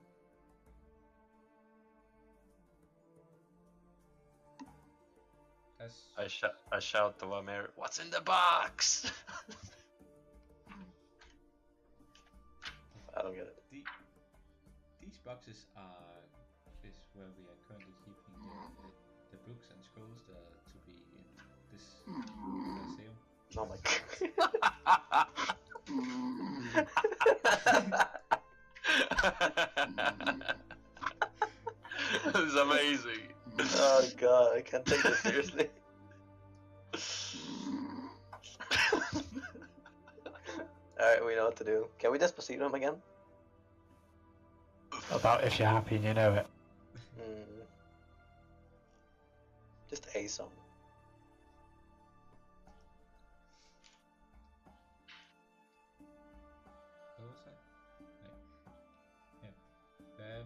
I shout to Amir, "What's in the box?" I don't get it. These boxes is where we are currently keeping the books and scrolls that are to be in this museum. Oh my god. This is amazing. Oh god, I can't take this seriously. Alright, we know what to do. Can we dispossess him again? About if you're happy and you know it. Just a song. What was that? Yeah.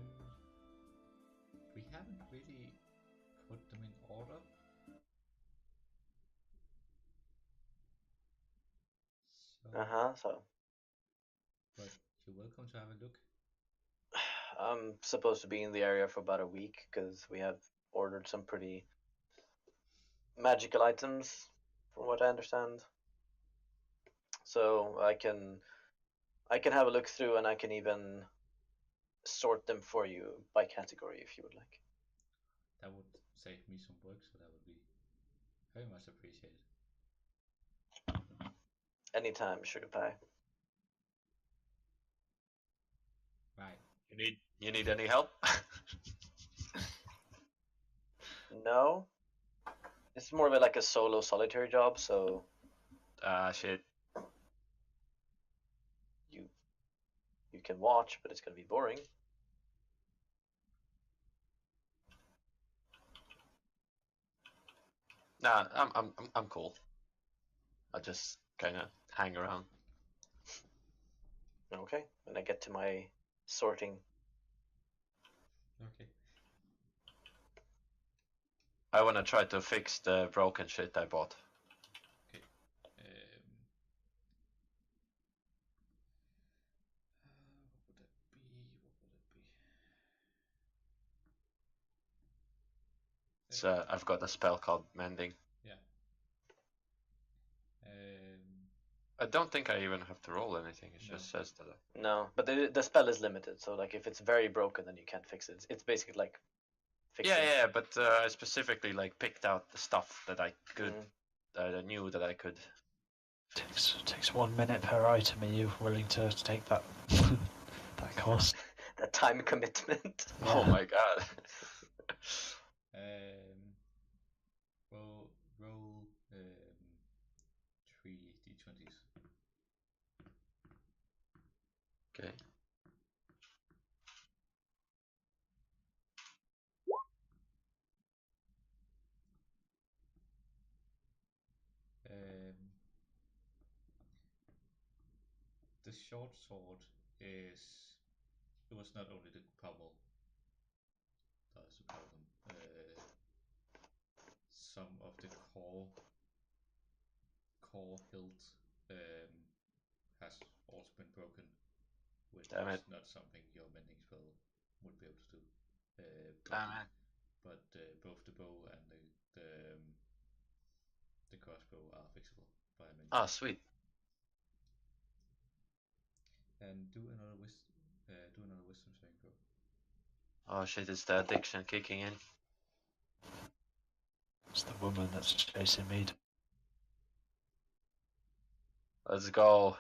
We haven't really put them in order. So. But you're welcome to have a look. I'm supposed to be in the area for about a week because we have ordered some pretty magical items, from what I understand. So I can have a look through, and I can even sort them for you by category if you would like. That would save me some work, so that would be very much appreciated. Anytime, sugar pie. Right. You need any help? No. It's more of like a solo solitary job, so Shit. you can watch, but it's gonna be boring. Nah, I'm cool. I'll just kind of hang around. Okay, when I get to my sorting. Okay. I want to try to fix the broken shit I bought. Okay. What would that be? So I've got a spell called Mending. Yeah. I don't think I even have to roll anything. It No. just says that. No, but the spell is limited, so like if it's very broken, then you can't fix it. It's basically like fixing. Yeah, but I specifically like picked out the stuff that I could, that I knew that I could. Takes 1 minute per item. Are you willing to take that that cost? That time commitment. Oh my god. Roll 3 d20s. Okay. The short sword is. It was not only the pommel, as you call them, some of the core hilt has also been broken, which Damn is it. not something your mending spell would be able to do. Damn it. But both the bow and the crossbow are fixable by a mending. Ah, sweet. And do another wisdom saving throw. Oh shit, it's the addiction kicking in. It's the woman that's chasing me. Let's go.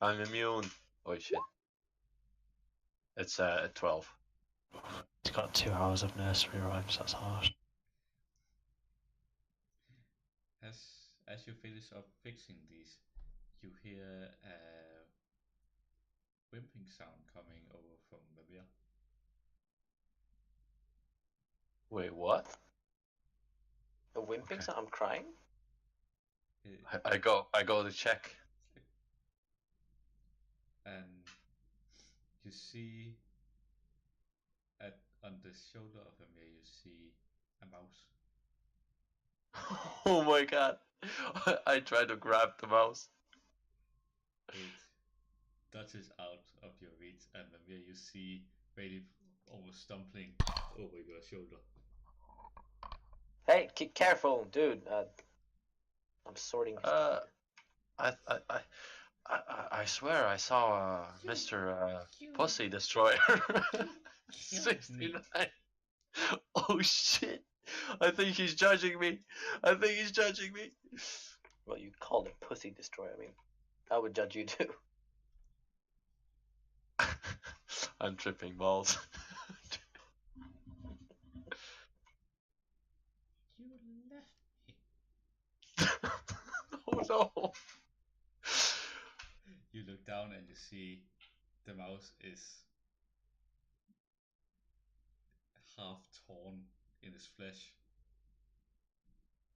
I'm immune. Oh shit. It's 12. He's got 2 hours of nursery rhymes. That's harsh. As you finish up fixing these, you hear a whimpering sound coming over from Mavir. Wait, what? A whimping Okay. sound. I'm crying. I go to check. And you see on the shoulder of Mavir, you see a mouse. Oh my god. I try to grab the mouse. It dodges out of your reach, and Mavir, you see Brady almost stumbling over your shoulder. Hey, careful, dude. I'm sorting. I swear I saw Mr. Pussy Destroyer 69. Oh shit! I think he's judging me. Well, you called it Pussy Destroyer. I mean, I would judge you too. I'm tripping balls. You left me. Oh no! You look down and you see the mouse is half torn in its flesh.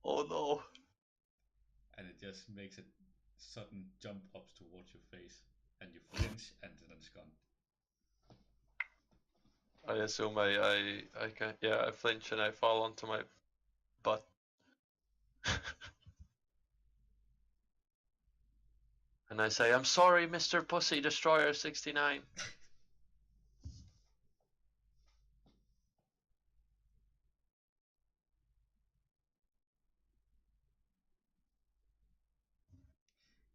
Oh no! And it just makes a sudden jump up towards your face, and you flinch, and then it's gone. I assume I can, yeah, I flinch and I fall onto my butt. And I say, I'm sorry, Mr. Pussy Destroyer 69.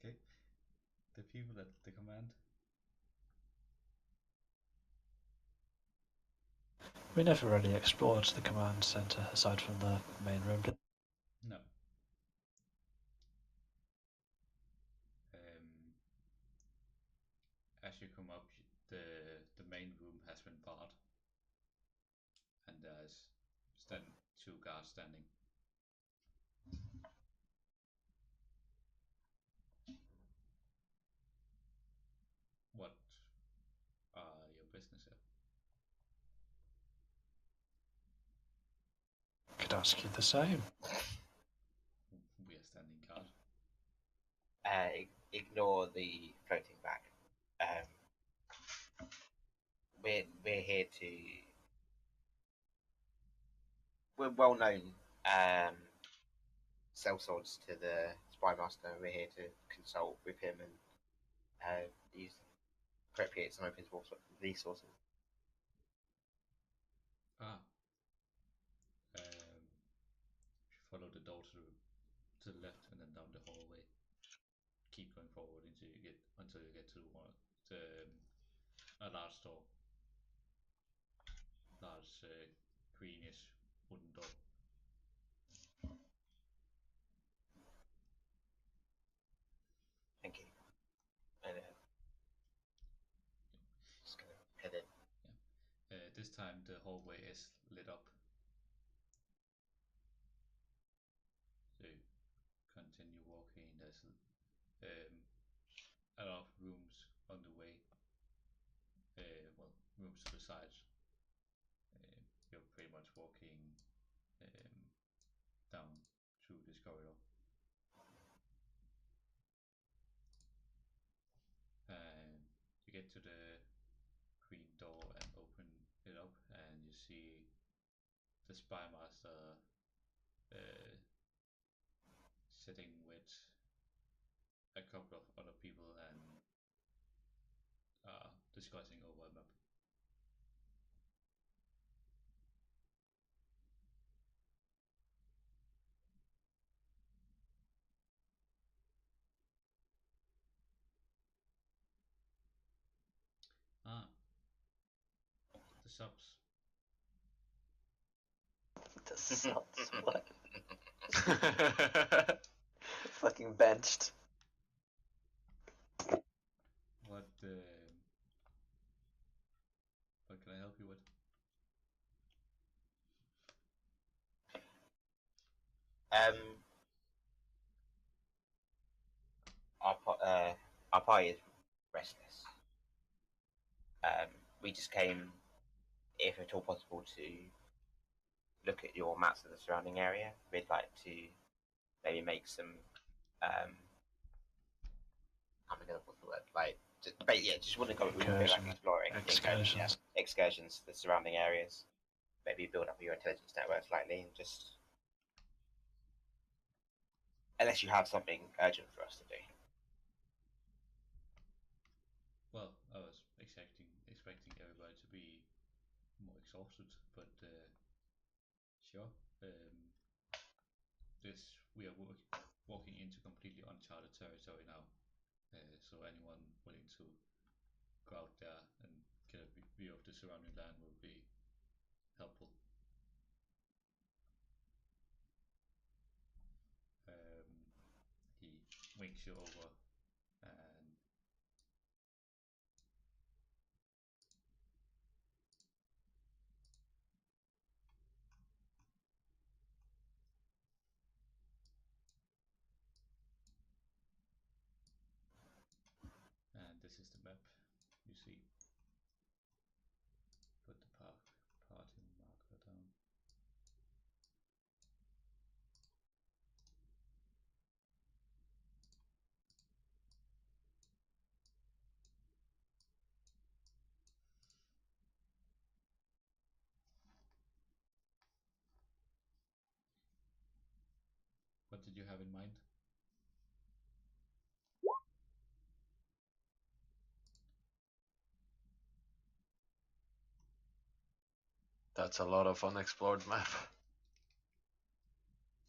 Okay. The people at the command. We never really explored the command center aside from the main room. No. As you come up, the main room has been barred, and there's two guards standing. What are your business here? Could ask you the same. We are standing guard. Ignore the floating back. We're here to. We're well known sell swords to the spy master. We're here to consult with him and appropriate some of his resources. Follow the door to the left and then down the hallway keep going forward until you get to a large door, large greenish wooden door. Thank you. And just gonna head in. This time the hallway is lit up. So you continue walking. There's a lot of rooms on the way. Well, rooms to the sides. You're pretty much walking down through this corridor. And you get to the green door and open it up, and you see the spy master sitting with a couple of other people and discussing over a map. The subs. The subs, what? Fucking benched. What can I help you with? Our party is restless. We just came, if at all possible, to look at your maps of the surrounding area. We'd like to maybe make some, I'm gonna what's the word? Like, just want to go. We feel like exploring excursions to the surrounding areas. Maybe build up your intelligence network slightly, and just, unless you have something urgent for us to do. Well, I was expecting everybody to be more exhausted, but sure. We are walking into completely uncharted territory now, so anyone willing to go out there and get a view of the surrounding land will be helpful. He winks you over, and this is the map you see. Put the party marker down. What did you have in mind? That's a lot of unexplored map.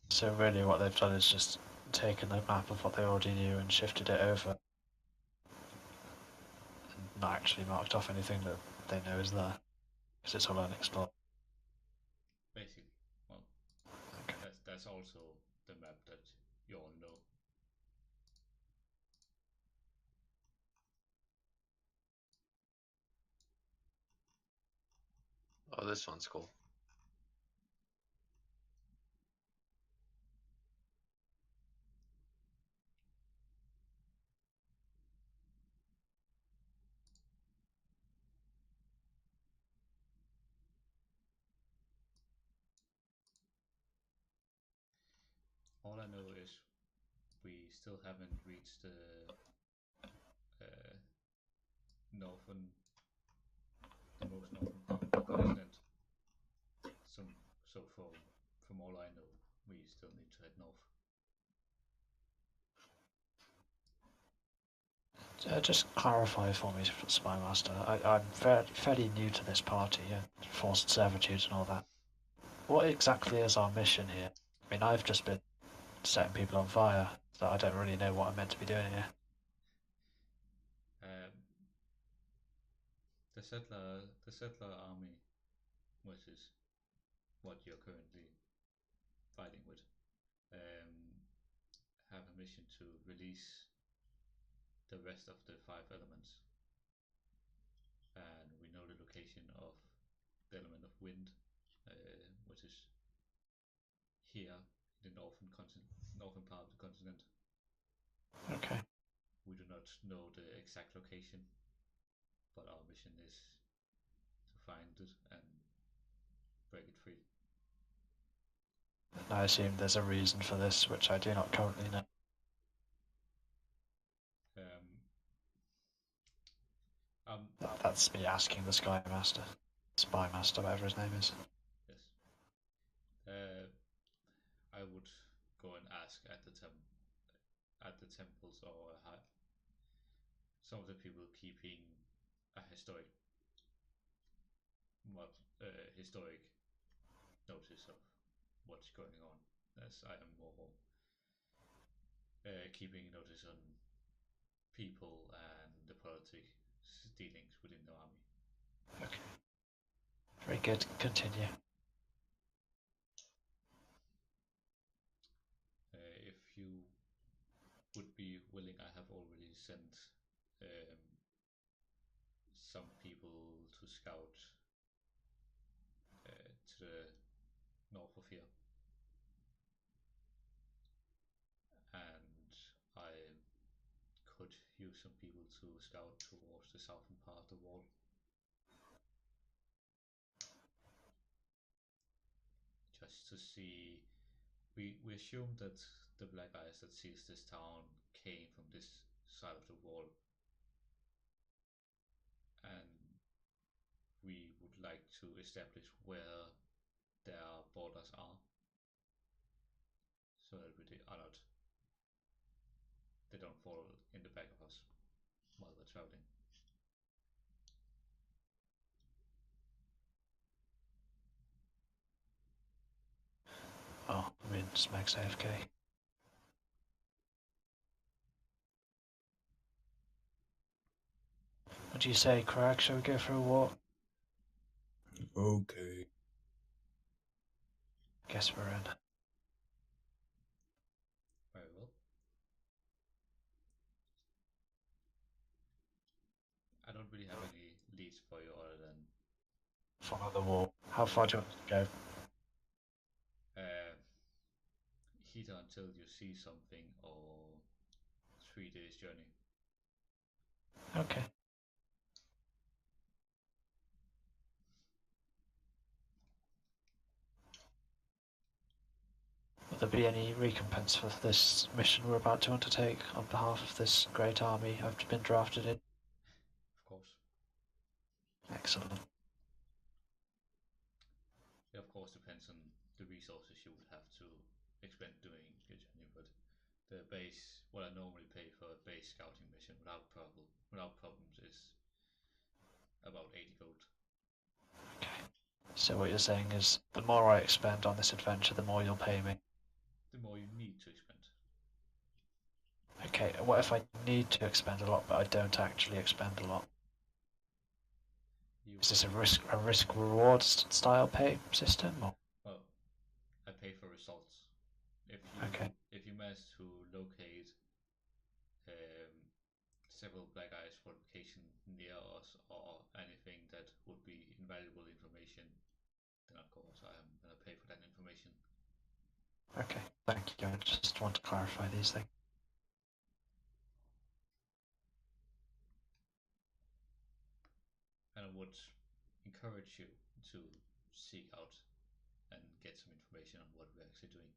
So really what they've done is just taken the map of what they already knew and shifted it over. And not actually marked off anything that they know is there. Because it's all unexplored. Basically. Well, okay. That's also the map that you all know. Oh, this one's cool. All I know is we still haven't reached the most northern part of the continent. So from all I know, we still need to head north. Just clarify for me, Spy Master. I'm fairly new to this party, forced servitude and all that. What exactly is our mission here? I mean, I've just been setting people on fire. So I don't really know what I'm meant to be doing here. The settler army, which is what you're currently fighting with, have a mission to release the rest of the 5 elements, and we know the location of the element of wind, which is here in the northern part of the continent. Okay. We do not know the exact location, but our mission is to find it and break it free. I assume there's a reason for this, which I do not currently know. That's me asking the Sky Master, Spy Master, whatever his name is. Yes. I would go and ask at the temples or some of the people keeping a historic notice of what's going on, as I am more keeping notice on people and the politics dealings within the army. Okay. Very good. Continue. If you would be willing, I have already sent some people to scout to the north of here, and I could use some people to scout towards the southern part of the wall. Just to see, we assume that the black eyes that sees this town came from this side of the wall, and we would like to establish where their borders are, so that they don't fall in the back of us while we're traveling. Oh, I mean, Smeg's AFK. What do you say, Crag? Shall we go for a walk? Okay. Guess we're in. Very well. I don't really have any leads for you other than Follow the wall. How far do you want to go? either until you see something or 3 days journey. Okay. Will there be any recompense for this mission we're about to undertake on behalf of this great army I've been drafted in? Of course. Excellent. It of course depends on the resources you would have to expend doing your journey, but the base, what I normally pay for a base scouting mission without problems is about 80 gold. Okay. So what you're saying is, the more I expend on this adventure, the more you'll pay me. The more you need to expend. Okay, what if I need to expend a lot, but I don't actually expend a lot? Is this a risk reward style pay system? Or? Well, I pay for results. If you manage to locate several black eyes fortification near us or anything that would be invaluable information, then of course I am going to pay for that information. Okay, thank you. I just want to clarify these things. And I would encourage you to seek out and get some information on what we're actually doing.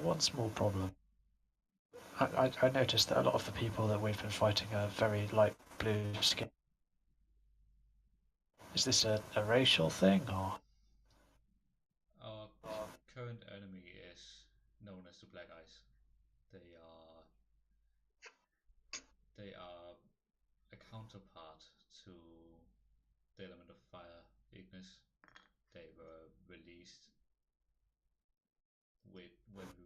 One small problem. I noticed that a lot of the people that we've been fighting are very light blue skin. Is this a racial thing, or? Our current enemy is known as the Black Eyes. They are a to the element of fire, Ignis. They were released when we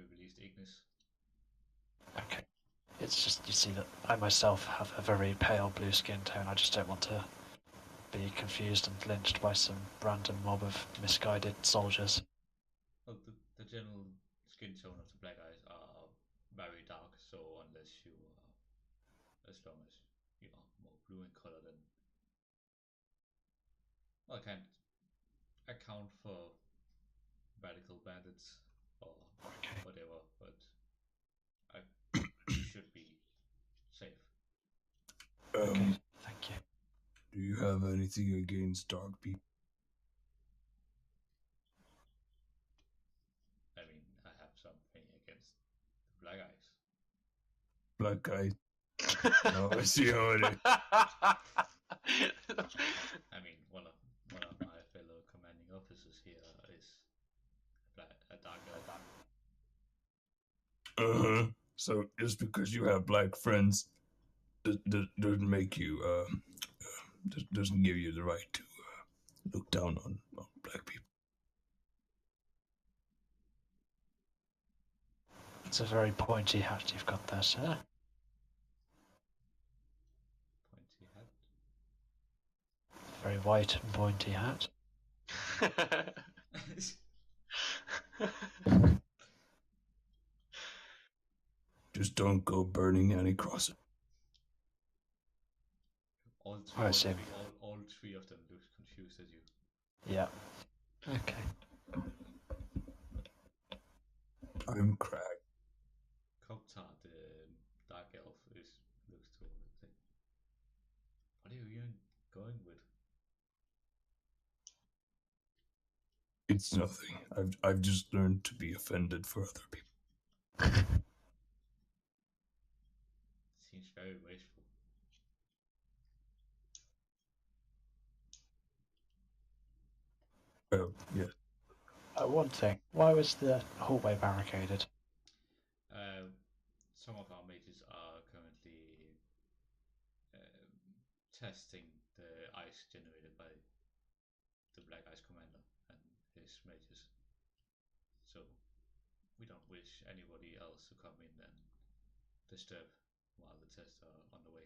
released Ignis. Okay. It's just, you see that I myself have a very pale blue skin tone. I just don't want to be confused and lynched by some random mob of misguided soldiers. Well, the general skin tone of the Black Eyes are very dark, so unless you are, as long as you are more blue in color, then I can't account for radical bandits or whatever, but you should be safe. Okay, thank you. Do you have anything against dark people? I mean, I have something against the Black Eyes. Black eyes. Oh, I see how it is. I mean, one of my fellow commanding officers here is a dark elf. So just because you have black friends doesn't make you doesn't give you the right to look down on black people. It's a very pointy hat you've got there, sir. Pointy hat. Very white and pointy hat. Just don't go burning any crosses. All I see. all three of them look confused at you. Yeah. Okay. I'm Crag. Koptar, the dark elf, looks to like, what are you even going with? It's nothing. I've just learned to be offended for other people. Seems very wasteful. Yeah. One thing. Why was the hallway barricaded? Some of our mages are currently testing the ice generated by the Black Ice Commander and his mages. So we don't wish anybody else to come in and disturb while the tests are on the way.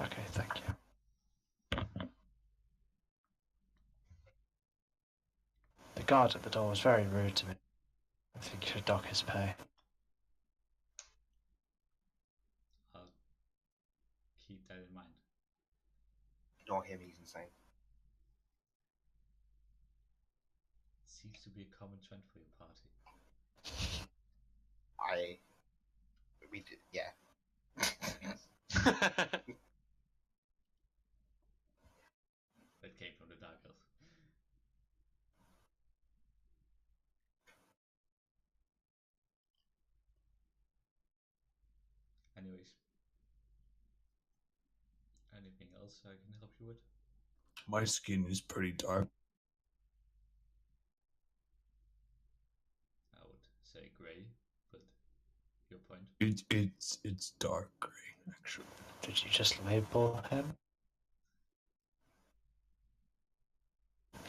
Okay, thank you. The guard at the door was very rude to me. I think you should dock his pay. I'll keep that in mind. Ignore him, he's insane. Seems to be a common trend for your party. Yeah. That came from the Dark Elf. Anyways. Anything else I can help you with? My skin is pretty dark. I would say grey, but your point. It's dark gray, actually. Did you just label him?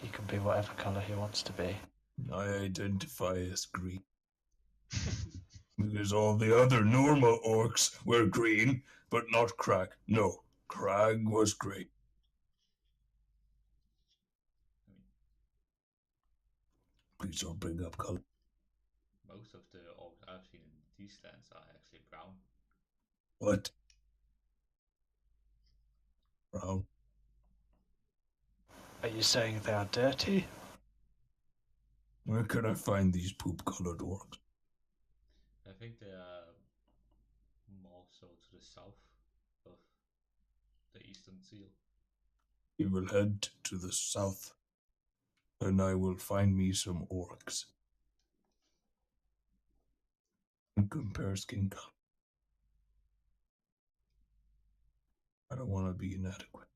He can be whatever colour he wants to be. I identify as green. Because all the other normal orcs were green, but not Crag. No, Crag was grey. Please don't bring up color. Most of the orcs I've seen in these lands are actually brown. What? Brown? Are you saying they are dirty? Where can I find these poop-colored orcs? I think they are more so to the south of the eastern seal. We will head to the south, and I will find me some orcs. And compare skin color. I don't want to be inadequate.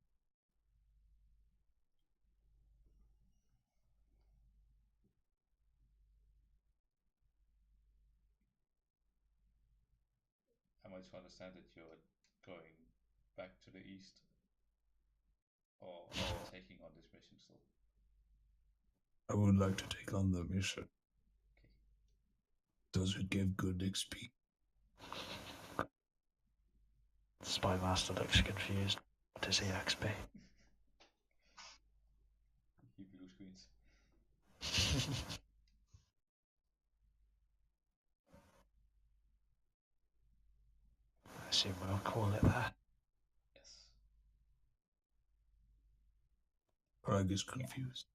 I to understand that you're going back to the east? Or are you taking on this mission still? I would like to take on the mission. Okay. Does it give good XP? The Spy Master looks confused. What does he XP? He blue screens. I assume we'll call it that. Yes. Craig is confused.